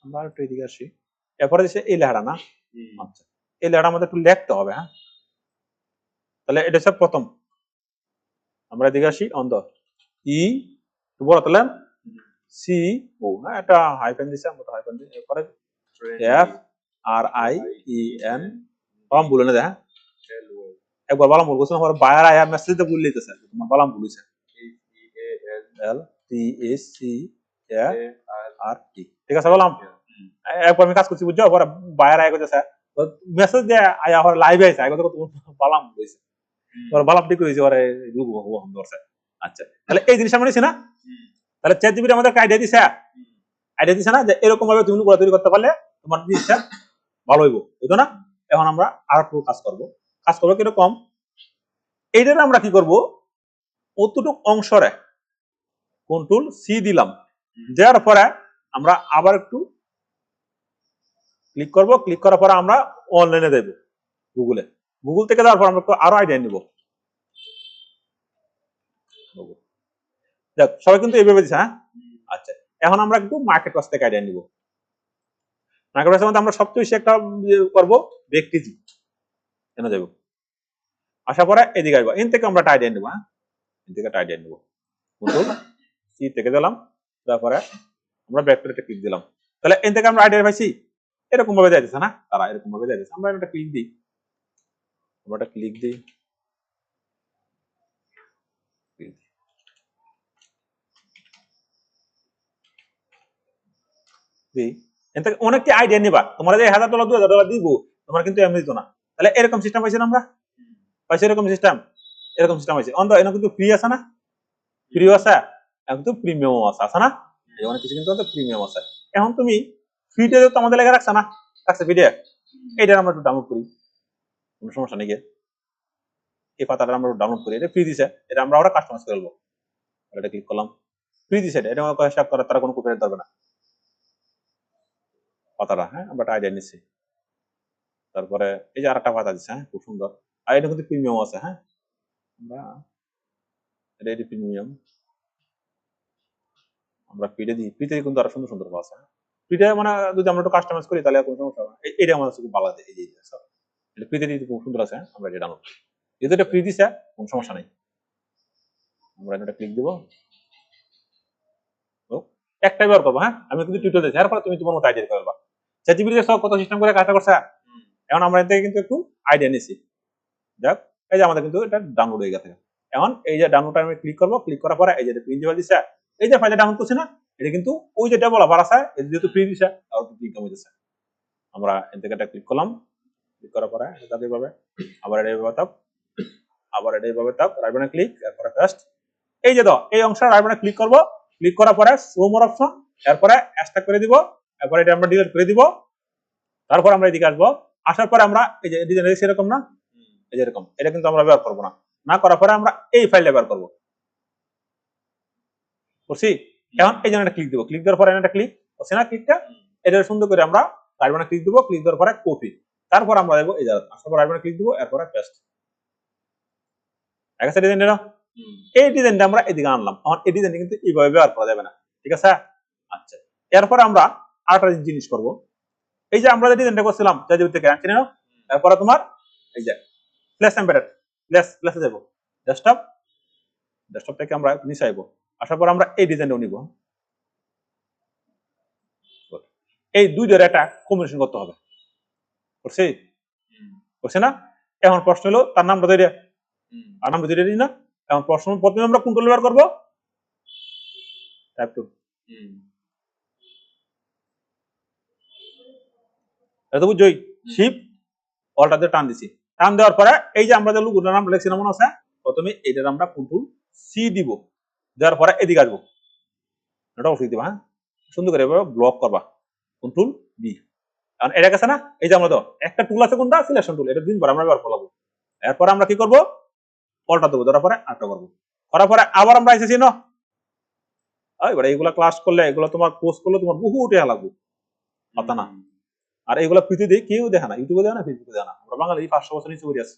S1: আমরা একটু এদিকে আসি, এরপরে দিছে এই লেখাটা না। আচ্ছা, এই লেখাটা আমাদের একটু লিখতে হবে। হ্যাঁ, তাহলে এটা হচ্ছে প্রথম, আমরা এদিকে আসি, অন্ধ ই বড় তাহলে সি ও, না এটা হাইফেন দিছে, আমরা তো হাইফেন দিই, এরপরে F R I E N, বালাম বলে না। হ্যাঁ, একবার বালাম বল করছিলাম, আমার বায়ার আয়া মেসেজ দিতে ভুল লিখতেছে, তোমার বালাম বলেছে এল টি এস সি এ আর টি। ঠিক আছে, বললাম একবার আমি কাজ করছি, বুঝছো, পরে বায়ার আয়া করতেছে মেসেজ দিয়ে আয়া হর লাইভে আইছে, আগে তো বালাম বলেছে, ওর বালাম ঠিক করেছে, ওরে রুগু হন ধরছে। আচ্ছা, তাহলে এই জিনিস আমরা নিছি না, তাহলে চ্যাট জিপিটি আমাদের আইডিয়া দিছে, আইডিয়া দিছে না যে এরকম ভাবে তুমি লুকুড়া তৈরি করতে পারলে তোমার জিনিসটা ভালো হইব, বুঝছো না? এখন আমরা আর একটু কাজ করবো, কাজ করবো কিরকম, এইটারে আমরা কি করব, অতটুক অংশরে কন্ট্রোল সি দিলাম, দেওয়ার পরে আমরা আবার একটু ক্লিক করব, ক্লিক করার পরে আমরা অনলাইনে দেব গুগলে, গুগল থেকে দেওয়ার পর আমরা আরো আইডিয়া নিব। দেখ সবাই কিন্তু এইভাবে দিচ্ছে। হ্যাঁ, আচ্ছা, এখন আমরা একটু মার্কেট প্লেস থেকে আইডিয়া নিব। মার্কেট প্লেসের মধ্যে আমরা সবচেয়ে বেশি একটা করবো ব্যক্তিজি, কেন যাব, আসার পরে এদিকে আসবো, এন থেকে আমরা একটা আইডিয়া নিব। হ্যাঁ, এন থেকে একটা আইডিয়া নিব, কন্ট্রোল সি থেকে দিলাম, তারপরে আমরা ব্যাক করে একটা ক্লিক দিলাম, তাহলে এন থেকে আমরা আইডিয়া পাইছি, এরকম ভাবে যাইতেছে না, তারা এরকম ভাবে যাইতেছে। আমরা একটা ক্লিক দিই, আমরা একটা ক্লিক দিই, এতে অনেক কি আইডিয়া নিবা তোমরা যে $1000 $2000 দিব তোমরা কিন্তু এমনি দিত না তাহলে এরকম সিস্টেম পাইছি না আমরা পাইছি এরকম সিস্টেম আছে অন্ত এনে কিন্তু ফ্রি আছে না ফ্রি আছে এখন কিন্তু প্রিমিয়াম আছে না এই অনেক কিছু কিন্তু প্রিমিয়াম আছে এখন তুমি ফ্রিতে তো আমাদের লেগে রাখছ না রাখছে পিডিএফ এইটা আমরা একটু ডাউনলোড করি কোনো সমস্যা নেই এই পাতাটা আমরা ডাউনলোড করি এটা ফ্রি দিছে এটা আমরা আবার কাস্টমাইজ করে নেবো এটা ক্লিক করলাম ফ্রি দিছে এটা আমার কয়েক করার তারা কোনো কপিরাইট ধরবে না পাতাটা হ্যাঁ আমরা একটা আইডিয়া নিচ্ছি তারপরে এই যে আরেকটা পাতা দিচ্ছে হ্যাঁ খুব সুন্দর আর এটা কিন্তু প্রিমিয়াম আছে হ্যাঁ আমরা এটা প্রিমিয়াম আমরা ফ্রিতে দিই ফ্রিতে কিন্তু আরো সুন্দর সুন্দর আছে ফ্রিতে মানে যদি আমরা একটু কাস্টমাইজ করি তাহলে কোনো সমস্যা হবে না এটা আমার খুব ভালো লাগে এই যে এটা ফ্রিতে দিতে খুব সুন্দর আছে আমরা এটা ডাউনলোড যেহেতু এটা ফ্রি দিছে কোনো সমস্যা নেই আমরা এটা ক্লিক দিব একটাই ব্যবহার করবো হ্যাঁ আমি কিন্তু টিউটোরিয়াল দিচ্ছি এরপর তুমি তোমার মতো আইডিয়া করবা চ্যাটজিপিটি সব কত সিস্টেম করে কাজটা করছে এখন আমরা এর থেকে কিন্তু একটু আইডিয়া নিছি যাক এই যে আমাদের কিন্তু এটা ডাউনলোড হয়ে গেছে এখন এই যে ডাউনলোড আমি ক্লিক করবো ক্লিক করার পরে এই যে প্রিন্সিপাল দিছে এই যে ফাইলটা ডাউনলোড করছি না এটা কিন্তু ওই যে ডেভেলপার আছে এটা যেহেতু ফ্রি দিছে আর ক্লিক কমে দিছে আমরা এর থেকে এটা ক্লিক করলাম ক্লিক করার পরে এটা এইভাবে আবার এটা এইভাবে তাপ আবার এটা এইভাবে তাপ রাইট বাটনে ক্লিক এরপরে পেস্ট এই যে দাও এই অংশটা রাইট বাটনে ক্লিক করব ক্লিক করার পরে শো মোর অপশন এরপরে এক্সট্রাক্ট করে দিব এরপরে এটা আমরা ডিলিট করে দিব তারপর আমরা এদিকে আসবো আসার পরে আমরা এই যে ডিজাইন এরকম না এই যে এরকম এটা কিন্তু আমরা ব্যবহার করবো না না করার পরে আমরা এই ফাইলটা ব্যবহার করবো করছি এখন এই জন্য ক্লিক দিব ক্লিক দেওয়ার পরে এটা ক্লিক করছি না ক্লিকটা এটা সুন্দর করে আমরা রাইট বাটনে ক্লিক দিব ক্লিক দেওয়ার পরে কপি তারপর আমরা দেবো এই জায়গা আসার পর রাইট বাটনে ক্লিক দিব এরপরে পেস্ট ঠিক আছে ডিজাইনটা এই ডিজাইনটা আমরা এদিকে আনলাম এখন এই ডিজাইনটা কিন্তু এইভাবে ব্যবহার করা যাবে না ঠিক আছে আচ্ছা এরপর আমরা আরেকটা জিনিস করব এই যে আমরা যে ডিজাইনটা করছিলাম চ্যাটজিপিটি থেকে আনছি না তারপরে তোমার এই যে ফ্ল্যাশ এমবেডেড ফ্ল্যাশে যাব ডেস্কটপ থেকে আমরা নিচে আইবো আসার পর আমরা এই ডিজাইনটাও নিব এই দুইটার একটা কম্বিনেশন করতে হবে করছে না এখন প্রশ্ন হলো তার নামটা তৈরি আর নামটা তৈরি না এখন প্রশ্ন প্রথমে আমরা কন্ট্রোল ব্যবহার করবো টাইপ টু এটা তো বুঝছই শিফট অল্টার দিয়ে টান দিছি টান দেওয়ার পরে এই যে আমরা যে লোগোটার নাম লিখছিলাম মনে আছে প্রথমে এইটার আমরা কন্ট্রোল সি দিব দেওয়ার পরে এদিকে আসবো এটা অবশ্যই দিবা হ্যাঁ সুন্দর করে ব্লক করবা কন্ট্রোল বি কারণ এটা গেছে না এই যে আমরা তো একটা টুল আছে কোনটা সিলেকশন টুল এটা দিনবার আমরা ব্যবহার করবো এরপর আমরা কি করবো অল্টার দেবো দেওয়ার পরে আটটা করবো করার পরে আবার আমরা এসেছি না এবার এইগুলা ক্লাস করলে এগুলো তোমার কোর্স করলে তোমার বহু টাকা লাগবে কথা না আর এইগুলা ফ্রিতে দিয়ে কেউ দেখে না ইউটিউবে দেখে না ফেসবুকে দেখে না আমরা বাঙালি 500 বছর নিচে করে আছি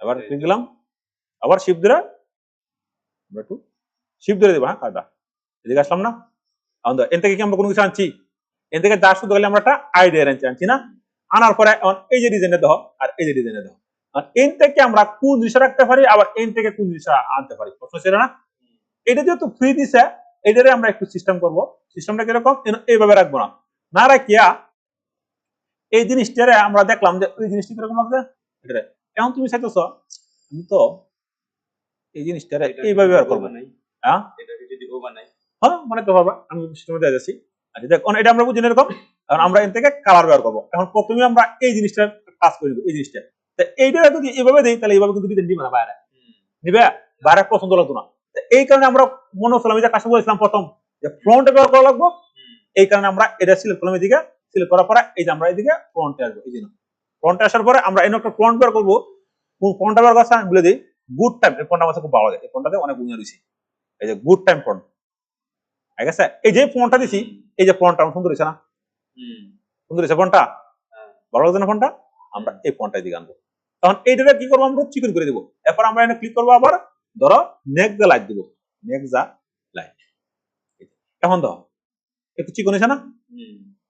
S1: এবার ক্লিক দিলাম আবার শিফট ধরে আমরা একটু শিফট ধরে দেবো হ্যাঁ কাজটা এদিকে আসলাম না এন থেকে কি আমরা কোনো কিছু আনছি এন থেকে যা শুধু আমরা একটা আইডিয়া আনছি না আনার পরে এই যে ডিজাইনে দাও আর এই যে ডিজাইনে দাও আর এন থেকে আমরা কোন জিনিস রাখতে পারি আবার এন থেকে কোন জিনিস আনতে পারি প্রশ্ন ছিল না এটা যেহেতু ফ্রি দিছে এটারে আমরা একটু সিস্টেম করব সিস্টেমটা কিরকম এইভাবে রাখবো না না রাখিয়া এই জিনিসটারে আমরা দেখলাম যে ওই জিনিসটা কিরকম লাগছে এটা এখন তুমি চাইতেছ আমি তো এই জিনিসটারে এইভাবে ব্যবহার করবো হ্যাঁ
S2: এটাকে যদি ও বানাই
S1: হ্যাঁ মানে তো পারবা আমি সিস্টেমে দিয়ে যাচ্ছি আচ্ছা দেখ এটা আমরা বুঝি এরকম কারণ আমরা এর থেকে কালার ব্যবহার করবো এখন প্রথমে আমরা এই জিনিসটা কাজ করে এই জিনিসটা এইটা যদি এইভাবে দিই তাহলে এইভাবে কিন্তু ডিজাইন দিবে না বাইরে নিবে বাইরে পছন্দ লাগতো না এই কারণে আমরা মনে হচ্ছিলাম যে কাছে বলেছিলাম প্রথম যে ফ্রন্টে ব্যবহার করা লাগবো এই কারণে আমরা এটা সিলেক্ট করলাম এদিকে সিলেক্ট করার পরে এই যে আমরা এদিকে ফ্রন্টে আসবো এই জন্য ফ্রন্টে আসার পরে আমরা এনে একটা ফ্রন্ট ব্যবহার করবো কোন ফ্রন্টটা ব্যবহার করছে আমি বলে দিই গুড টাইম এই ফ্রন্টটা আমার খুব ভালো লাগে এই ফ্রন্টটাতে অনেক গুণ রয়েছে এই যে গুড টাইম ফ্রন্ট ঠিক আছে এই যে ফোনটা দিছি এই যে ফোনটা সুন্দর হয়েছে না সুন্দর হয়েছে ফোনটা ভালো লাগছে না ফোনটা আমরা এই ফোনটা দিকে আনবো তখন এইটাকে কি করবো আমরা চিকন করে দিব এরপর আমরা এখানে ক্লিক করবো আবার ধরো নেক্সট দা লাইট দিব নেক্সট দা লাইট এখন দাও একটু চিকন হয়েছে না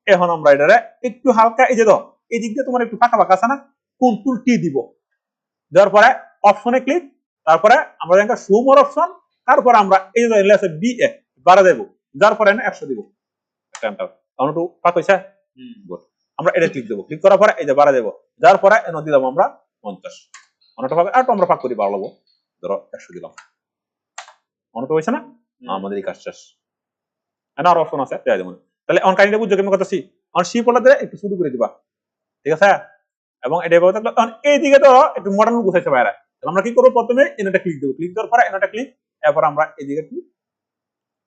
S1: এখন আমরা এটারে একটু হালকা এই যে দাও এই দিক দিয়ে তোমার একটু ফাঁকা ফাঁকা আছে না কন্ট্রোল টি দিব দেওয়ার পরে অপশনে ক্লিক তারপরে আমরা একটা শো মোর অপশন তারপরে আমরা এই যে আছে বি এ বাড়া দেবো যার পরে 100 দিব তখন একটু ফাঁক হয়েছে আমরা এটা ক্লিক দেবো ক্লিক করার পরে এই যে বাড়া দেবো যার পরে এনে দিলাম আমরা 50 অনেকটা ফাঁক আর আমরা ফাঁক করি ভালো লাগবো ধরো 100 দিলাম অনেকটা হয়েছে না আমাদের এই কাজ শেষ আর অপশন আছে তাই যেমন তাহলে অন কাহিনীটা বুঝছো কেমন কথা অন সি ফোল্ডার দিয়ে একটু শুরু করে দিবা, ঠিক আছে? এবং এটা এভাবে থাকলে এইদিকে তো একটু মডার্ন গুছাইছে বাইরে, তাহলে আমরা কি করবো, প্রথমে এনাটা ক্লিক দেবো, ক্লিক দেওয়ার পরে এনাটা ক্লিক, এরপর আমরা এদিকে একটু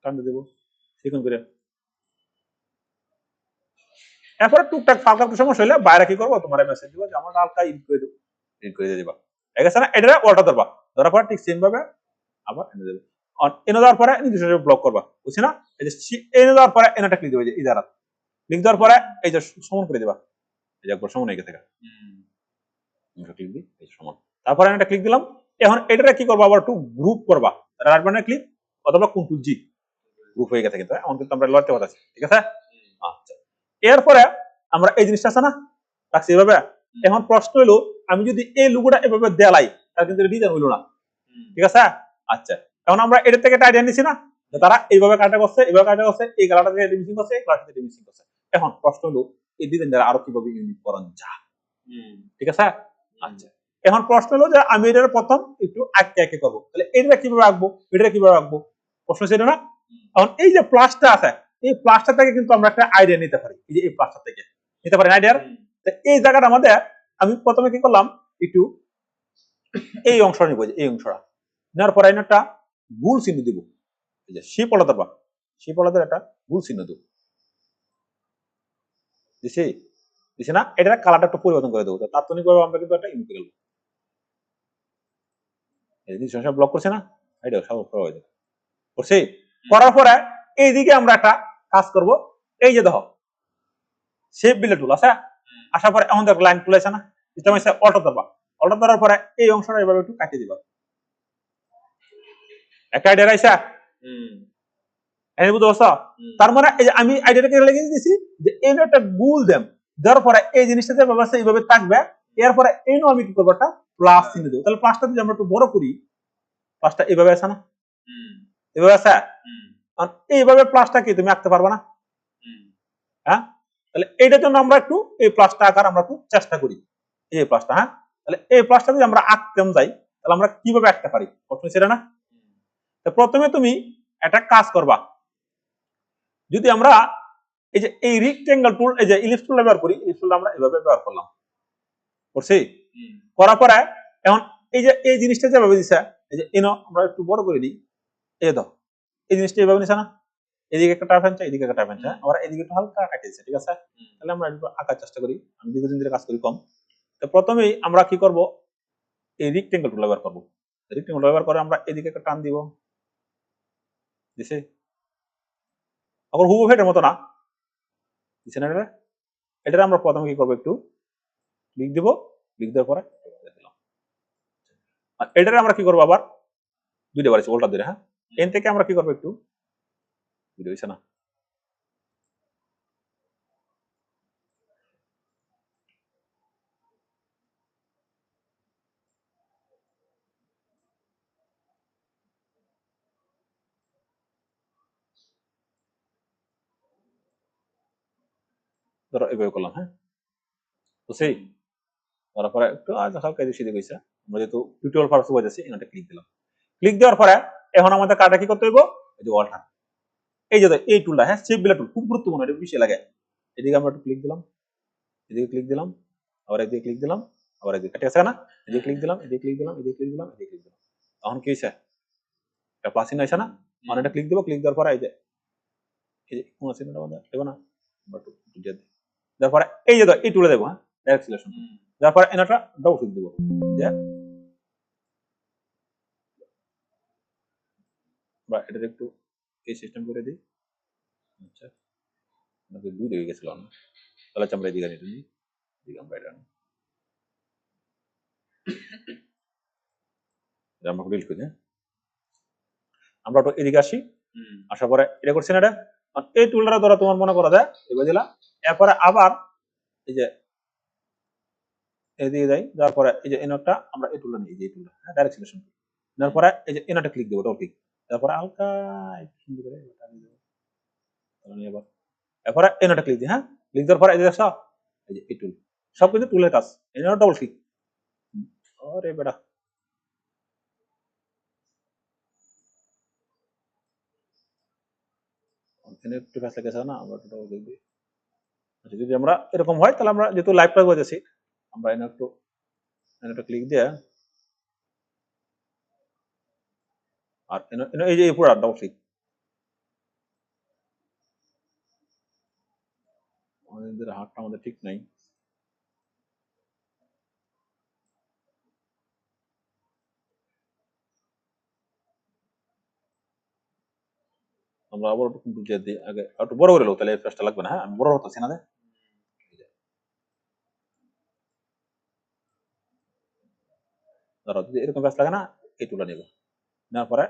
S1: টানতে দেবো সেরকম করে। এরপরে টুকটাক ফাঁকা একটু সমস্যা হলে বাইরে কি করবো, তোমার মেসেজ দিবো যে আমার হালকা ইন করে দেবো, ইন করে দিয়ে দিবা, ঠিক আছে না? এটা ওয়ালটা ধরবা, ধরার পরে ঠিক সেম ভাবে আবার এনে দেবে, এনে দেওয়ার পরে নির্দিষ্ট ব্লক করবা, বুঝছি না? এই যে এনে দেওয়ার পরে এনাটা ক্লিক দেবে, যে ইদারা ক্লিক দেওয়ার পরে এই যে সমান করে দিবা, এই যে একবার সমান হয়ে গেছে, ক্লিক দিই এই সমান, তারপরে এটা ক্লিক দিলাম। এখন এটা কি করবো, আবার একটু গ্রুপ করবা, রাইট বাটনে ক্লিক অথবা কন্ট্রোল জি, গ্রুপ হয়ে গেছে কিন্তু এমন কিন্তু আমরা লড়তে পারছি, ঠিক আছে? আচ্ছা, এরপরে আমরা এই জিনিসটা আছে না রাখছি এভাবে। এখন প্রশ্ন হলো, আমি যদি এই লোগোটা এভাবে দেলাই তার কিন্তু ডিজাইন হইলো না, ঠিক আছে? আচ্ছা, এখন আমরা এটা থেকে একটা আইডিয়া নিছি না, যে তারা এইভাবে কাটা করছে, এইভাবে কাটা করছে, এই কালারটা থেকে মিসিং করছে, এই কালারটা থেকে মিসিং করছে। এখন প্রশ্ন হলো, এই ডিজাইনটা আরো কিভাবে ইউনিক করা যায়, ঠিক আছে? আচ্ছা, এখন প্রশ্ন হলো যে আমি এটার প্রথম একটু আঁকে আঁকে করবো, তাহলে এটা কিভাবে আঁকবো, এটা কিভাবে আঁকবো, প্রশ্ন ছিল না? এখন এই যে প্লাসটা আছে, এই প্লাসটা থেকে কিন্তু আমরা একটা আইডিয়া নিতে পারি, এই যে এই প্লাসটা থেকে নিতে পারি আইডিয়ার। এই জায়গাটা আমাদের, আমি প্রথমে কি করলাম, একটু এই অংশটা নিব, এই অংশটা নেওয়ার পরে একটা ভুল চিহ্ন দিব, এই যে শিপ আলাদা বা শিপ আলাদা একটা ভুল চিহ্ন দিব, দিছি দিছি না? এটার কালারটা একটু পরিবর্তন করে দেবো, তাৎক্ষণিকভাবে আমরা কিন্তু একটা ইমেজ করবো, এই জিনিস ব্লক করছে না, এটা সব হয়ে যাবে, করছি। করার পরে এইদিকে আমরা একটা কাজ করব, এই যে দেখো শেপ বিলে টুল আছে, আসার পরে আমাদের লাইন টুল আছে না, সিস্টেম আছে অল্টো ধরবা, অল্টো ধরার পরে এই অংশটা এভাবে একটু কাটিয়ে দিবা, একটা আইডিয়া আইসা বুঝতে পারছো? তার মানে এই যে আমি আইডিয়াটাকে লেগে দিয়েছি যে এই একটা গুল দেম, দেওয়ার পরে এই জিনিসটা যে ব্যবস্থা এইভাবে থাকবে, এরপরে এই আমি কি করবো, একটা প্লাস চিহ্ন দেবো, তাহলে প্লাসটা যদি আমরা একটু বড় করি, প্লাসটা এইভাবে আছে না, এভাবে আছে, এইভাবে প্লাসটা কি তুমি আঁকতে পারবে না? হ্যাঁ, তাহলে এইটার জন্য আমরা একটু এই প্লাসটা আঁকার আমরা একটু চেষ্টা করি, এই প্লাসটা। হ্যাঁ, তাহলে এই প্লাসটা যদি আমরা আঁকতেম যাই, তাহলে আমরা কিভাবে আঁকতে পারি, প্রশ্ন ছিল না? প্রথমে তুমি একটা কাজ করবা, যদি আমরা এই যে এই রেক্টেঙ্গেল টুল, এই যে ইলিপস টুল ব্যবহার করি, ইলিপস টুল আমরা এভাবে ব্যবহার করলাম, করছি। করার পরে এখন এই যে এই জিনিসটা যেভাবে দিছে, এই যে এনো আমরা একটু বড় করে দিই, এই দাও এই জিনিসটা এভাবে নিছে না, এদিকে একটা টাইপ আনছে, এদিকে একটা টাইপ আনছে, আবার এদিকে একটু হালকা কাটিয়েছে, ঠিক আছে? তাহলে আমরা একটু আঁকার চেষ্টা করি, আমি দীর্ঘদিন ধরে কাজ করি কম। তো প্রথমেই আমরা কি করব, এই রেক্টেঙ্গেল টুল ব্যবহার করব, রেক্টেঙ্গেল ব্যবহার করে আমরা এদিকে একটা টান দিব, দিছে, আবার হুবহু হেডের মতো না, দিছে না? এটা আমরা প্রথমে কি করবো, একটু লিখ দিব, লিখ দেওয়ার পরে দিলাম, আর এটারে আমরা কি করবো, আবার দুইটা বাড়িছি উল্টা দুইটা। হ্যাঁ, এন থেকে আমরা কি করবো, একটু ভিডিও হইছে না, ধরো এভাবে করলাম। হ্যাঁ, তো সেই করার পরে একটু হালকা এদিক সেদিক হয়েছে, আমরা যেহেতু টিউটোরিয়াল পারপাসে বোঝাচ্ছি, এটা ক্লিক দিলাম, ক্লিক দেওয়ার পরে এখন আমাদের কাটা কি করতে হইব, এই যে অল্টার, এই যে এই টুলটা, হ্যাঁ শেপ বিলা টুল খুব গুরুত্বপূর্ণ, এটা বেশি লাগে। এদিকে আমরা একটু ক্লিক দিলাম, এদিকে ক্লিক দিলাম, আবার এদিকে ক্লিক দিলাম, আবার এদিকে ঠিক আছে না, এদিকে ক্লিক দিলাম, এদিকে ক্লিক দিলাম, এদিকে ক্লিক দিলাম, এদিকে ক্লিক দিলাম, তখন কি হয়েছে, একটা প্লাস চিহ্ন আছে না, মানে এটা ক্লিক দিব, ক্লিক দেওয়ার পরে এই যে কোন চিহ্নটা আমাদের দেবো না, তারপরে এই যে এই টুলে দেবো, হ্যাঁ ডাইরেক্ট সিলেকশন, তারপরে এনাটা ডবল ক্লিক দিব, যে বা এটা একটু এই সিস্টেম করে দিই। আচ্ছা, আমাদের দুই হয়ে গেছিল না, তাহলে আমরা এদিকে নিয়ে নিই, এদিকে আমরা এটা আমরা ডিলিট করি। হ্যাঁ, আমরা তো এদিকে আসি, আসার পরে এটা করছি না, এটা এই টুলটা ধরা তোমার মনে করা যায় এবার দিলা, এরপরে আবার এই যে এদিকে যাই, যাওয়ার পরে এই যে এনটা আমরা এই টুলটা নিই, এই যে এই টুলটা, হ্যাঁ ডাইরেক্ট সিলেকশন, নেওয়ার পরে এই যে এনাটা ক্লিক দেবো, ডবল ক্লিক, তারপরে হালকা একটু সুন্দর করে টানিয়ে দেবো, এবার এরপরে এনাটা ক্লিক দিই, হ্যাঁ ক্লিক দেওয়ার পরে এই যে এই যে এই টুল, সব কিন্তু টুলের কাজ, এনাটা ডবল ক্লিক, আরে বেটা এখানে একটু ফ্যাস লেগেছে না, আমরা একটু double click দিই। আচ্ছা, যদি আমরা এরকম হয় তাহলে আমরা যেহেতু লাইভটা করতেছি, আমরা এখানে একটা ক্লিক দিয়ে আর এই যে পুরো ডাবল ক্লিক, আমাদের হাতটা আমাদের ঠিক নাই। আমরা আবার একটু বুঝিয়ে দিই আগে, একটু বড় করে লো, তাহলে এই ফ্ল্যাশটা লাগবে না। হ্যাঁ, আমি বড় হতেছি না। ধরো যদি এরকম ফ্ল্যাশ লাগে না, এই টুলটা নেব, নেওয়ার পরে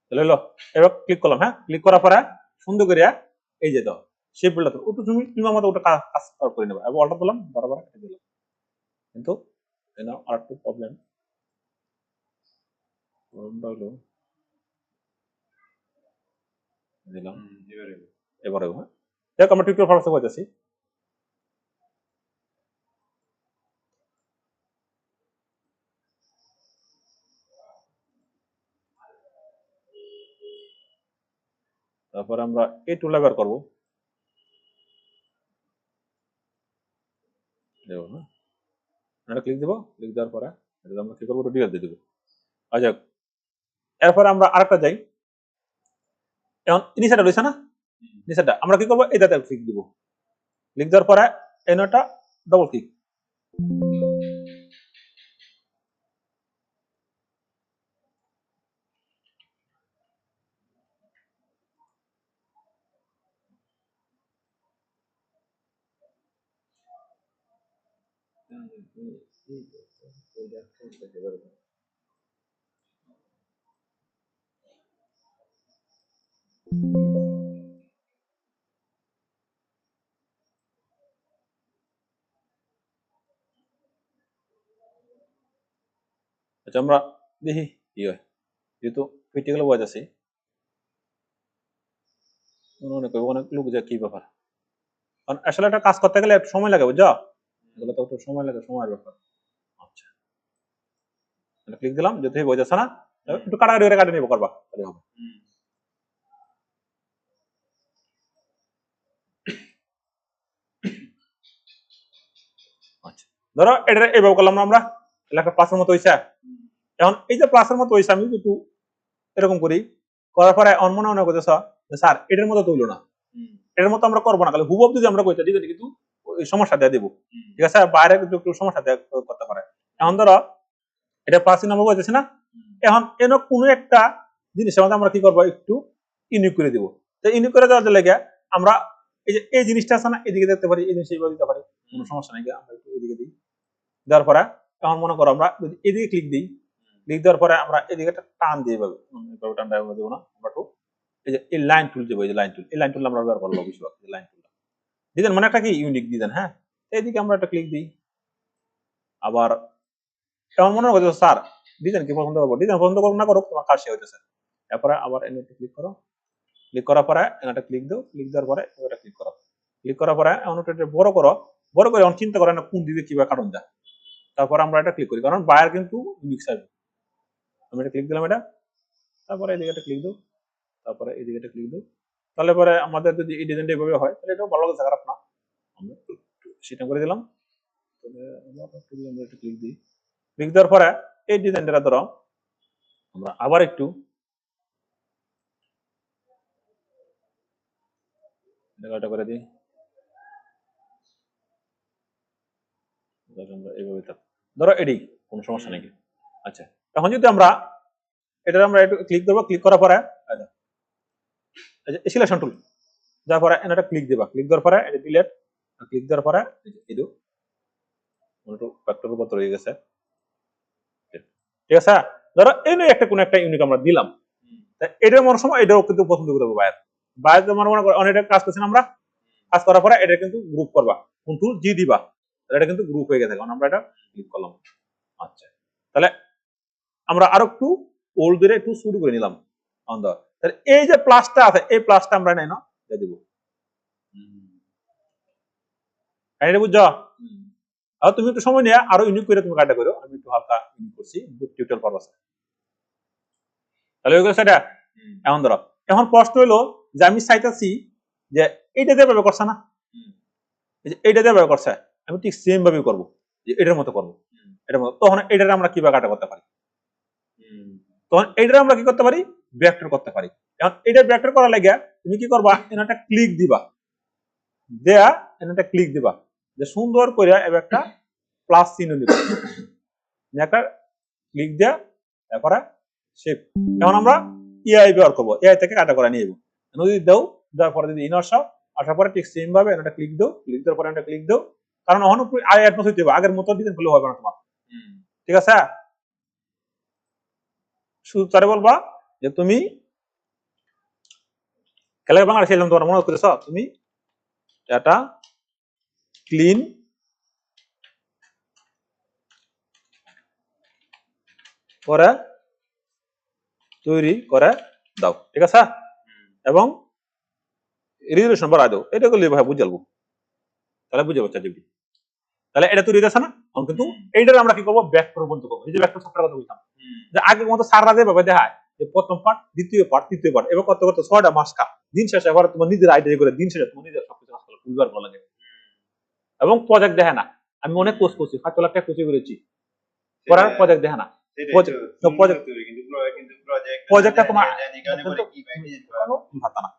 S1: তাহলে হলো, এবার ক্লিক করলাম। হ্যাঁ, ক্লিক করার পরে সুন্দর করে এই যে দাও শেপ বিল্ডার, ওটা তুমি মতো ওটা কাজ করে নেবে। এবার অল্টার দিলাম, বরাবর কেটে দিলাম। কিন্তু আর একটু প্রবলেম হলো, দিলাম এবারে। হ্যাঁ, দেখ আমরা টিউটোরিয়াল ফার্স্টে বলতেছি। তারপরে আমরা এই টুলটা ব্যবহার করবো। হ্যাঁ, ক্লিক দেবো, ক্লিক দেওয়ার পরে এটা আমরা কি করবো, ডিলেট দিয়ে দেবো। আচ্ছা, এরপরে আমরা আরেকটা যাই। এখন নিচেটা রয়েছে না, নিচেটা আমরা কি করবো, এটাতে ক্লিক দিব। ক্লিক দেওয়ার পরে এনটা ডবল ক্লিক। আচ্ছা, আমরা দেখি কি হয়। যেহেতু ক্রিটিক্যাল ওয়াইজ আছে, অনেক লোক যা কি ব্যাপার, কারণ আসলে একটা কাজ করতে গেলে একটু সময় লাগে, বুঝছো? এগুলো তো একটু সময় লাগে, সময়ের ব্যাপার। আচ্ছা, ক্লিক দিলাম, যেহেতু বোঝাচ্ছে না, একটু কাটাকাটি করে কাটে নিবো, করবা তাহলে হবে। আচ্ছা, ধরো এটা এইভাবে করলাম না আমরা, তাহলে একটা প্লাসের মতো হয়েছে। এখন এই যে প্লাসের মতো হয়েছে, আমি একটু এরকম করি, করার পরে মনে করতেছ স্যার এটার মতো তৈল না, এটার মতো আমরা করবো না, তাহলে হুবহু যদি আমরা কইতে দিই কিন্তু সমস্যা দিয়ে দিব। ঠিক আছে, বাইরে কিন্তু একটু সমস্যা করতে পারে। এখন ধরো এটা প্লাস চিহ্ন আমরা কইতেছি না, এখন এন কোনো একটা জিনিসের মধ্যে আমরা কি করবো, একটু ইউনিক করে দিব। তো ইউনিক করে দেওয়ার লেগে আমরা এই যে এই জিনিসটা আছে না, এদিকে দেখতে পারি, এই জিনিস এইভাবে দিতে পারি, কোনো সমস্যা নেই। আমরা একটু এদিকে দিই, দেওয়ার পরে এখন মনে করো আমরা যদি এদিকে ক্লিক দিই, ক্লিক দেওয়ার পরে আমরা এদিকে একটা টান দিয়ে পাবো, টান দেবো না আমরা, একটু এই যে এই লাইন টুল দেবো, এই যে লাইন টুল, এই লাইন টুল আমরা ব্যবহার করবো বেশিরভাগ, লাইন টুল দিতেন মানে একটা কি ইউনিক দিতেন। হ্যাঁ, এইদিকে আমরা একটা ক্লিক দিই। আবার এমন মনে করছো স্যার ডিজাইন কি পছন্দ করবো, ডিজাইন পছন্দ করবো না করো, তোমার কাজ সে হইতেছে। এরপরে আবার এনে ক্লিক করো, ক্লিক করার পরে একটা ক্লিক দাও, ক্লিক দেওয়ার পরে এটা ক্লিক করো, ক্লিক করার পরে এমন একটা বড় করো, বড় করে এখন চিন্তা করে না কোন দিকে কিভাবে কাটন যায়। তারপর আমরা এটা ক্লিক করি, কারণ বায়ার কিন্তু ইউনিক চাইবে। আমি এটা ক্লিক দিলাম, এটা তারপরে এদিকে একটা ক্লিক দাও, তারপরে এদিকে একটা ক্লিক দাও, তাহলে পরে আমাদের যদি এই ডিজাইনটা এভাবে হয় তাহলে এটাও ভালো লাগছে, খারাপ না। আমরা সেটা করে দিলাম, একটা ক্লিক দিই, ক্লিক দেওয়ার পরে এই ডিজাইনটা ধরো আমরা আবার একটু এটা করে দিই, এইভাবে ধরো এডি, কোনো সমস্যা নেই। আচ্ছা, তখন যদি আমরা এটা আমরা একটু ক্লিক করবো, ক্লিক করার পরে সিলেকশন টুল, যার পরে এটা ক্লিক দিবা, ক্লিক দেওয়ার পরে এটা ডিলেট, ক্লিক দেওয়ার পরে এই একটু ফ্যাক্টর উপর রয়ে গেছে। ঠিক আছে, ধরো এই একটা কোন একটা ইউনিক আমরা দিলাম, এটার মনে সময় এটাও কিন্তু পছন্দ করবো বায়ার। বায়ার মনে করে অনেকটা কাজ করছেন আমরা, কাজ করার পরে এটা কিন্তু গ্রুপ করবা, কোন টুল জি দিবা, তাহলে এটা কিন্তু গ্রুপ হয়ে গেছে, কারণ আমরা এটা ক্লিক করলাম। আচ্ছা, তাহলে আমরা আরো একটু ওল্ড দিয়ে একটু শুরু করে নিলাম অন দা। তাহলে এই যে প্লাসটা আছে, এই প্লাসটা আমরা নাই না দিয়ে দিব। এটা বুঝছো? আর তুমি একটু সময় নিয়ে আরো ইউনিক করে তুমি কাজটা করো, আমি একটু হালকা ইউনিক করছি টিউটোরিয়াল পারপাসে। তাহলে হয়ে গেল সেটা। এখন ধরো, এখন প্রশ্ন হলো যে আমি চাইতেছি যে এইটা দিয়ে ব্যবহার করছে না, এই যে এইটা দিয়ে ব্যবহার করছে, আমি ঠিক সেম ভাবে করবো, যে এটার মতো করবো, এটার মতো। তখন এটার আমরা কিভাবে কাটা করতে পারি, তখন এইটার আমরা কি করতে পারি, ভেক্টর করতে পারি। এখন এটা ভেক্টর করার লাগে তুমি কি করবা, এখানে একটা ক্লিক দিবা, দেয়া এখানে একটা ক্লিক দিবা, যে সুন্দর করে এবার একটা প্লাস চিহ্ন দিবা, একটা ক্লিক দেয়া, তারপরে শেপ। এখন আমরা এআই ব্যবহার করবো, এআই থেকে কাটা করে নিয়ে যাবো। যদি দাও, দেওয়ার পরে যদি ইনার সব আসার পরে ঠিক সেম ভাবে একটা ক্লিক দাও, ক্লিক দেওয়ার পরে একটা ক্লিক দাও, কারণ অন্য আই অ্যাড হইতে হবে, আগের মতো ডিজাইন করলে হবে না তোমার। ঠিক আছে, শুধু তারে বলবা যে তুমি খেলা বাংলা ছিলাম, তোমার মনে করেছ তুমি এটা ক্লিন করে তৈরি করে দাও, ঠিক আছে, এবং রেজুলেশন বাড়াই দাও, এটা করলে ভাই বুঝে যাবো, তাহলে বুঝে পাচ্ছি জিবি। তাহলে এটা তৈরি হয়েছে না, এখন কিন্তু এইটার আমরা কি করবো, ভেক্টর বন্ধু করবো। এই যে ভেক্টর সফটওয়্যার কথা বলতাম, যে আগের মতো সাররা যেভাবে দেখায় যে প্রথম পার্ট, দ্বিতীয় পার্ট, তৃতীয় পার্ট, এবার করতে করতে 6টা মাস কা, দিন শেষে এবার তোমার নিজের আইডিয়া করে দিন শেষে তোমার নিজের সবকিছু কাজ করো, বুঝবার ভালো লাগে। এবং প্রজেক্ট দেখে না, আমি অনেক কোর্স করছি, 5 লাখ টাকা কোচিং করেছি, করার প্রজেক্ট দেখে না, প্রজেক্টটা তোমার ভাতা না।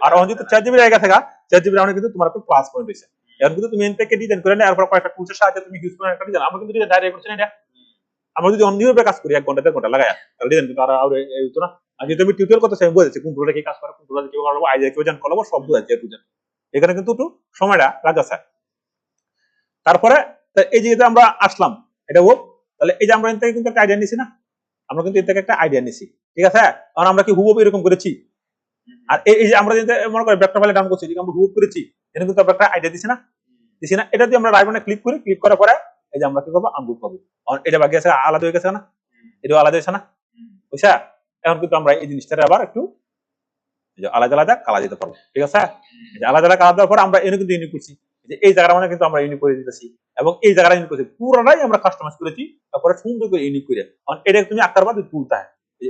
S1: আর যদি চ্যাট জিবি জায়গা থেকে, চ্যাট জিবি রাউন্ডে কিন্তু তোমার একটু প্লাস পয়েন্ট হইছে। এখন কিন্তু তুমি এনপেকে ডিজাইন করে না, এরপর কয়েকটা টুলসের সাহায্যে তুমি ইউজ করে একটা ডিজাইন, আমরা কিন্তু ডিজাইন ডাইরেক্ট করছি না এটা। আমরা যদি অন্যভাবে কাজ করি 1 ঘন্টা 1.5 ঘন্টা লাগায়, তাহলে ডিজাইন কিন্তু আর এই হতো না। আর যদি তুমি টিউটোরিয়াল করতে চাই, বুঝেছি কোন টুলটা কি কাজ করে, কোন টুলটা কিভাবে করবো, আইডিয়া কিভাবে জান করবো, সব বুঝাচ্ছি এ টু জেড। এখানে কিন্তু একটু সময়টা লাগাছে। তারপরে এই যে আমরা আসলাম, এটা হোক, তাহলে এই যে আমরা এর থেকে কিন্তু একটা আইডিয়া নিছি না, আমরা কিন্তু এর থেকে একটা আইডিয়া নিছি, ঠিক আছে। কারণ আমরা কি হুবহু এরকম করেছি, আর এই যে আমরা যেটা মনে করি ভেক্টর ফাইলে ডাউন করছি, আমরা হুবহু করেছি, এটা কিন্তু আমরা একটা আইডিয়া দিছি না, দিছি না। এটা দিয়ে আমরা রাইট বাটনে ক্লিক করি, ক্লিক করার পরে এই যে আমরা কি করবো, আনগ্রুপ করবো। এটা বাকি আছে, আলাদা হয়ে গেছে না, এটাও আলাদা হয়েছে না, বুঝছা। এখন কিন্তু আমরা এই জিনিসটা আবার একটু আলাদা আলাদা কালা দিতে পারবো, ঠিক আছে। আলাদা আলাদা কালা দেওয়ার পর আমরা এনে কিন্তু ইউনিক করছি, যে এই জায়গাটা মানে কিন্তু আমরা ইউনিক করে দিতেছি, এবং এই জায়গাটা ইউনিক করছি, পুরোটাই আমরা কাস্টমাইজ করেছি, তারপরে সুন্দর করে ইউনিক করে। কারণ এটা তুমি আঁকতে পারবা, টুলটা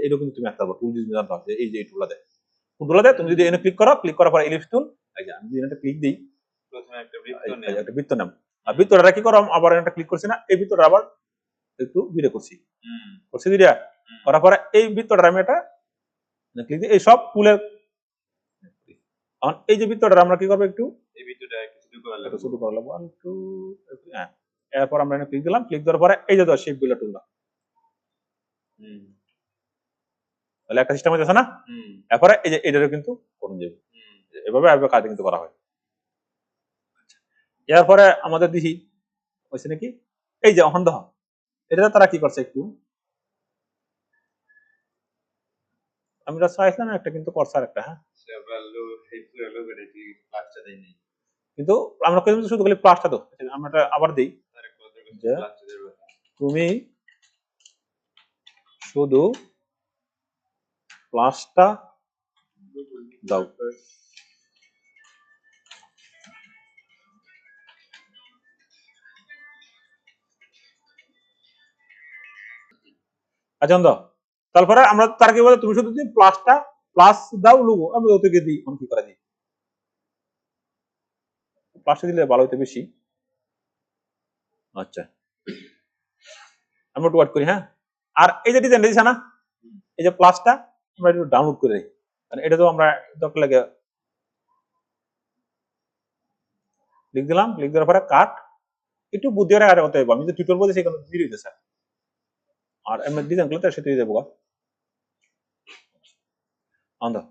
S1: এটা কিন্তু তুমি আঁকতে পারবা, টুল যদি জানতে হবে, এই যে টুলটা দেয়, টুলটা দেয়, তুমি যদি এনে ক্লিক করো, ক্লিক করার পর এলিপস টুল, এই যে আমি যদি এটা ক্লিক দিই,
S2: প্রথমে একটা
S1: বৃত্ত নাম, আর বৃত্তটা কি করো, আবার এটা ক্লিক করছি না, এই বৃত্তটা আবার একটু ভিডিও করছি, করছি ভিডিও করার পরে এই বৃত্তটা আমি এটা ক্লিক দিই, এই সব টুলের, এখন এই যে বৃত্তটা আমরা কি করবো, একটু
S2: এই ভিডিওটা একটু
S1: শুরু করলাম 1 2, হ্যাঁ, এরপর আমরা ক্লিক দিলাম, ক্লিক দেওয়ার পরে এই যে ধর শেপ গুলো টুলটা, তাহলে একটা সিস্টেম হয়েছে না। এরপরে এই যে এটারও কিন্তু করুন যাবে, এভাবে কাজ কিন্তু করা হয়। এরপরে আমাদের দেখি হয়েছে নাকি, এই যে অহন দহ, এটা তারা কি করছে একটু, আমি চাইছিলাম একটা কিন্তু করছে আর একটা, হ্যাঁ, কিন্তু আমরা কিন্তু শুধু খালি প্লাসটা দাও, আমরা এটা আবার দিই, যে তুমি শুধু প্লাসটা দাও। আচ্ছা দাও, তারপরে আমরা তার কি বলে, তুমি শুধু প্লাসটা প্লাস দাও লোগো, আমি ওদেরকে দিই, কি করে দিই, প্লাসটা দিলে ভালো হইতে বেশি। আচ্ছা, আমরা একটু ওয়াট করি, হ্যাঁ। আর এই যে ডিজাইন দিয়েছে না, এই যে প্লাসটা আমরা একটু ডাউনলোড করে দিই, কারণ এটা তো আমরা দরকার লাগে, লিখ দিলাম, লিখ দেওয়ার পরে কাট, একটু বুদ্ধি করে কাটা করতে হবে, আমি যে টিউটোরিয়াল বলছি সেখানে দিয়ে দিতেছে, আর এমনি ডিজাইন গুলো তার সাথে দিয়ে দেবো, আন্দা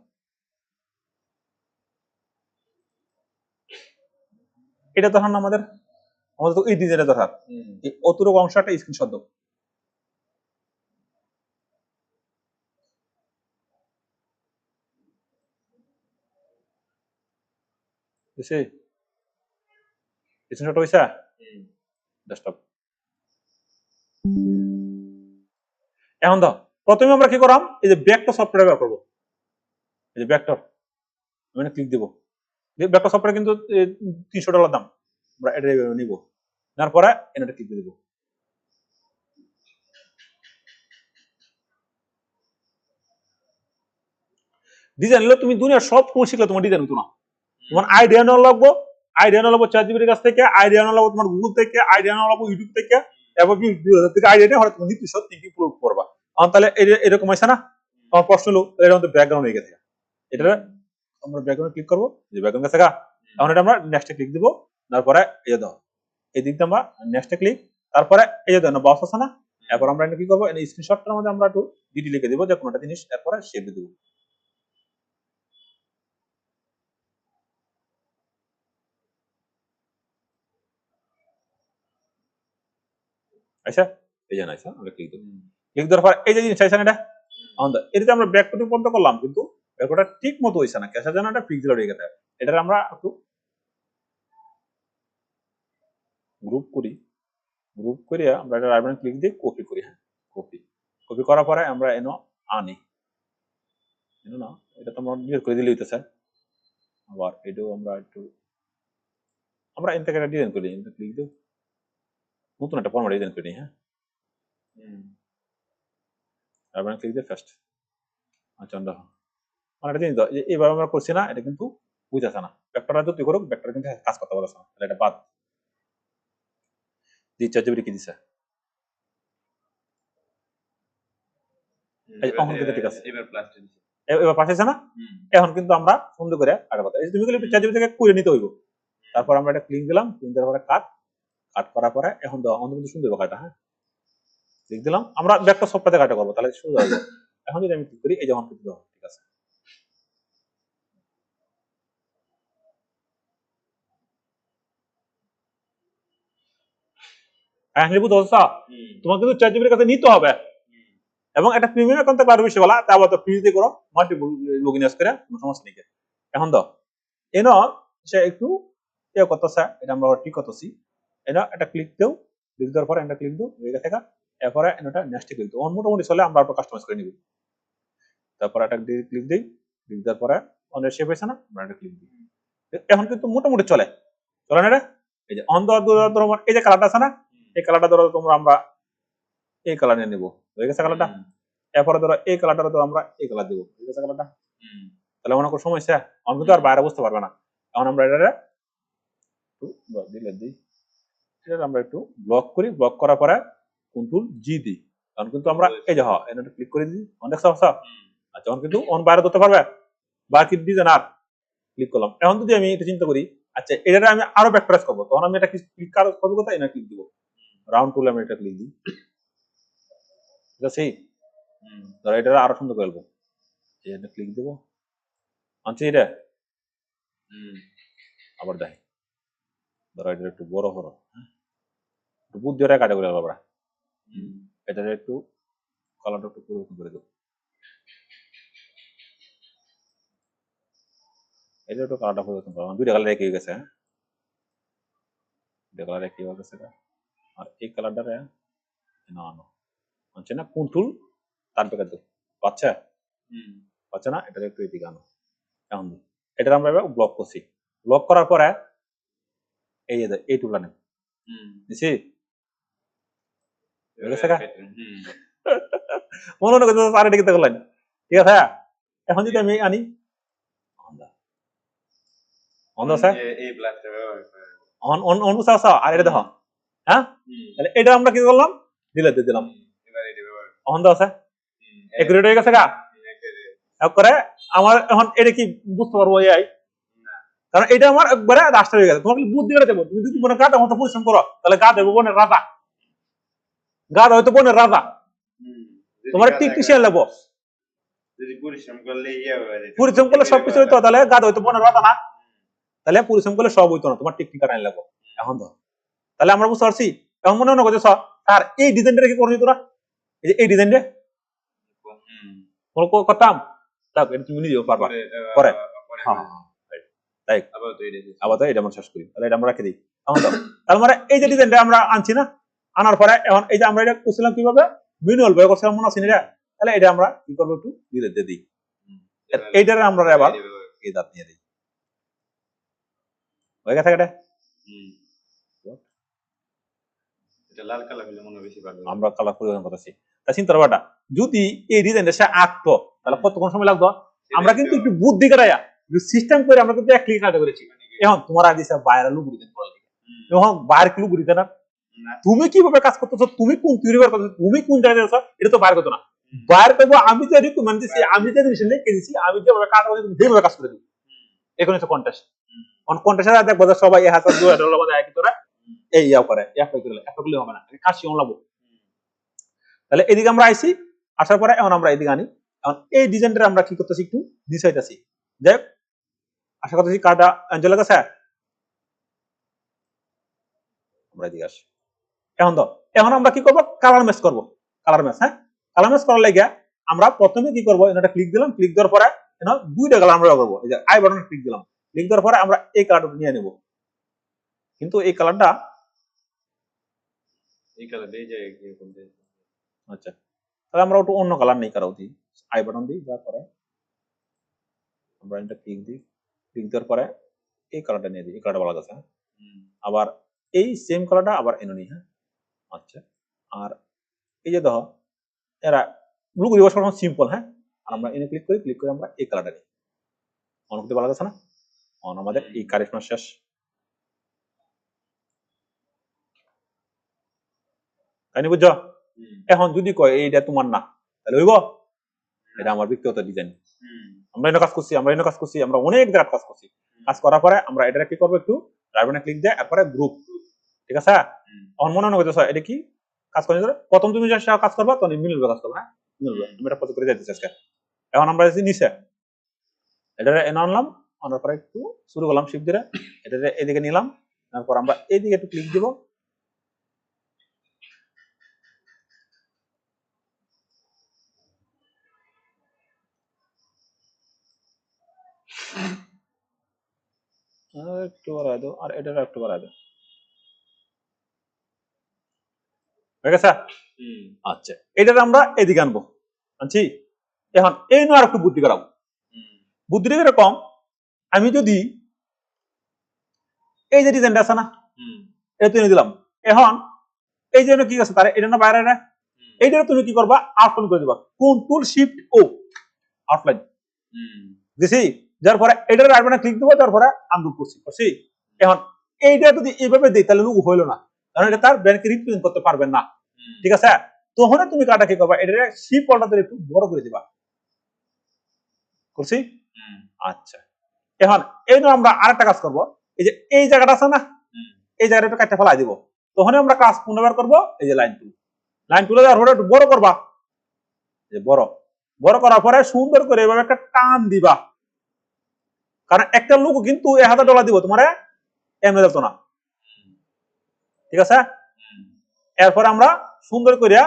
S1: এটা তখন আমাদের তো এই ডিজাইনের দরকার, অতটুকু অংশটা স্ক্রিনশট দাও, বুঝছি। স্ক্রিনশট হইছে ডেস্কটপ। এখন দাও প্রথমে আমরা কি করাম, এই যে ভেক্টর সফটওয়্যার ব্যবহার করবো। এই যে ভেক্টর, আমি ক্লিক দিব। ভেক্টর সফটওয়্যার কিন্তু $300 দাম। আমরা এটা নিব, নেওয়ার পরে এটা ক্লিক দিব। ডিজাইন হলো তুমি দুনিয়ার সব কোন শিখলে তোমার ডিজাইন হতো না। তোমার আইডিয়া নেওয়া লাগবো, আইডিয়া নেওয়া লাগবো চ্যাটজিপিটির কাছ থেকে, আইডিয়া নেওয়া লাগবো তোমার গুগল থেকে, আইডিয়া নেওয়া লাগবো ইউটিউব থেকে, এবং থেকে আইডিয়া নিয়ে হয়তো তুমি নিজস্ব থিঙ্কিং প্রয়োগ করবা। কারণ তাহলে এরকম আছে না, আমার প্রশ্ন হলো এটা আমাদের ব্যাকগ্রাউন্ড হয়ে গেছে, এটা আমরা ব্যাকগ্রাউন্ড ক্লিক করবো, যে ব্যাকগ্রাউন্ড গেছে গা, এখন এটা আমরা নেক্সটে ক্লিক দিব। তারপরে এই যে দাও, এই দিকটা আমরা নেক্সটে ক্লিক, তারপরে এই যে দাও বক্স আছে না, এরপর আমরা কি করবো, এই স্ক্রিনশটটার মধ্যে আমরা একটু ডিটেইল লিখে দিব যে কোনটা জিনিস, এরপরে সেভ দিব। আচ্ছা, এই যে আইসা আমরা ক্লিক দেব। ক্লিক দেওয়ার পর এই যে জিনিস আইসা এটা আমাদের এটাতে আমরা ব্যাক টু বন্ধ করলাম, কিন্তু ব্যাকটা ঠিক মতো হইছে না, ক্যাশের জন্য এটা পিক্সেল হয়ে গেছে। এটা আমরা একটু গ্রুপ করি, গ্রুপ করে আমরা এটা রাইট বাটন ক্লিক দিয়ে কপি করি। হ্যাঁ, কপি কপি করার পরে আমরা এনো আনি, এনো না, এটা তো আমরা ডিলিট করে দিলে হইতেছে। আবার এটাও আমরা একটু আমরা এন থেকে ডিজাইন করি, এনটা ক্লিক দেব, নতুন একটা ফরম্যাট ডিজাইন করি। হ্যাঁ, রাইট বাটন ক্লিক দিয়ে ফার্স্ট। আচ্ছা দেখো মানে এটা জিনিস দাও, এইভাবে আমরা করছি না, এটা কিন্তু বুঝতেছে না। ভেক্টরটা যতই করুক ভেক্টর কিন্তু কাজ করতে পারছে না, তাহলে এটা বাদ দিয়ে চ্যাটজিপিটি কি দিছে। এখন কিন্তু ঠিক আছে, এবার পাঠাইছে না, এখন কিন্তু আমরা সুন্দর করে আগে কথা তুমি চ্যাটজিপিটি থেকে করে নিতে হইব। তারপর আমরা এটা ক্লিক দিলাম, ক্লিক দেওয়ার পরে কাট, কাট করার পরে এখন দাও আমাদের কিন্তু সুন্দর কাটা। হ্যাঁ, ক্লিক দিলাম, আমরা ভেক্টর সফটওয়্যারে কাটা করবো, তাহলে সুন্দর হবে। এখন যদি আমি ক্লিক করি, এই যেমন কিন্তু দাও, ঠিক আছে। হ্যাঁ, বুঝতে পারছো, তোমার কিন্তু চ্যাটজিপিটির কাছে নিতে হবে, এবং একটা প্রিমিয়াম অ্যাকাউন্ট থাকলে আরো বেশি ভালো, তারপর তো ফ্রিতে করো, মাল্টিপল লগইন ইউজ করে কোনো সমস্যা নেই। এখন দাও এনো সে একটু এ করতেছে, এটা আমরা ঠিক করতেছি। এনো এটা ক্লিক দেও, ক্লিক দেওয়ার পরে এটা ক্লিক দেও, হয়ে গেছে। এরপরে এটা নেক্সট ক্লিক দেও, মোটামুটি চলে, আমরা আবার কাস্টমাইজ করে নিব। তারপর এটা ক্লিক দেই, ক্লিক দেওয়ার পরে অনের শেপ হয়েছে না, আমরা এটা ক্লিক দিই। এখন কিন্তু মোটামুটি চলে, চলে না রে। এই যে অন দেওয়ার এই যে কালারটা আছে না, এই কালারটা ধরো তোমরা আমরা এই কালার নিয়ে নিবো, হয়ে গেছে কালারটা। এরপরে ধরো এই কালারটা ধরো আমরা এই কালার দিব, ঠিক আছে কালারটা। তাহলে মনে করো সমস্যা, আমি কিন্তু আর বাইরে বুঝতে পারবে না। এখন আমরা এটা একটু দিলে দিই, এটা আমরা একটু ব্লক করি, ব্লক করার পরে কন্ট্রোল জি দিই, কারণ কিন্তু আমরা এই যে হ্যাঁ এটা ক্লিক করে দিই, অনেক সমস্যা। আচ্ছা, এখন কিন্তু অন বাইরে ধরতে পারবে, বাকি ডিজাইন আর ক্লিক করলাম। এখন যদি আমি এটা চিন্তা করি, আচ্ছা এটা আমি আরো ব্যাকট্রাস করবো, তখন আমি এটা ক্লিক করবো কোথায়, এটা ক্লিক দিব, রাউন্ড টুলে আমি এটা ক্লিক দিই, ঠিক আছে। ধরো এটা আরো সুন্দর করবো, এটা ক্লিক দেবো, আনছি এটা আবার দেখ, ধরো এটা একটু বড় বড়, হ্যাঁ একটু বুদ্ধি ওটা কাটা করে আমরা এটা একটু কালারটা একটু পরিবর্তন করে দেবো, এটা একটু কালারটা পরিবর্তন করবো, দুইটা কালার একই হয়ে গেছে। হ্যাঁ, দুইটা কালার একই হয়ে গেছে, আর এই কালারটা না আনো আনছে না, কন্ট্রোল তার বেকার দেবো, পাচ্ছে পাচ্ছে না, এটা একটু এদিকে আনো। এখন এটা আমরা এবার ব্লক করছি, ব্লক করার পরে এই এই টুলটা নেব দিছি, মনে মনে করতে আর এটা করলেন, ঠিক আছে। এখন যদি আমি আনি আর এটা দেখো, হ্যাঁ তাহলে এটা আমরা কি করলাম, দিলে দিলাম, অন্ধ আছে একুরেট হয়ে গেছে গা। করে আমার এখন এটা কি বুঝতে পারবো এই, কারণ এটা আমার একবারে রাস্তা হয়ে গেছে, তোমাকে বুদ্ধি করে দেবো, তুমি যদি মনে গাধা মতো পরিশ্রম করো, তাহলে গা দেবো বোনের রাজা, গাধা হয়তো বোনের রাজা, তোমার টেকনিশিয়ান লাগবো, পরিশ্রম করলে সবকিছু হইতো, তাহলে গাধা হয়তো বোনের রাজা না, তাহলে পরিশ্রম করলে সব হইতো না, তোমার টেকনিক আইন লাগবো। এখন তো তাহলে আমরা বুঝতে পারছি, এখন মনে মনে করছে আর এই ডিজাইনটা কি করে তোরা, এই ডিজাইনটা করতাম, এটা তুমি নিজেও পারবা পরে। তাই আবার তো এটা আমরা শেষ করি, তাহলে এটা আমরা রাখে দিই। এখন দাও তার মানে এই যে ডিজাইনটা আমরা আনছি না, আনার পরে এখন এই যে আমরা এটা করছিলাম কিভাবে ম্যানুয়াল ভাবে করছিলাম মনে আছে না, তাহলে এটা আমরা কি করবো একটু ডিলেট দিয়ে দিই, এইটারে আমরা আবার এই দাঁত নিয়ে দিই, হয়ে গেছে এটা।
S2: এটা লাল কালার হলে মনে হয় বেশি ভালো হবে।
S1: আমরা কালার পরিবর্তন করতেছি, তা চিন্তা করবাটা যদি এই ডিজাইনটা সে আঁকতো তাহলে কতক্ষণ সময় লাগতো। আমরা কিন্তু একটু বুদ্ধি করাইয়া সিস্টেম করে আমরা কিন্তু এক ক্লিক কাটে করেছি। এখন তোমার আগে বাইরে লুক দিতে পারলে এখন বাইরে লুক দিতে না, তুমি কিভাবে কাজ করতেছো, তুমি কোন থিওরি বের করতেছো, তুমি কোন জায়গায় আছো, এটা তো বাইরে করতো না। বাইরে করবো আমি যে রিকমেন্ড দিচ্ছি, আমি যে জিনিস লিখে দিচ্ছি, আমি যেভাবে কাজ করছি তুমি যেভাবে কাজ করে দিবি। এখন হচ্ছে কন্টেস্ট, অন কন্টেস্টে দেখবো সবাই এই হাজার 2000 মধ্যে একই তোরা এই ইয়া করে অ্যাপ্লাই করলে হবে না, কাজ শিওন লাগবো। তাহলে এদিকে আমরা আইছি, আসার পরে এখন আমরা এদিকে আনি, এখন এই ডিজাইনটা আমরা কি করতেছি একটু দিছাইতাছি, যাই হোক আশা করতেছি কার্ডটা অ্যাঞ্জেলা কাছে আমরা এদিকে আসি। এখন তো এখন আমরা কি করবো কালার ম্যাচ করবো, কালার ম্যাচ, হ্যাঁ কালার ম্যাচ করার লাগে আমরা প্রথমে কি করবো এটা ক্লিক দিলাম, ক্লিক দেওয়ার পরে দুইটা কালার আমরা করবো, এই যে আই বাটনে ক্লিক দিলাম, ক্লিক দেওয়ার পরে আমরা এই কালারটা নিয়ে নেব, কিন্তু এই কালারটা
S2: এই কালার এই জায়গায় কি বলতে
S1: আচ্ছা তাহলে আমরা একটু অন্য কালার নেই কারো দিই, আই বাটন দিই, যার পরে আমরা এটা ক্লিক দিই, ক্লিক দেওয়ার পরে এই কালারটা নিয়ে দিই, এই কালারটা ভালো আছে, আবার এই সেম কালারটা আবার এনে নিই, হ্যাঁ আচ্ছা। আর এই যে দেখো এরা লুক দিবস সিম্পল, হ্যাঁ আর আমরা এনে ক্লিক করি, ক্লিক করে আমরা এই কালারটা নিই, অন করতে ভালো আছে না, অন আমাদের এই কারেকশন শেষ। তাই বুঝছো, এখন যদি কয় এইটা তোমার না তাহলে হইব, এটা আমার ব্যক্তিগত ডিজাইন, আমরা এনে কাজ করছি, আমরা অনেক জায়গায় কাজ করছি, কাজ করার পরে আমরা এটা কি করবো একটু রাইট ক্লিক দিয়ে এরপরে গ্রুপ, ঠিক আছে এখন মনে মনে করতেছ এটা কি কাজ করে, প্রথম তুমি যা কাজ করবা তখন মিলবে কাজ করবা, হ্যাঁ মিলবে, আমি এটা পছন্দ করে যাইতেছি আজকে। এখন আমরা নিচে এটা এনে আনলাম, আনার পরে একটু শুরু করলাম শিফট দিয়ে, এটা এদিকে নিলাম, তারপর আমরা এইদিকে একটু ক্লিক দিব, একটু বাড়াই দাও, আর এটা একটু বাড়াই দাও, হয়ে গেছে। আচ্ছা এটাতে আমরা এদিকে আনবো, আনছি। এখন এই নয় আর একটু বুদ্ধি করাবো, বুদ্ধিটা এরকম, আমি যদি এই যে ডিজাইনটা আছে না এটা তুলে দিলাম, এখন এই যে কি আছে তার এটা না বাইরে না, এইটা তুমি কি করবা আউটলাইন করে দিবা, কন্ট্রোল শিফট ও আউটলাইন দিছি, যার পরে এটার রাইট বাটনে ক্লিক দেবো, তারপরে আনডু করছি। এখন এইটা যদি এইভাবে দেই তাহলে লুক হইলো না, কারণ এটা তার ব্যাংকে রিপ্রেজেন্ট করতে পারবেন না, ঠিক আছে। তখন তুমি কাটা কি করবা, এটা শিপ অল্টাতে একটু বড় করে দিবা, করছি। আচ্ছা এখন এই না আমরা আরেকটা কাজ করব, এই যে এই জায়গাটা আছে না, এই জায়গাটা একটু কাটতে ফেলাই দিব, তখন আমরা কাজ পুনর্বার করব, এই যে লাইন তুলে দেওয়ার পরে একটু বড় করবা, যে বড় করার পরে সুন্দর করে এভাবে একটা টান দিবা, কারণ একটা লোক কিন্তু $1000 দিব তোমার এমনি যেত না, ঠিক আছে। এরপর আমরা সুন্দর করিয়া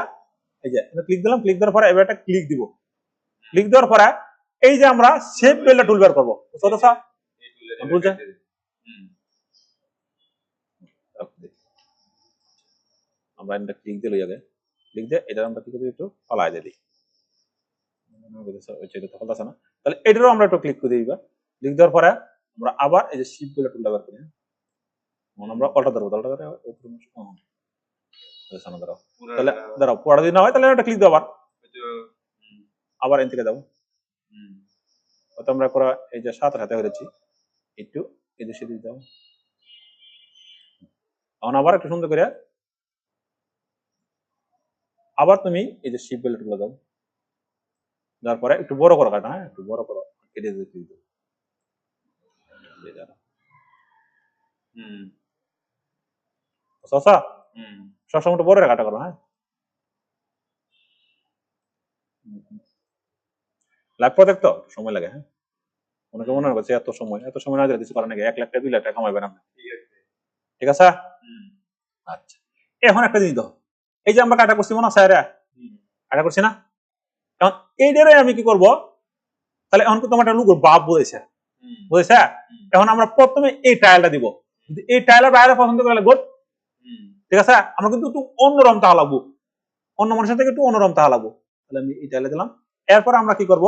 S1: এই যে ক্লিক দিলাম, ক্লিক দেওয়ার পরে এবার একটা ক্লিক দিব, ক্লিক দেওয়ার পরে এই যে আমরা শেপ বেলটা টুল বের করবো, আমরা এটা ক্লিক দিলে যাবে, ক্লিক দিয়ে এটা আমরা কি করি একটু ফলাই দিই, না তাহলে এটারও আমরা একটু ক্লিক করে দিই, ক্লিক দেওয়ার পরে আমরা আবার এই যে শিপ বেলটা টুলটা বের করি, আমরা পাল্টা ধরবো, তাহলে দাঁড়াও পড়া দিন না হয় তাহলে একটা ক্লিক দাও, আবার এন থেকে যাবো, আমরা করা এই যে 7 হাতে হয়েছি একটু এদিকে সেদিকে দাও, এখন আবার একটু সুন্দর করে আবার তুমি এই যে শিপ বেল্ট গুলো দাও, তারপরে একটু বড় করো কাটা, হ্যাঁ একটু বড় করো, কেটে দিতে দিও, সবসময় একটু বড় কাটা করো, হ্যাঁ লাইভ প্রজেক্ট তো সময় লাগে, হ্যাঁ অনেকে মনে করছে এত সময় না দিলে কিছু করার নাকি 1 লাখ টাকা 2 লাখ টাকা কামাইবেন আপনি, ঠিক আছে। আচ্ছা এখন একটা জিনিস দাও, এই যে আমরা কাটা করছি মনে আছে কাটা করছি না, এখন এইটারে আমি কি করব, তাহলে এখন তোমার একটা লুক বাপ বুঝেছে, এখন আমরা প্রথমে এই টাইলটা দিব, যদি এই টাইলার বাইরে পছন্দ করে গুড,
S2: হুম
S1: ঠিক আছে। আমরা কিন্তু একটু অন্যরকম তাহা লাগবো, অন্য মানুষের থেকে একটু অন্যরকম তাহা লাগবো। তাহলে আমি এই টাইলে দিলাম। এরপর আমরা কি করব,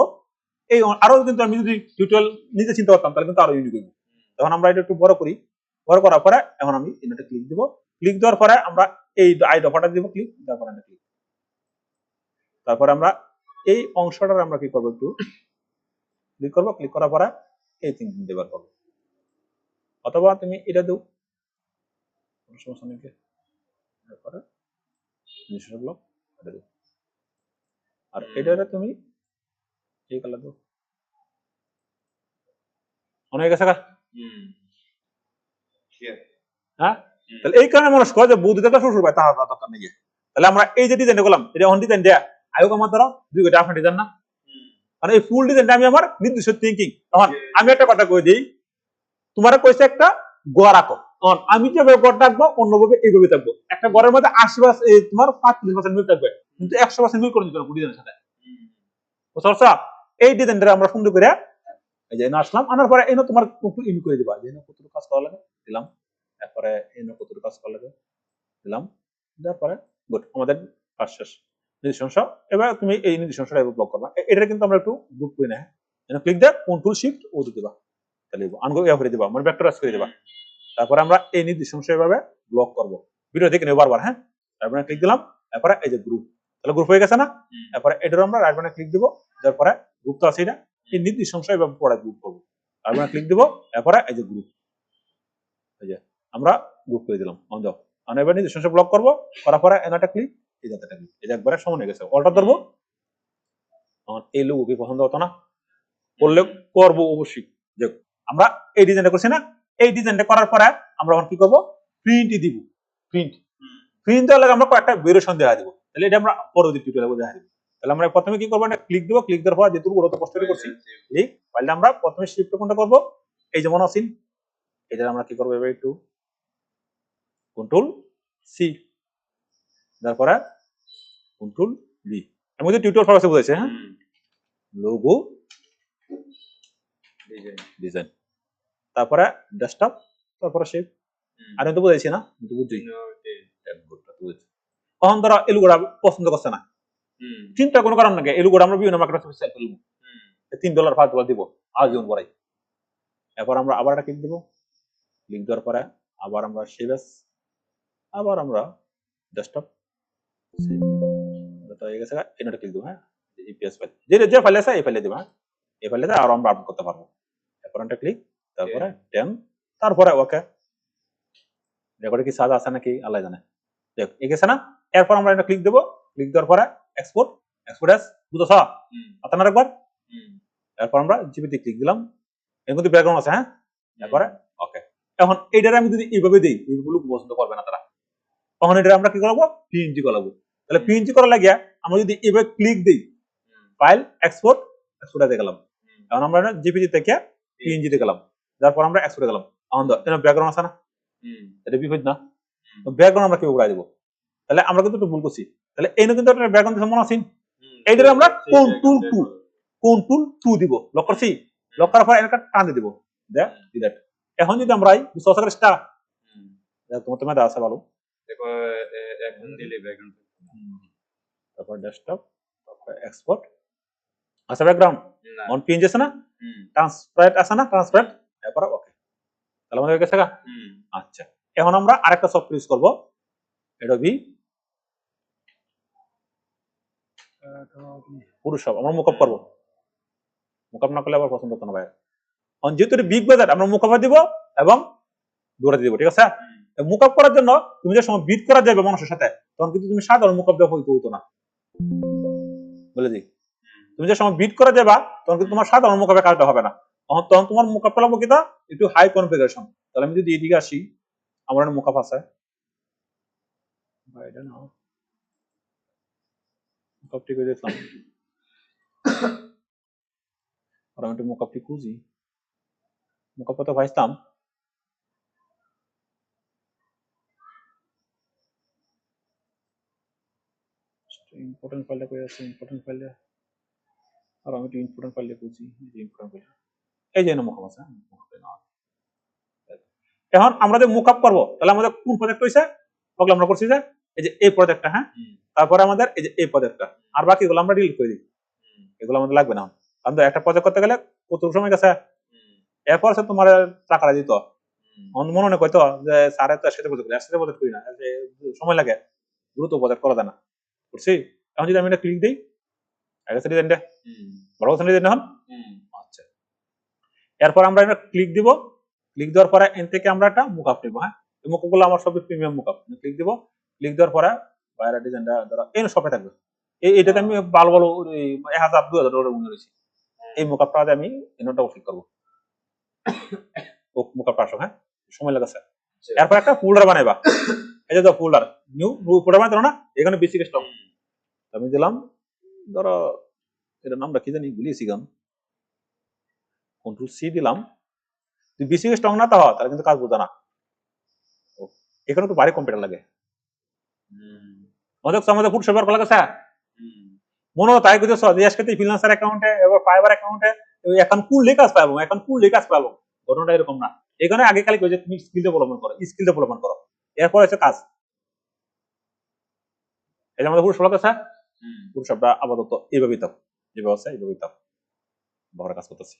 S1: এই আরো কিন্তু আমি যদি টিউটোরিয়াল নিজে চিন্তা করতাম তাহলে কিন্তু আরো ইউনিক হইব। তখন আমরা এটা একটু বড় করি, বড় করার পরে এখন আমি এটা ক্লিক দিব। ক্লিক দেওয়ার পরে আমরা এই আই দফাটা দিব ক্লিক, তারপর আমরা ক্লিক, তারপরে আমরা এই অংশটার আমরা কি করব, একটু ক্লিক করব। ক্লিক করার পরে এই তিন দিন ব্যবহার করবো, অথবা তুমি এটা দাও, কোনো সমস্যা নেই। তারপরে নিজস্ব ব্লক এটা দাও, আর এটারে তুমি এই কালার দাও। মনে হয়ে গেছে গা?
S2: হুম ঠিক আছে।
S1: হ্যাঁ, তাহলে এই কারণে মানুষ কয় যে বৌদি থেকে শ্বশুর ভাই তাহার দরকার নেই। তাহলে আমরা এই যে ডিজাইনটা করলাম, এটা অন ডিজাইন দেয়া আয়োগ আমার ধরো 2 ঘন্টা আপনার ডিজাইন না, মানে এই ফুল ডিজাইনটা আমি আমার নির্দিষ্ট থিঙ্কিং। তখন আমি একটা কথা কই দিই, তোমার কইছে একটা গড় আঁকো, তখন আমি যেভাবে গড় রাখবো অন্যভাবে এইভাবে থাকবো। একটা গড়ের মধ্যে 80% তোমার 35% মিল থাকবে, কিন্তু 100% মিল করে দিতে হবে ডিজাইনের সাথে, বুঝতে পারছো? এই ডিজাইনটা আমরা সুন্দর করে এই যে আসলাম, আনার পরে এনে তোমার ইন করে দিবা, যে কতটুকু কাজ করা লাগে দিলাম, তারপরে এনে কতটুকু কাজ করা লাগে দিলাম, দেওয়ার পরে গুড, আমাদের কাজ শেষ। নির্দিষ্ট এবার তুমি এই নির্দিষ্ট ব্লক করবা। এটা কিন্তু আমরা একটু গ্রুপ করে নেই, ক্লিক দেয় কন্ট্রোল শিফট ও দিবা, তাহলে আনগো ইয়া করে দিবা, মানে ভেক্টরাইজ করে দিবা। তারপরে আমরা এই নির্দিষ্ট এভাবে ব্লক করব, ভিডিও দেখে নেব বারবার। হ্যাঁ, তারপরে ক্লিক দিলাম, তারপরে এই যে গ্রুপ, তাহলে গ্রুপ হয়ে গেছে না? তারপরে এটার আমরা রাইট বাটনে ক্লিক দিব, তারপরে গ্রুপ তো আছে, এটা এই নির্দিষ্ট এভাবে পড়া গ্রুপ করব, তারপরে ক্লিক দিব, তারপরে এই যে গ্রুপ, এই যে আমরা গ্রুপ করে দিলাম অন দাও। আর এবার নির্দিষ্ট ব্লক করব, করার পরে এনাটা ক্লিক, এই জায়গাটা ক্লিক, এই যে একবারে সমান হয়ে গেছে। অল্টার ধরবো, আমার এই লোগো কি পছন্দ হতো না, করলে করবো অবশ্যই। যে আমরা এই ডিজাইনটা করছি না, এই ডিজাইনটা করার পরে আমরা এখন কি করবো, প্রিন্ট দিব। প্রিন্ট প্রিন্ট দেওয়ার লাগে আমরা কয়েকটা ভেরিয়েশন দেওয়া দিব, তাহলে এটা আমরা পরবর্তী টিউটোরিয়ালে দেখা দিব। তাহলে আমরা প্রথমে কি করবো, একটা ক্লিক দিব, ক্লিক দেওয়ার পর যেহেতু ওরা তো কষ্ট করছি এই ফাইলটা আমরা প্রথমে শিফট কোনটা করবো, এই যেমন আসিন এটা আমরা কি করবো, এবার একটু কন্ট্রোল সি, তারপরে কন্ট্রোল বি। আমি যদি টিউটোরিয়াল ফার্স্টে বুঝাইছি। হ্যাঁ, লোগো ডিজাইন, তারপরে ডেস্কটপ, তারপরে শেপ। আর আমি তো বুঝাইছি না, কিন্তু বুঝছি তখন ধরো এলুগোড়া পছন্দ করছে না, চিন্তা কোনো কারণ নাকি, এলুগোড়া আমরা বিভিন্ন মার্কেট সেল করবো, $3 $5 দিব আর জীবন পরে। এরপর আমরা আবার একটা ক্লিক দিব, ক্লিক দেওয়ার পরে আবার আমরা সেভ এস, আবার আমরা ডেস্কটপ হয়ে গেছে, এটা ক্লিক দেবো। হ্যাঁ, ইপিএস ফাইল যে ফাইল আছে এই ফাইলে দেবো। হ্যাঁ, এই ফাইলে আরো আমরা আপলোড করতে পারবো। এরপর একটা ক্লিক, তারপরে 10, তারপরে ওকে। রেকর্ডে কি সাজা আছে নাকি আল্লাহ জানে, দেখ এই গেছে না। এরপর আমরা এটা ক্লিক দেবো, ক্লিক দেওয়ার পরে এক্সপোর্ট, এক্সপোর্ট এস বুঝছো আপনার একবার। এরপর আমরা জিপিতে ক্লিক দিলাম, এর মধ্যে ব্যাকগ্রাউন্ড আছে। হ্যাঁ, তারপরে ওকে। এখন এইটারে আমি যদি এইভাবে দিই, এইগুলো পছন্দ করবে না তারা, তখন এটা আমরা কি করবো, পিএনজি করবো। তাহলে পিএনজি করার লাগিয়া আমরা যদি এইভাবে ক্লিক দিই, ফাইল এক্সপোর্ট, এক্সপোর্টে গেলাম। এখন আমরা জিপিজি থেকে পিএনজি তে গেলাম, তারপর আমরা এক্সপোর্টে গেলাম। এখন ব্যাকগ্রাউন্ড আছে না, এটা বিপরীত না, ব্যাকগ্রাউন্ড আমরা কিভাবে উড়াই দেবো, তাহলে আমরা কিন্তু একটু ভুল করছি। তাহলে এই কিন্তু একটা ব্যাকগ্রাউন্ড মনে আছে, এইটারে আমরা কন্ট্রোল টু দিব, লক করছি, লক করার পর একটা টান দিয়ে দিব, দেখ ডিলেট। এখন যদি আমরা স্টার তোমার তোমার আছে ভালো,
S2: এখন দিলে ব্যাকগ্রাউন্ড,
S1: তারপর ডেস্কটপ, তারপর এক্সপোর্ট আছে ব্যাকগ্রাউন্ড অন পিএনজি আছে না, ট্রান্সপারেন্ট আছে না, ট্রান্সপারেন্ট, তারপর ওকে। তাহলে আমাদের কাছে আচ্ছা, এখন আমরা আরেকটা সফটওয়্যার ইউজ করব, অ্যাডোবি ফটোশপ। আমরা মুকআপ করব, মুকআপ না করলে আবার পছন্দ হতো না ভাই। অন যেহেতু বিগ বাজার আমরা মুকআপ দিব এবং দৌড়াতে দিব, ঠিক আছে। মুকআপ করার জন্য তুমি যে সময় বিট করা যাবে মানুষের সাথে, তখন কিন্তু তুমি সাধারণ মুকআপ দেওয়া হইতো না, বলে দিই। তুমি যে সময় বিট করা যাবা তখন কিন্তু তোমার সাধারণ মুকআপে কাজটা হবে না, তখন তোমার মুকআপ করবো কিনা একটু হাই কনফিগারেশন। তাহলে আমি যদি এদিকে আসি, আমার মুকআপ আছে, মুকআপটি করে দেখলাম, আর আমি একটু মুকআপটি খুঁজি, মুকআপ তো ভাইতাম ইম্পর্টেন্ট ফাইলটা করে আছে, ইম্পর্টেন্ট ফাইলটা, আর আমি একটু ইম্পর্টেন্ট ফাইলটা খুঁজি, ইম্পর্টেন্ট ফাইল এই যে মুকআপ আছে। এখন আমরা যে মুকআপ করব তাহলে আমাদের কোন প্রজেক্ট হইছে ওগুলো আমরা করছি যে এই যে এই প্রজেক্টটা, হ্যাঁ,
S2: হুম,
S1: তারপরে আমাদের এই যে এই প্রজেক্টটা, আর বাকিগুলো আমরা ডিলিট করে দিই,
S2: হুম,
S1: এগুলো আমাদের লাগবে না। কারণ একটা প্রজেক্ট করতে গেলে কত সময় গেছে,
S2: হুম,
S1: এরপর সে তোমার টাকাটা দিত,
S2: হুম,
S1: আমার মনে মনে কইতো যে স্যারের তো একসাথে প্রজেক্ট করি, একসাথে প্রজেক্ট করি না, যে সময় লাগে, দ্রুত প্রজেক্ট করা যায় না, বুঝছি। এখন যদি আমি এটা ক্লিক দিই, আগে ডিজাইনটা
S2: হুম,
S1: বড় কথা ডিজাইন এখন,
S2: হুম,
S1: আচ্ছা, এরপর আমরা এটা ক্লিক দিব, ক্লিক দেওয়ার পরে এন থেকে আমরা একটা মুকআপ নিব, হ্যাঁ, এই মুকআপগুলো আমার সবই প্রিমিয়াম মুকআপ, ক্লিক দিব, ক্লিক দেওয়ার পরে বাইরে ডিজাইনটা ধরো এই সবে থাকবে, এইটাতে আমি ভালো ভালো 1000 2000 মনে রয়েছে, এই মুকআপটা আমি এনটাও ক্লিক করবো, ও মুকআপটা আসো, হ্যাঁ, সময় লাগাছে।
S2: আচ্ছা,
S1: এরপর একটা ফোল্ডার বানাইবা, এই যে ফোল্ডার, নিউ ফোল্ডার বানাইতো না, এখানে বেসিক স্টক
S2: হুম,
S1: আমি দিলাম, ধরো এটার নামটা কি জানি ভুলিয়েছি গান, কন্ট্রোল সি দিলাম, যদি বেসিক স্ট্রং না তাহলে তাহলে কিন্তু কাজ বোঝা না, ও, এখানে তো ভারী কম্পিউটার লাগে,
S2: হুম,
S1: আমাদের ফুড সেবার করা গেছে,
S2: হুম,
S1: মনে হয় তাই কিছু আজকে ফ্রিল্যান্সার অ্যাকাউন্টে এবার ফাইবার অ্যাকাউন্টে এখন কুললে কাজ পাবো, এখন কুললে কাজ পাবো, ঘটনাটা এরকম না, এখানে আগে খালি কই যে তুমি স্কিল ডেভেলপমেন্ট করো, স্কিল ডেভেলপমেন্ট করো, এরপর হচ্ছে কাজ, এই যে আমাদের ফুড সেবার কাছে,
S2: হুম,
S1: ফুড সেবটা আপাতত এইভাবেই থাক, যেভাবে আছে এইভাবেই থাক, বড় কাজ করতেছি,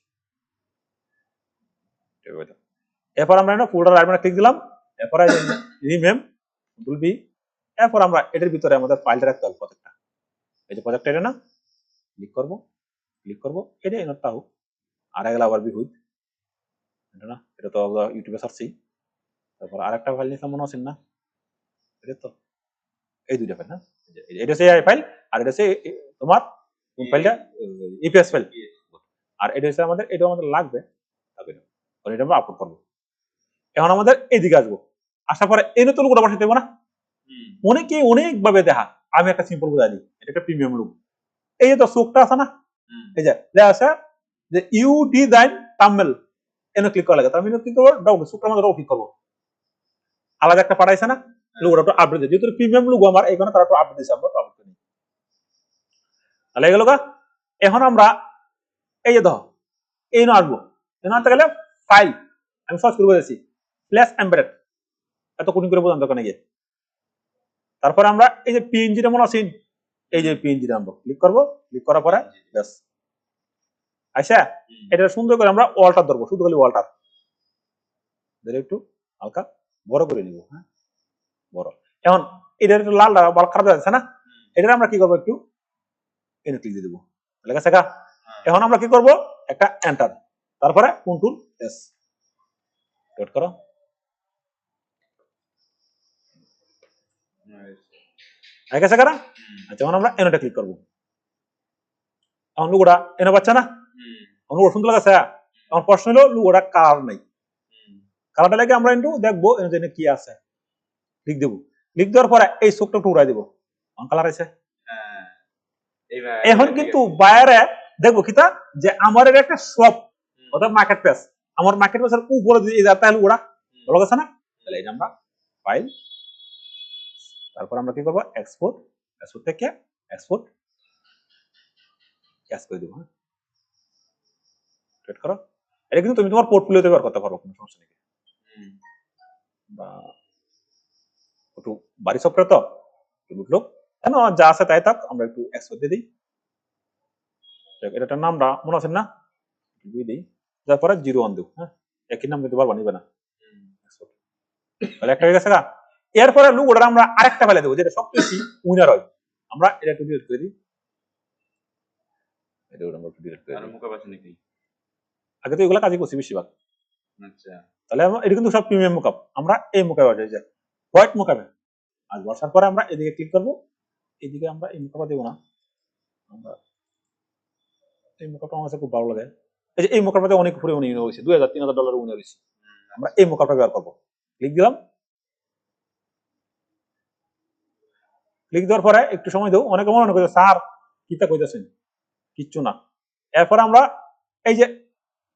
S1: এইভাবেই থাক। এরপর আমরা একটা ফোল্ডার আইকনে ক্লিক দিলাম, এরপরে রিনেম কন্ট্রোল বি, এরপর আমরা এটার ভিতরে আমাদের ফাইলটা রাখতে হবে প্রত্যেকটা, এই যে প্রজেক্ট এটা না, ক্লিক করব এটা এনটা হোক, আর এগুলা আবার বিহুত, এটা না, এটা তো আমরা ইউটিউবে সার্চছি, তারপর আরেকটা ফাইল নিলাম মনে আছে না, এটা তো এই দুইটা ফাইল, হ্যাঁ, এটা হচ্ছে এই ফাইল, আর এটা হচ্ছে তোমার কোন ফাইলটা, ইপিএস ফাইল, আর এটা হচ্ছে আমাদের, এটাও আমাদের লাগবে, তবে কারণ এটা আমরা আপলোড করবো। এখন আমাদের এইদিকে আসবো, আসার পরে এই নতুন লোকটা বসাতে দেবো না,
S2: হুম,
S1: অনেকে অনেক ভাবে দেখা, আমি একটা সিম্পল বুঝাই দিই, এটা একটা প্রিমিয়াম লুক, এই যে তো চোখটা আছে না,
S2: হুম,
S1: এই যে দেখা আছে যে ইউ ডিজাইন থাম্বনেল, এনে ক্লিক করা লাগে, তার আমি কি করবো, ডাউন চোখটার মধ্যে ক্লিক করবো, আলাদা একটা পাঠাইছে না, লোগোটা একটু আপডেট দিই, যেহেতু প্রিমিয়াম লোগো আমার এখানে তারা একটু আপডেট দিচ্ছে, আমরা একটু আপডেট করি, তাহলে গেল গা। এখন আমরা এই যে ধর এই না আসবো, এনে আনতে গেলে ফাইল, আমি সার্চ করে বলেছি ফ্ল্যাশ এমবেডেড, এত কঠিন করে বোঝান দরকার নাকি, তারপরে আমরা এই যে পিএনজিটা মনে আছে, এই যে পিএনজিটা আমরা ক্লিক করবো, ক্লিক করার পরে ব্যাস আচ্ছা,
S2: হুম,
S1: এটা সুন্দর করে আমরা ওয়ালটার ধরবো, শুধু খালি ওয়ালটার ধরে একটু হালকা বড় করে নিব, হ্যাঁ, বড়, এখন এটা একটু লাল বল খারাপ যাচ্ছে না, এটা আমরা কি করবো, একটু এনে ক্লিক দিয়ে দেবো, লেখা শেখা,
S2: হ্যাঁ,
S1: এখন আমরা কি করব, একটা এন্টার, তারপরে কন্ট্রোল এস ডট করো,
S2: nice,
S1: লেখা শেখা না,
S2: হুম,
S1: আচ্ছা এখন আমরা এনটা ক্লিক করবো, এখন লুগোটা এনে পাচ্ছে না,
S2: হুম,
S1: এখন লুগো সুন্দর লাগাছে, এখন প্রশ্ন হলো লুগোটা কালার নাই,
S2: হুম,
S1: কালারটা লাগে আমরা একটু দেখবো এনে কি আছে, ক্লিক দেবো, ক্লিক দেওয়ার পরে এই চোখটা একটু উড়াই দেবো, এখন কালার আছে,
S2: হ্যাঁ, এবার
S1: এখন
S2: এবার ঠিক
S1: কিন্তু
S2: আছে,
S1: বাইরে দেখবো কিতা যে আমার এটা একটা শপ,
S2: হুম,
S1: অর্থাৎ মার্কেট প্লেস, আমার মার্কেট প্লেসের উপরে দিয়ে এই যাতা হলো ওরা,
S2: হুম,
S1: ভালো গেছে না, তাহলে এটা আমরা ফাইল, তারপর আমরা কি করবো, এক্সপোর্ট, এক্সপোর্ট থেকে এক্সপোর্ট ক্যাশ করে দেবো, হ্যাঁ, ট্রেড করো, এটা কিন্তু তুমি তোমার পোর্টফোলিওতে ব্যবহার করতে পারো, কোনো সমস্যা নেই,
S2: হুম,
S1: বা একটু বাড়ি সফটওয়্যার তো একটু লুকলো, কেন যা আছে তাই থাক, আমরা একটু এক্সপোর্ট দিয়ে দিই, এটার নামটা মনে আছে না, দিয়ে দিই, তারপরে 01 দেবো, হ্যাঁ, একই নাম দিতে পারবা নিবে না,
S2: হুম,
S1: export। তাহলে একটা হয়ে গেছে গা, এরপরে লুগোটা আমরা আরেকটা ফেলে দেবো, যেটা সবচেয়ে বেশি উইনার হয়, আমরা এটা একটু ডিলিট করে দিই, এটা আমরা একটু ডিলিট করে
S2: আর
S1: দিই,
S2: মুখে পাচ্ছে নাকি,
S1: আগে তো এগুলো কাজই করছি বেশিরভাগ,
S2: আচ্ছা,
S1: তাহলে এটা কিন্তু সব প্রিমিয়াম মুকআপ, আমরা এই মুকআপ আসে যায় হোয়াইট মুকআপে, আজ বর্ষার পরে আমরা এদিকে ক্লিক করবো, এদিকে আমরা এই মুকআপটা দেবো না, আমরা এই মুকআপটা আমার কাছে খুব ভালো লাগে, এই যে এই মুকআপটাতে অনেক উপরে উইনার হয়েছে, $2000 $3000 উইনার হয়েছে, আমরা এই মুকআপটা ব্যবহার করবো, ক্লিক দিলাম, ক্লিক দেওয়ার পরে একটু সময় দেবো, অনেকে মনে করছে স্যার কিতা কইতেছেন, কিচ্ছু না, এরপর আমরা এই যে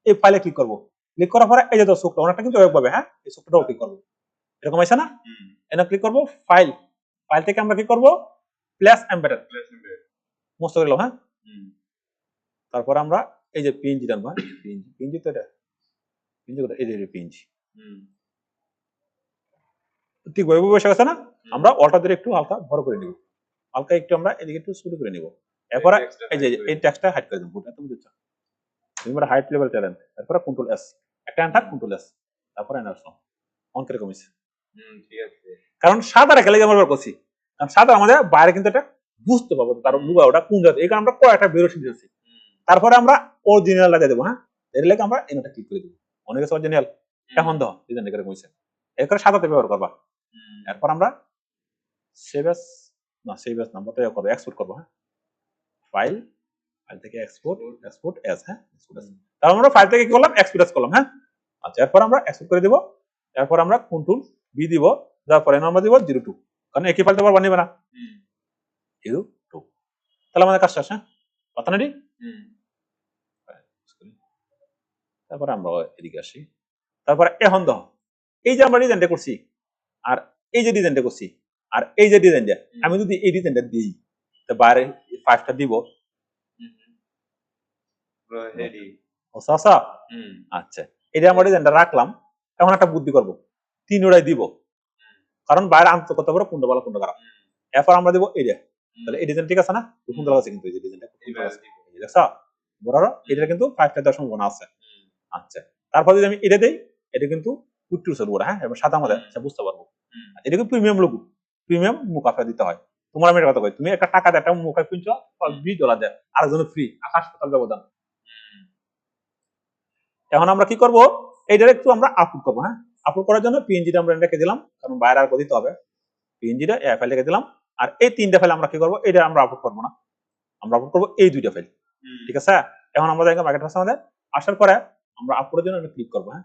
S1: এই ফাইলে ক্লিক করবো, ক্লিক করার পরে এই যে চোখটা অনেকটা কিন্তু একভাবে, হ্যাঁ, এই চোখটাও ক্লিক করবো, এরকম আছে না,
S2: হুম,
S1: এনে ক্লিক করবো ফাইল, ফাইল থেকে আমরা কি করবো, প্লাস এমবেডেড
S2: প্লাস এমবেড,
S1: মস্ত করে দিলাম, হ্যাঁ,
S2: হুম,
S1: তারপর আমরা এই যে পিএনজি টানবো, হ্যাঁ, পিএনজি তো এটা পিএনজি, এই যে পিএনজি,
S2: হুম,
S1: ঠিক ওইভাবে বসে গেছে না, আমরা অলটা ধরে একটু হালকা বড় করে নিব, হালকা একটু আমরা এদিকে একটু শুরু করে নিব, এরপরে এই যে এই টেক্সটটা হাইড করে দেব, এত বুঝছো, তুমি হাইট লেভেল চ্যানেল, এরপরে কন্ট্রোল এস, একটা এন্টার কন্ট্রোল এস, তারপরে এনার অন করে কমিছে।
S2: ঠিক আছে।
S1: কারণ সাদা রেখে লেগে আমরা করছি, কারণ সাদা আমাদের বাইরে কিন্তু এটা বুঝতে পারবো তার লুগা ওটা কোন জায়গা, এই কারণে আমরা কয়েকটা বেরোসি দিয়েছি। তারপরে আমরা অরিজিনাল লাগিয়ে দেবো, হ্যাঁ এর লেগে আমরা এনাটা ক্লিক করে দেবো, অনেক আছে অরিজিনাল, এখন দাও ডিজাইন করে কইছে, এরপরে সাদাতে ব্যবহার করবা, এরপর আমরা সেভ এস, না সেভ এস নাম্বারটা করবো, এক্সপোর্ট করবো, হ্যাঁ ফাইল, ফাইল থেকে এক্সপোর্ট, এক্সপোর্ট এস, হ্যাঁ এক্সপোর্ট এস, তারপর আমরা ফাইল থেকে কি করলাম, এক্সপোর্ট এস করলাম, হ্যাঁ আচ্ছা এরপর আমরা এক্সপোর্ট করে দিব, এরপর আমরা কন্ট্রোল বি দিব, তারপরে আমরা দিব 02, কারণ একই ফাইল তো আবার বানিয়ে না 02, তাহলে আমাদের কাজ শেষ, হ্যাঁ কথা না, তারপরে আমরা এদিকে আসি, তারপরে এখন দাও এই যে আমরা ডিজাইনটা করছি, আর এই যে ডিজাইনটা করছি, আর এই যে ডিজাইনটা, আমি যদি এই ডিজাইনটা দিই তো বাইরে 5টা দিব, আচ্ছা এটা আমরা ডিজাইনটা রাখলাম, এখন একটা বুদ্ধি করব, 3 ওড়াই দিব, কারণ বাইরে আনতে কত বড় কোনটা ভালো কোনটা খারাপ, এরপর আমরা দিব এই যে, তাহলে এই ডিজাইন ঠিক আছে না, সুন্দর আছে কিন্তু এই যে ডিজাইনটা দেখছো বড়, এটা কিন্তু 5টা দেওয়ার সম্ভাবনা আছে। আচ্ছা তারপর যদি আমি এটা দেই, এটা কিন্তু কুট্টুর চলবো, হ্যাঁ এবং সাদা আমাদের বুঝতে পারবো, এটা কিন্তু প্রিমিয়াম লোগো, প্রিমিয়াম মুকাফা দিতে হয়, তোমার আমি কথা কই, তুমি একটা টাকা দিয়ে একটা মুখা কিনছো $20 দেয়, আরেকজন ফ্রি, আকাশ পাতাল ব্যবধান। এখন আমরা কি করব, এইটার একটু আমরা আপলোড করবো, হ্যাঁ আপলোড করার জন্য পিএনজিটা আমরা রেখে দিলাম, কারণ বাইরে আর দিতে হবে, পিএনজিটা এই ফাইল রেখে দিলাম, আর এই 3টা ফাইল আমরা কি করবো, এটা আমরা আপলোড করবো না, আমরা আপলোড করবো এই 2টা ফাইল, ঠিক আছে। এখন আমরা দেখলাম মার্কেট আছে আমাদের, আসার পরে আমরা আপলোডের জন্য ক্লিক করবো, হ্যাঁ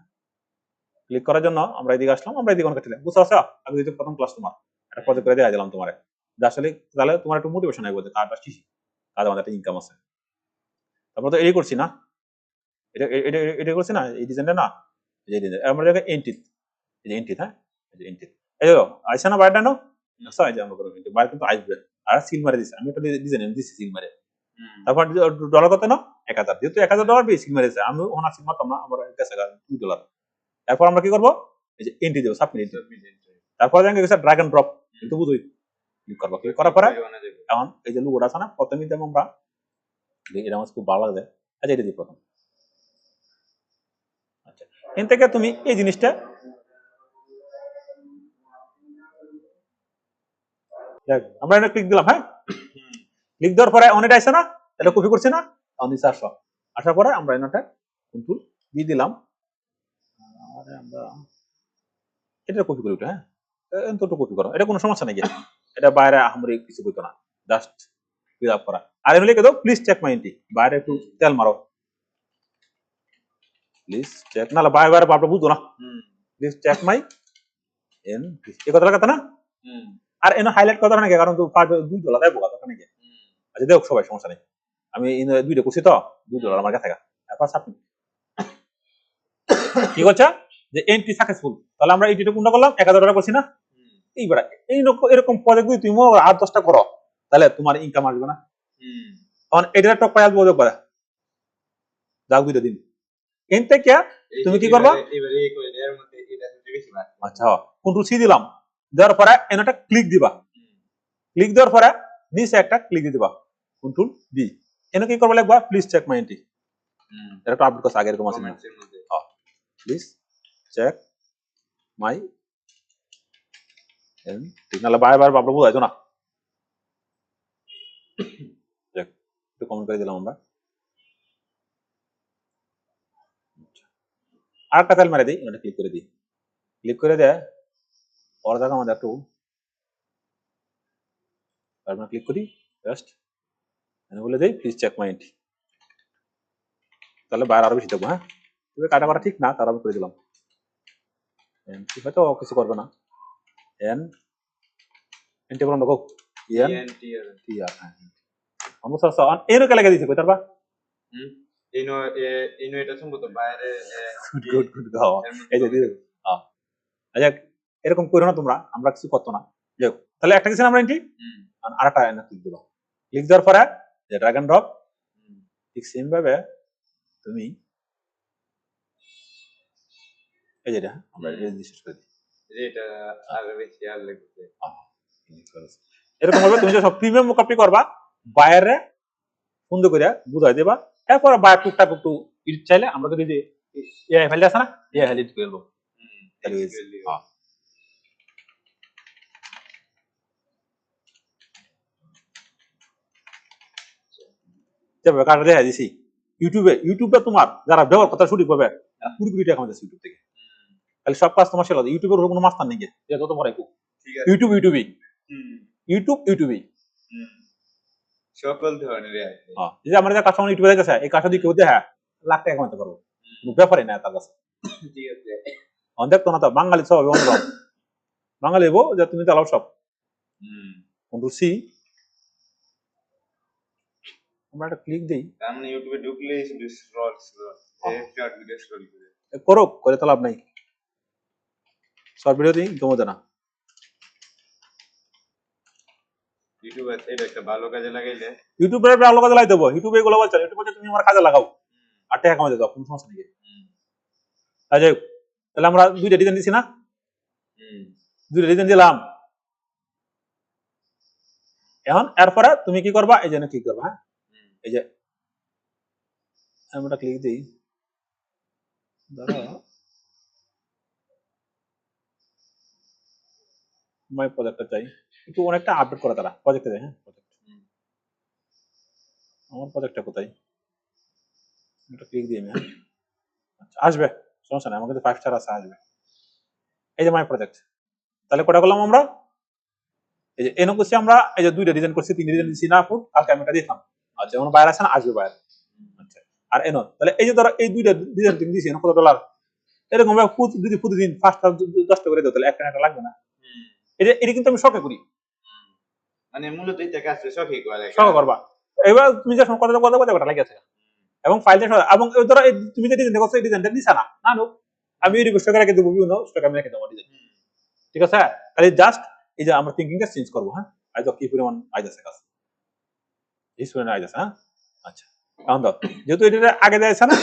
S1: ক্লিক করার জন্য আমরা এদিকে আসলাম, আমরা এদিকে অনেক বুঝতে পারছো, আমি যদি প্রথম ক্লাস তোমার একটা প্রজেক্ট করে দিয়ে দিলাম তোমার, আসলে তাহলে তোমার একটু মোটিভেশন আসবে, কাজটা শিখি, কাজ আমাদের একটা ইনকাম আছে, তারপর তো এই করছি না, এটা এটা এটা করছি না, এই ডিজাইনটা না, এই ডিজাইন আমরা জায়গায় এন্টিট, এই যে এন্টিট, হ্যাঁ এই যে এন্টিট, এই যে আইসা না বাইরে নাও, আচ্ছা এই যে আমরা করব বাইরে কিন্তু আসবে, আর সিল মারে দিছি, আমি একটা ডিজাইন দিছি সিল মারে, তারপর ডলার কত না 1000, যেহেতু $1000 বেশি সিল মারেছে, আমি ওনা সিল মারতাম না, আমার কাছে $2, এরপর আমরা কি করব, এই যে এন্ট্রি দেব, সাবমিট, তারপর দেখেন গেছে ড্র্যাগ এন্ড ড্রপ, কিন্তু বুঝুই ক্লিক করব, ক্লিক করার পরে এখন এই যে লোগোটা আছে না, প্রথমেই দেব আমরা, এটা আমার খুব ভালো লাগে, আচ্ছা এটা দিই প্রথম, আচ্ছা এখান থেকে তুমি এই জিনিসটা আমরা এটা ক্লিক দিলাম, হ্যাঁ ক্লিক দেওয়ার পরে অনেকটা আসছে না, এটা কপি করছি না, নিচে আসো, আসার পরে আমরা এটা কন্ট্রোল দিয়ে দিলাম, আর আমরা এটা কপি করে, হ্যাঁ এতটুকু কপি করো, এটা কোনো সমস্যা নেই, এটা বাইরে আহামরি কিছু করতো না, জাস্ট ফিল আপ করা, আর এমনি কেন প্লিজ চেক মাই এন্ট্রি, বাইরে একটু তেল মারো, প্লিজ চেক, না বাইরে বাইরে বাপটা বুঝতো না, প্লিজ চেক মাই এন, এই কথাটা কথা না, আর এনে হাইলাইট কথা নাকি, কারণ তো $2 দেবো কথা নাকি, আচ্ছা দেখ সবাই সমস্যা নেই, আমি দুইটা করছি তো $2 আমার কাছে, এরপর সাবমিট, কি করছে যে এন্ট্রি সাকসেসফুল, তাহলে আমরা এইটা কোনটা করলাম, $1000 করছি না, এইবার এরকম প্রজেক্ট যদি তুমি 8-10টা করো, তাহলে তোমার ইনকাম আসবে না, তখন এটা টপ পাই আসবো করে যাও 2টা দিন, এন থেকে তুমি কি করবা, আচ্ছা কন্ট্রোল সি দিলাম, দেওয়ার পরে এনটা ক্লিক দিবা, ক্লিক দেওয়ার পরে নিচে একটা ক্লিক দিয়ে দিবা, কন্ট্রোল বি, এনে কি করবা লাগবা, প্লিজ চেক মাই এন্ট্রি, এটা তো আপডেট করছে আগে এরকম আছে, প্লিজ চেক মাই এন্ট্রি, নাহলে বারবার বাবলা বুঝাইতো না, একটু কমেন্ট করে দিলাম আমরা, আর একটা তেল মেরে দিই, এটা ক্লিক করে দিই, ক্লিক করে দেয় ওর জায়গা আমাদের একটু ক্লিক করি, জাস্ট বলে দেই প্লিজ চেক মাই এন্ট্রি, তাহলে বাইরে আরো বেশি দেবো, হ্যাঁ তবে কাটা করা ঠিক না, তার আমি করে দিলাম, হয়তো কিছু করবে না, এন এন্ট্রি করলাম দেখো, এন টি আর, হ্যাঁ সমস্যা আছে, এর কে লাগিয়ে দিছে কই তারবা,
S2: এটা সম্ভবত বাইরে,
S1: গুড গুড গাও, এই যে দিয়ে আচ্ছা এরকম করো না তোমরা, আমরা কিছু করতো না, যাও তাহলে একটা কিছু আমরা এন্ট্রি, আর একটা এনে ক্লিক দিবা, ক্লিক দেওয়ার পরে যে ড্র্যাগ এন্ড ড্রপ, ঠিক সেম ভাবে তুমি এই যেটা আমরা রেজিস্টার করে দিই,
S2: যেটা আর বেশি আর লাগছে।
S1: এরকম ভাবে তুমি যে সব প্রিমিয়াম কপি করবা বাইরে সুন্দর করে বুঝাই দেবা এরপর বায়ার টুকটাক একটু এডিট চাইলে আমরা যদি যে এআই ফাইল আছে না এআই ফাইল এডিট করে দেবো তাহলে হয়েছে। হ্যাঁ। যেভাবে কার্ডটা দেখা দিছি ইউটিউবে তোমার যারা ব্যবহার কথা শুরু করবে 20 কোটি টাকা আমাদের ইউটিউব থেকে তাহলে সব কাজ তোমার সেলা ইউটিউবের উপর কোনো মাস্টার নেই যে যত বড়
S2: ঠিক আছে।
S1: ইউটিউবই
S2: হুম,
S1: ইউটিউবই
S2: হুম। সকল ধরনের আছে।
S1: এই যে আমরা যে কাজটা ইউটিউবে দেখতেছে এই কাজটা দিয়ে কেউ দেখা লাখ টাকা কামাতে পারবো কোনো ব্যাপারই না তার কাছে
S2: ঠিক আছে।
S1: দেখতো না তো বাঙালি সব অন্যরকম বাঙালি বো যে তুমি চালাও সব
S2: হুম।
S1: কন্ট্রোল সি আমরা একটা ক্লিক দিই
S2: তার মানে ইউটিউবে ঢুকলেই শুধু স্ক্রল শর্ট ভিডিও স্ক্রল করে।
S1: করো করে তো লাভ নাই শর্ট ভিডিও দিই জমতে না
S2: ইউটিউব আছে এটা একটা ভালো কাজে লাগাইলে।
S1: ইউটিউবের আলো কাজে লাই দেবো ইউটিউবে এগুলো বলছে ইউটিউবে তুমি আমার কাজে লাগাও আর টাকা কামাতে দাও কোনো সমস্যা নেই যাই হোক তাহলে আমরা দুইটা ডিজাইন দিছি না দুইটা ডিজাইন দিলাম এখন এরপরে তুমি কি করবা এই যে ক্লিক করবা হ্যাঁ এই যে আমরা ক্লিক দিই ধরো মাই প্রজেক্টটা চাই একটু অনেকটা আপডেট করে তারা প্রজেক্টে দেয় হ্যাঁ প্রজেক্ট আমার প্রজেক্টটা কোথায় এটা ক্লিক দিই আমি হ্যাঁ আচ্ছা আসবে সমস্যা নাই আমার কাছে 5 স্টার আছে আসবে এই যে মাই প্রজেক্ট তাহলে কটা করলাম আমরা এই যে এনে করছি আমরা এই যে দুইটা ডিজাইন করছি তিনটা ডিজাইন দিছি না ফুট কালকে আমি এটা দিতাম আচ্ছা এখন বাইরে আছে না আসবে বাইরে আচ্ছা আর এনো তাহলে এই যে ধরো এই দুইটা ডিজাইন তুমি দিছি কত $, এরকম ভাবে যদি প্রতিদিন 5টা 10টা করে দাও তাহলে একটা একটা লাগবে না এটা কিন্তু আমি শখে করি
S2: মানে মূলত এটা কাজটা শখই করে।
S1: শখে করবা এবার তুমি যখন কথা কথা কথা কথা লাগিয়েছে এবং ফাইলটা এবং ধরো তুমি যে ডিজাইন করছো এই ডিজাইনটা নিছা না না নো আমি এই রিকোয়েস্ট করে রেখে দেবো বিভিন্ন স্টক আমি রেখে দেবো ডিজাইন ঠিক আছে তাহলে জাস্ট এই যে আমরা থিঙ্কিংটা চেঞ্জ করবো হ্যাঁ আজ কি পরিমাণ আইজ আছে কাজ এই স্টুডেন্ট আইজ আছে হ্যাঁ আচ্ছা এখন দাও যেহেতু এটা আগে যাইছে না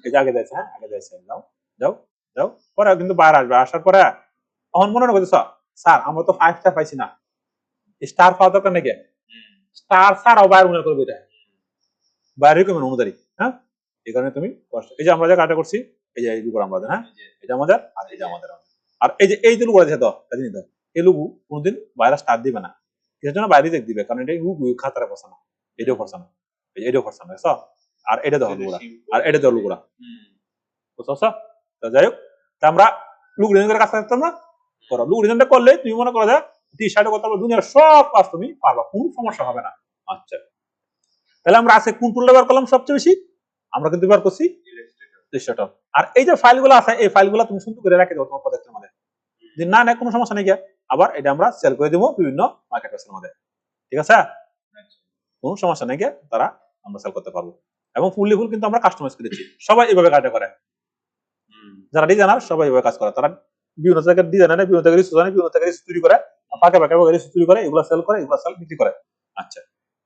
S1: এই যে আগে যাইছে হ্যাঁ আগে যাইছে যাও যাও যাও পরে কিন্তু বাইরে আসবে আসার পরে তখন মনে করছো স্যার আমরা তো 5 স্টার পাইছি না স্টার পাওয়া দরকার নাকি স্টার ছাড়াও বাইরে মনে করবো এটা বাইরে রিকমেন্ড অনুযায়ী হ্যাঁ এই কারণে তুমি এই যে আমরা যে কাজটা করছি এই যে এই লুগো আমাদের হ্যাঁ এটা আমাদের আর এই যে আমাদের আর এই যে লুগো আছে তো কাজে নিতে এই লুগো কোনোদিন বাইরে স্টার দিবে না এর জন্য বাইরে দেখ দিবে কারণ এটা লুগো খাতারে বসানো এটাও বসানো এটাও বসানো সব আর এটা দেখো লুগোরা আর এটা দেখো লুগোরা বুঝছো তো যাই হোক তা আমরা লুগো ডিজাইনের কাজ করতাম না করো লুগো ডিজাইনটা করলে তুমি মনে করো যে টি শার্টে করতে পারবে দুনিয়ার সব কাজ তুমি পারবা কোনো সমস্যা হবে না আচ্ছা তাহলে আমরা আজকে কোন টুলটা ব্যবহার করলাম সবচেয়ে বেশি আমরা কিন্তু ব্যবহার করছি ইলাস্ট্রেটর আর এই যে ফাইলগুলো আছে এই ফাইলগুলো তুমি সুন্দর করে রেখে দাও তোমার প্রজেক্টের মধ্যে যে না না কোনো সমস্যা নেই আবার এটা আমরা সেল করে দেবো বিভিন্ন মার্কেট প্লেসের মধ্যে ঠিক আছে কোনো সমস্যা নেই তারা আমরা সেল করতে পারবো এবং ফুললি ফুল কিন্তু আমরা কাস্টমাইজ করেছি সবাই এইভাবে কাজটা করে যারা ডিজাইনার সবাই এইভাবে কাজ করে তারা বিভিন্ন জায়গায় ডিজাইনার বিভিন্ন জায়গায় রিসোর্স বিভিন্ন জায়গায় রিসোর্স তৈরি করে পাকে পাকে রিসোর্স তৈরি করে এগুলো সেল করে এগুলো সেল বিক্রি করে আচ্ছা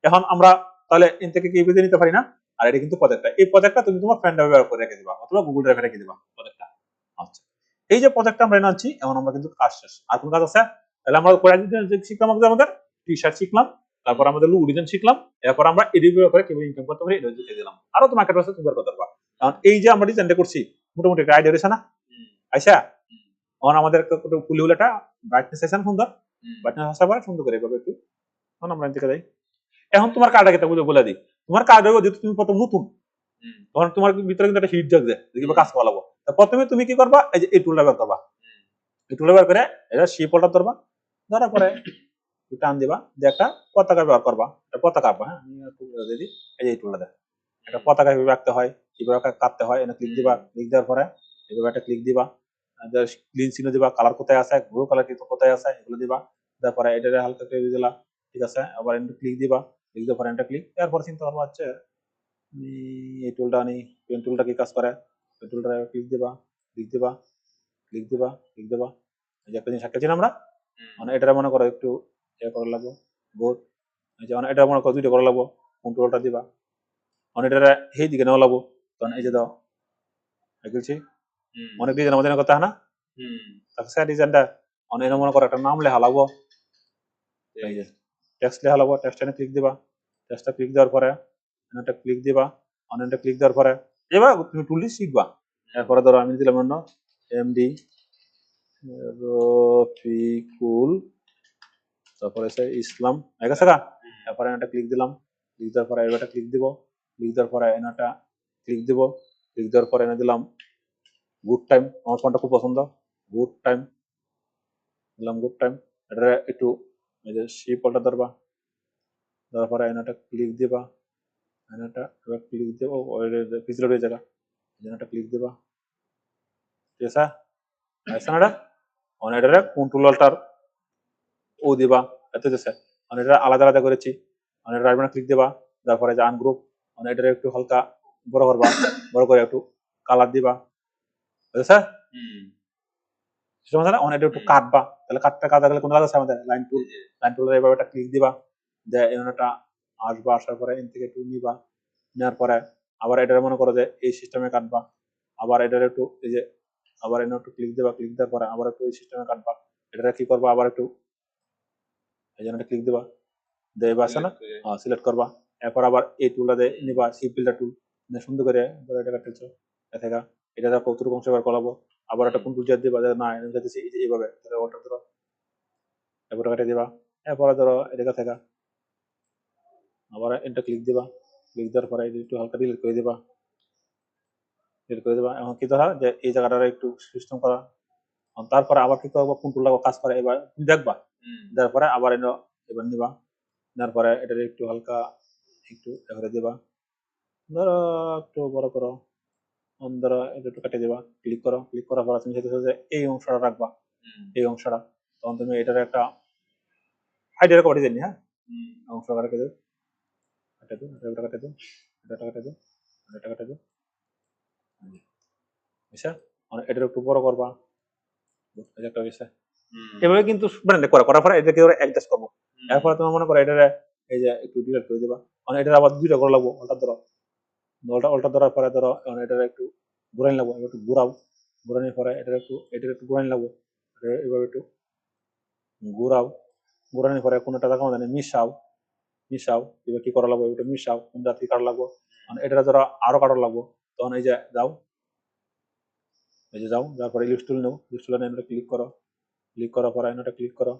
S1: এখন আমরা তাহলে ইন থেকে কি বেঁধে নিতে পারি না আর এটা কিন্তু প্রজেক্টটা এই প্রজেক্টটা তুমি তোমার ফ্রেন্ড ব্যবহার করে রেখে দিবা অথবা গুগল ড্রাইভে রেখে দিবা প্রজেক্টটা আচ্ছা এই যে প্রজেক্টটা আমরা এনে আনছি এখন আমরা কিন্তু কাজ শেষ আর কোন কাজ আছে তাহলে আমরা কোড শিখলাম আমাদের টি শার্ট শিখলাম তারপর আমাদের লুগো ডিজাইন শিখলাম এরপর আমরা এডিট করে কিভাবে ইনকাম করতে পারি এটা লিখে দিলাম আরো তো মার্কেট আছে তুমি করতে পারবা কারণ এই যে আমরা ডিজাইনটা করছি মোটামুটি একটা আইডিয়া রয়েছে না আচ্ছা এখন আমাদের একটা ফুলি একটা ব্রাইটনেস আছে না সুন্দর ব্রাইটনেস আসা পরে সুন্দর করে এভাবে একটু এখন আমরা দিকে যাই এখন তোমার কার্ডটা কেটে বলে দিই তোমার কার্ড হইব যেহেতু তুমি প্রথম নতুন তখন তোমার ভিতরে কিন্তু একটা হিট জাগবে দেখবে কাজ করা লাগবে প্রথমে তুমি কি করবা এই যে এই টুলটা ব্যবহার করবা এই টুলটা ব্যবহার করে এটা শিপলটা ধরবা ধরার পরে টান দিবা যে একটা পতাকা ব্যবহার করবা একটা পতাকা আঁকবা হ্যাঁ আমি একটু দিয়ে দিই এই যে এই টুলটা দেখ একটা পতাকা কিভাবে আঁকতে হয় কিভাবে কাটতে হয় এনে ক্লিক দিবা ক্লিক দেওয়ার পরে এভাবে একটা ক্লিক দিবা ক্লিন চিহ্ন দিবা কালার কোথায় আছে ব্লু কালার কিন্তু কোথায় আছে এগুলো দিবা তারপরে এটা হালকা করে দিলা ঠিক আছে আবার এন্ড ক্লিক দিবা ক্লিক দেওয়ার পরে এন্টার ক্লিক এরপর চিন্তা করবো হচ্ছে এই টুলটা আনি পেন টুলটা কি কাজ করে পেন টুলটা ক্লিক দিবা ক্লিক দিবা ক্লিক দিবা ক্লিক দিবা এই যে একটা জিনিস আঁকেছি আমরা মানে এটা মনে করো একটু ইয়ে করা লাগবো বোধ এই যে মানে এটা মনে করো দুইটা করা লাগবো কোন টুলটা দিবা মানে এটা সেই দিকে নেওয়া লাগবো তখন এই যে দাও এগেছি অনেক ডিজাইন আমাদের কথা হয় না তাকে ডিজাইনটা অনেক মনে করো একটা নাম লেখা লাগবো, এই যে টেক্সট লেখা লাগবো, টেক্সটে ক্লিক দিবা, টেক্সটটা ক্লিক দেওয়ার পরে এটা ক্লিক দিবা, অনেকটা ক্লিক দেওয়ার পরে এবার তুমি টুলটি শিখবা। এরপরে ধরো আমি দিলাম অন্য এমডি রফিকুল, তারপরে এসে ইসলাম, হয়ে গেছে গা। তারপরে এটা ক্লিক দিলাম, ক্লিক দেওয়ার পরে এবারটা ক্লিক দিব, ক্লিক দেওয়ার পরে এনাটা ক্লিক দিব, ক্লিক দেওয়ার পরে এনে দিলাম গুড টাইম, আমার ফোনটা খুব পছন্দ, গুড টাইম দিলাম, গুড টাইম। এটা একটু এই যে শিপ পাল্টা ধরবা, দেওয়ার পরে এনাটা ক্লিক দিবা, এনাটা এবার ক্লিক দেব পিছলে রয়ে জায়গা, এনাটা ক্লিক দিবা, ঠিক আছে আসছে না এটা, এটা কন্ট্রোল অল্টার ও দিবা, এত দিছে এটা আলাদা আলাদা করেছি, এটা রাইট বাটন ক্লিক দিবা, তারপরে যে আনগ্রুপ এটা একটু হালকা বড় করবা, বড় করে একটু কালার দিবা, বুঝেছে এটা একটু কাটবা, তাহলে কাটতে কাটা গেলে কোন লাগছে আমাদের লাইন টুল, লাইন টুলের এইভাবে একটা ক্লিক দিবা, যে এটা আসবা, আসার পরে এন থেকে একটু নিবা, নেওয়ার পরে আবার এটা মনে করো যে এই সিস্টেমে কাটবা, আবার এটার একটু এই যে আবার এনে একটু ক্লিক দিবা, ক্লিক দেওয়ার পরে আবার একটু এই সিস্টেমে কাটবা, এটা কি করবা আবার একটু এই জন্য ক্লিক দিবা, দিয়ে এবার আছে না সিলেক্ট করবা, এরপর আবার এই টুলটা দিয়ে নিবা, সি ফিল্টার টুল সুন্দর করে ধরো এটা কাটতেছো দেখা, এটা দেখো কতটুকু অংশ এবার করাবো, আবার একটা কোন টুল দিয়ে দিবা, না এটা যাচ্ছে এইভাবে ধরো ওটা ধরো এবার কেটে দিবা, এরপরে ধরো এটা থেকে আবার এটা ক্লিক দিবা, ক্লিক দেওয়ার পরে একটু হালকা ডিলিট করে দিবা, ডিলিট করে দিবা। এখন কি ধরা যে এই জায়গাটা একটু সিস্টেম করা, তারপরে আবার কি করবো কোন টুলটা কাজ করে এবার দেখবা, দেওয়ার পরে আবার এবার নিবা, নেওয়ার পরে এটা একটু হালকা একটু এভাবে দিবা, ধরো একটু বড় করো, ধরো এটা একটু কেটে দিবা, ক্লিক করো, ক্লিক করার পর তুমি চাইতেছো যে এই অংশটা রাখবা, এই অংশটা, তখন তুমি এটার একটা আইডিয়া করে জানি, হ্যাঁ অংশটা কেটে দিও, কেটে দিও, এটা কেটে দিও, এটা কেটে দিও, এটা কেটে দিও, বুঝছা, এটার একটু বড় করবা, একটা বিষয় এভাবে কিন্তু ব্র্যান্ড করার পরে এটাকে অ্যাডজাস্ট করবো, এরপরে তোমার মনে করো এটা এই যে একটু ডিলিট করে দিবা, মানে এটা আবার দুইটা করে লাগবো, ওটা ধরো ওটা ধরার পরে ধরো এটা একটু ঘুরাই লাগবো, একটু ঘুরাও, ঘুরানোর পরে এটা একটু ঘুরাই লাগবো, এভাবে একটু ঘুরাও, ঘুরানোর পরে কোনটা দেখা মানে মিশাও, মিশাও এবার কি করা লাগবো, এটা মিশাও কোন জাতি কাটা লাগবো, মানে এটা ধরো আরো কাটা লাগবো, তখন এই যে যাও, এই যে যাও, তারপরে লিস্ট টুল নেও, লিস্ট টুলে এটা ক্লিক করো, ক্লিক করার পরে এটা ক্লিক করো,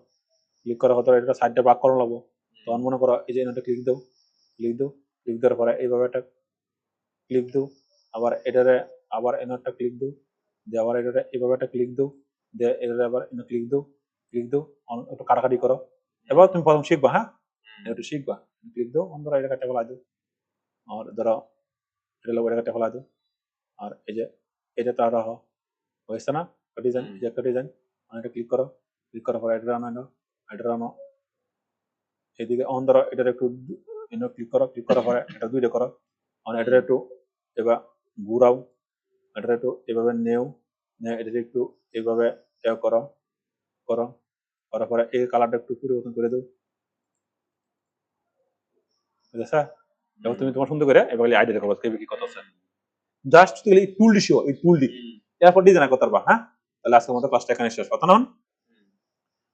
S1: ক্লিক করার পরে এটা সাইডটা বাক করা লাগবো, তখন মনে করো এই যে এটা ক্লিক দাও, ক্লিক দাও, ক্লিক দেওয়ার পরে এইভাবে একটা ক্লিক দাও, আবার এটারে আবার একটা ক্লিক দাও, দিয়ে আবার এটারে এইভাবে একটা ক্লিক দাও, দিয়ে এটারে আবার ক্লিক দাও, ক্লিক দাও, একটু কাটাকাটি করো, এবার তুমি প্রথম শিখবা, হ্যাঁ একটু শিখবা, ক্লিক দাও, ধরো এটা কাটে ফেলা দাও, আর ধরো এটা লোক এটা কাটে ফেলা দাও, আর এই যে এটা তারা হয়েছে না ডিজাইন, এই যে একটা ডিজাইন, এটা ক্লিক করো, ক্লিক করার পরে এটা আনো, এটা আনো এদিকে, অন ধরো এটার একটু ক্লিক করো, ক্লিক করার পরে এটা দুইটা করো, এটার একটু এবার ঘুরাও, এটা একটু এভাবে নেও, এটা একটু এভাবে করো, করো, করার পরে এই কালারটা একটু পরিবর্তন করে দাও, বুঝেছা, এবং তুমি তোমার সুন্দর করে এবার আইডিয়া করবো কি কথা আছে, জাস্ট এই টুলটি শিও, এই টুলটি এরপর ডিজাইন করতে পারবা, হ্যাঁ তাহলে আজকের মতো ক্লাসটা এখানে শেষ, কথা না,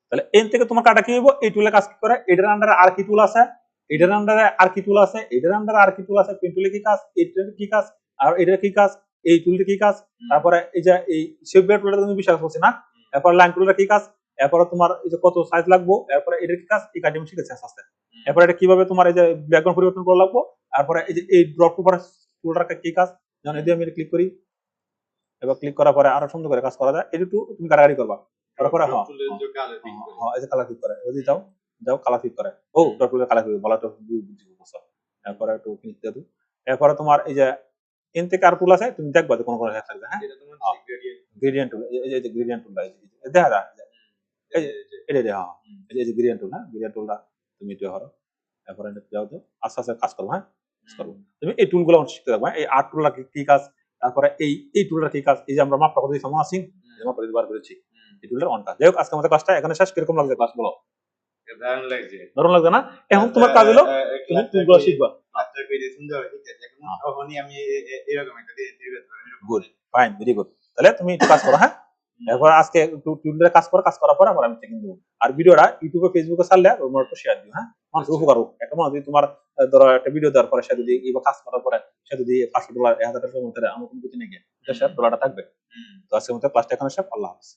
S1: তাহলে এর থেকে তোমার কাটা কি হইব, এই টুলে কাজ কি করে, এটার আন্ডারে আর কি টুল আছে, এটার আন্ডারে আর কি টুল আছে, এটার আন্ডারে আর কি টুল আছে, পেন টুলে কি কাজ, এটার কি কাজ, আর এটার কি কাজ, এই টুলটি কি কাজ, তারপরে এই যে এই শেপ বেয়ার টুলটা তুমি বিশ্বাস করছি না, এরপর লাইন টুলটা কি কাজ, এরপরে তোমার এই যে কত সাইজ লাগবো, এরপরে এটার কি কাজ, এই কাজটি আমি শিখেছি আস্তে আস্তে, এরপরে এটা কিভাবে তোমার এই যে ব্যাকগ্রাউন্ড পরিবর্তন করা লাগবো, তারপরে এই যে এই ড্রপ টু টুলটার কি কাজ, যেমন এদিকে আমি ক্লিক করি, এবার ক্লিক করার পরে আরো সুন্দর করে কাজ করা যায়, একটু তুমি কাটাকাটি করবা, তারপরে হ্যাঁ এই যে কালার ক্লিক করে, ওই যাও, যাও কালার ক্লিক করে, ও ডট টুলের কালার ক্লিক বলা তো বুঝছো, এরপরে একটু ক্লিক দিয়ে দাও, এরপরে তোমার এই যে এন থেকে আর টুল আছে, তুমি দেখবা যে কোন কোন হ্যাঁ গ্রেডিয়েন্ট টুল, এই যে গ্রেডিয়েন্ট টুলটা দেখা যায়, এই যে এটা হ্যাঁ, এই যে গ্রেডিয়েন্ট টুল, হ্যাঁ গ্রেডিয়েন্ট টুলটা তুমি একটু হরো, এরপরে যাও তো আস্তে আস্তে কাজ করবো, হ্যাঁ করবো, তুমি এই টুলগুলো শিখতে থাকবে, এই আর্ট টুলটা কি কাজ, তারপরে এই টুলটা কি কাজ, এই যে আমরা মাপটা কত সময় আসি মাপটা বার করেছি, এই টুলটার অন কাজ, যাই হোক আজকে আমাদের ক্লাসটা এখানে শেষ, কিরকম লাগছে ক্লাস বলো,
S2: দারুণ লাগছে,
S1: দারুণ লাগছে না, এখন তোমার কাজ হলো তুমি টুলগুলো শিখবা,
S2: আপনার পেজে সুন্দর হয়েছে, এখন তখনই আমি এরকম একটা দিয়ে তৈরি করতে পারি,
S1: গুড ফাইন ভেরি গুড, তাহলে তুমি একটু কাজ করো, হ্যাঁ এরপর আজকে একটু টিউটোরিয়ালে কাজ করার পর আবার আমি চেকিং দেবো। আর ভিডিওটা ইউটিউবে ফেসবুকে ছাড়লে ওর একটু শেয়ার দিও, হ্যাঁ? মানুষের উপকার হোক। একটা মানুষ যদি তোমার ধরো একটা ভিডিও দেওয়ার পরে সে যদি এইবার কাজ করার পরে সে যদি $500 $1000 মধ্যে আমার কোনো কিছু নেই গিয়ে $1000 থাকবে। তো আজকের মতো ক্লাসটা এখানে শেষ। আল্লাহ হাফেজ।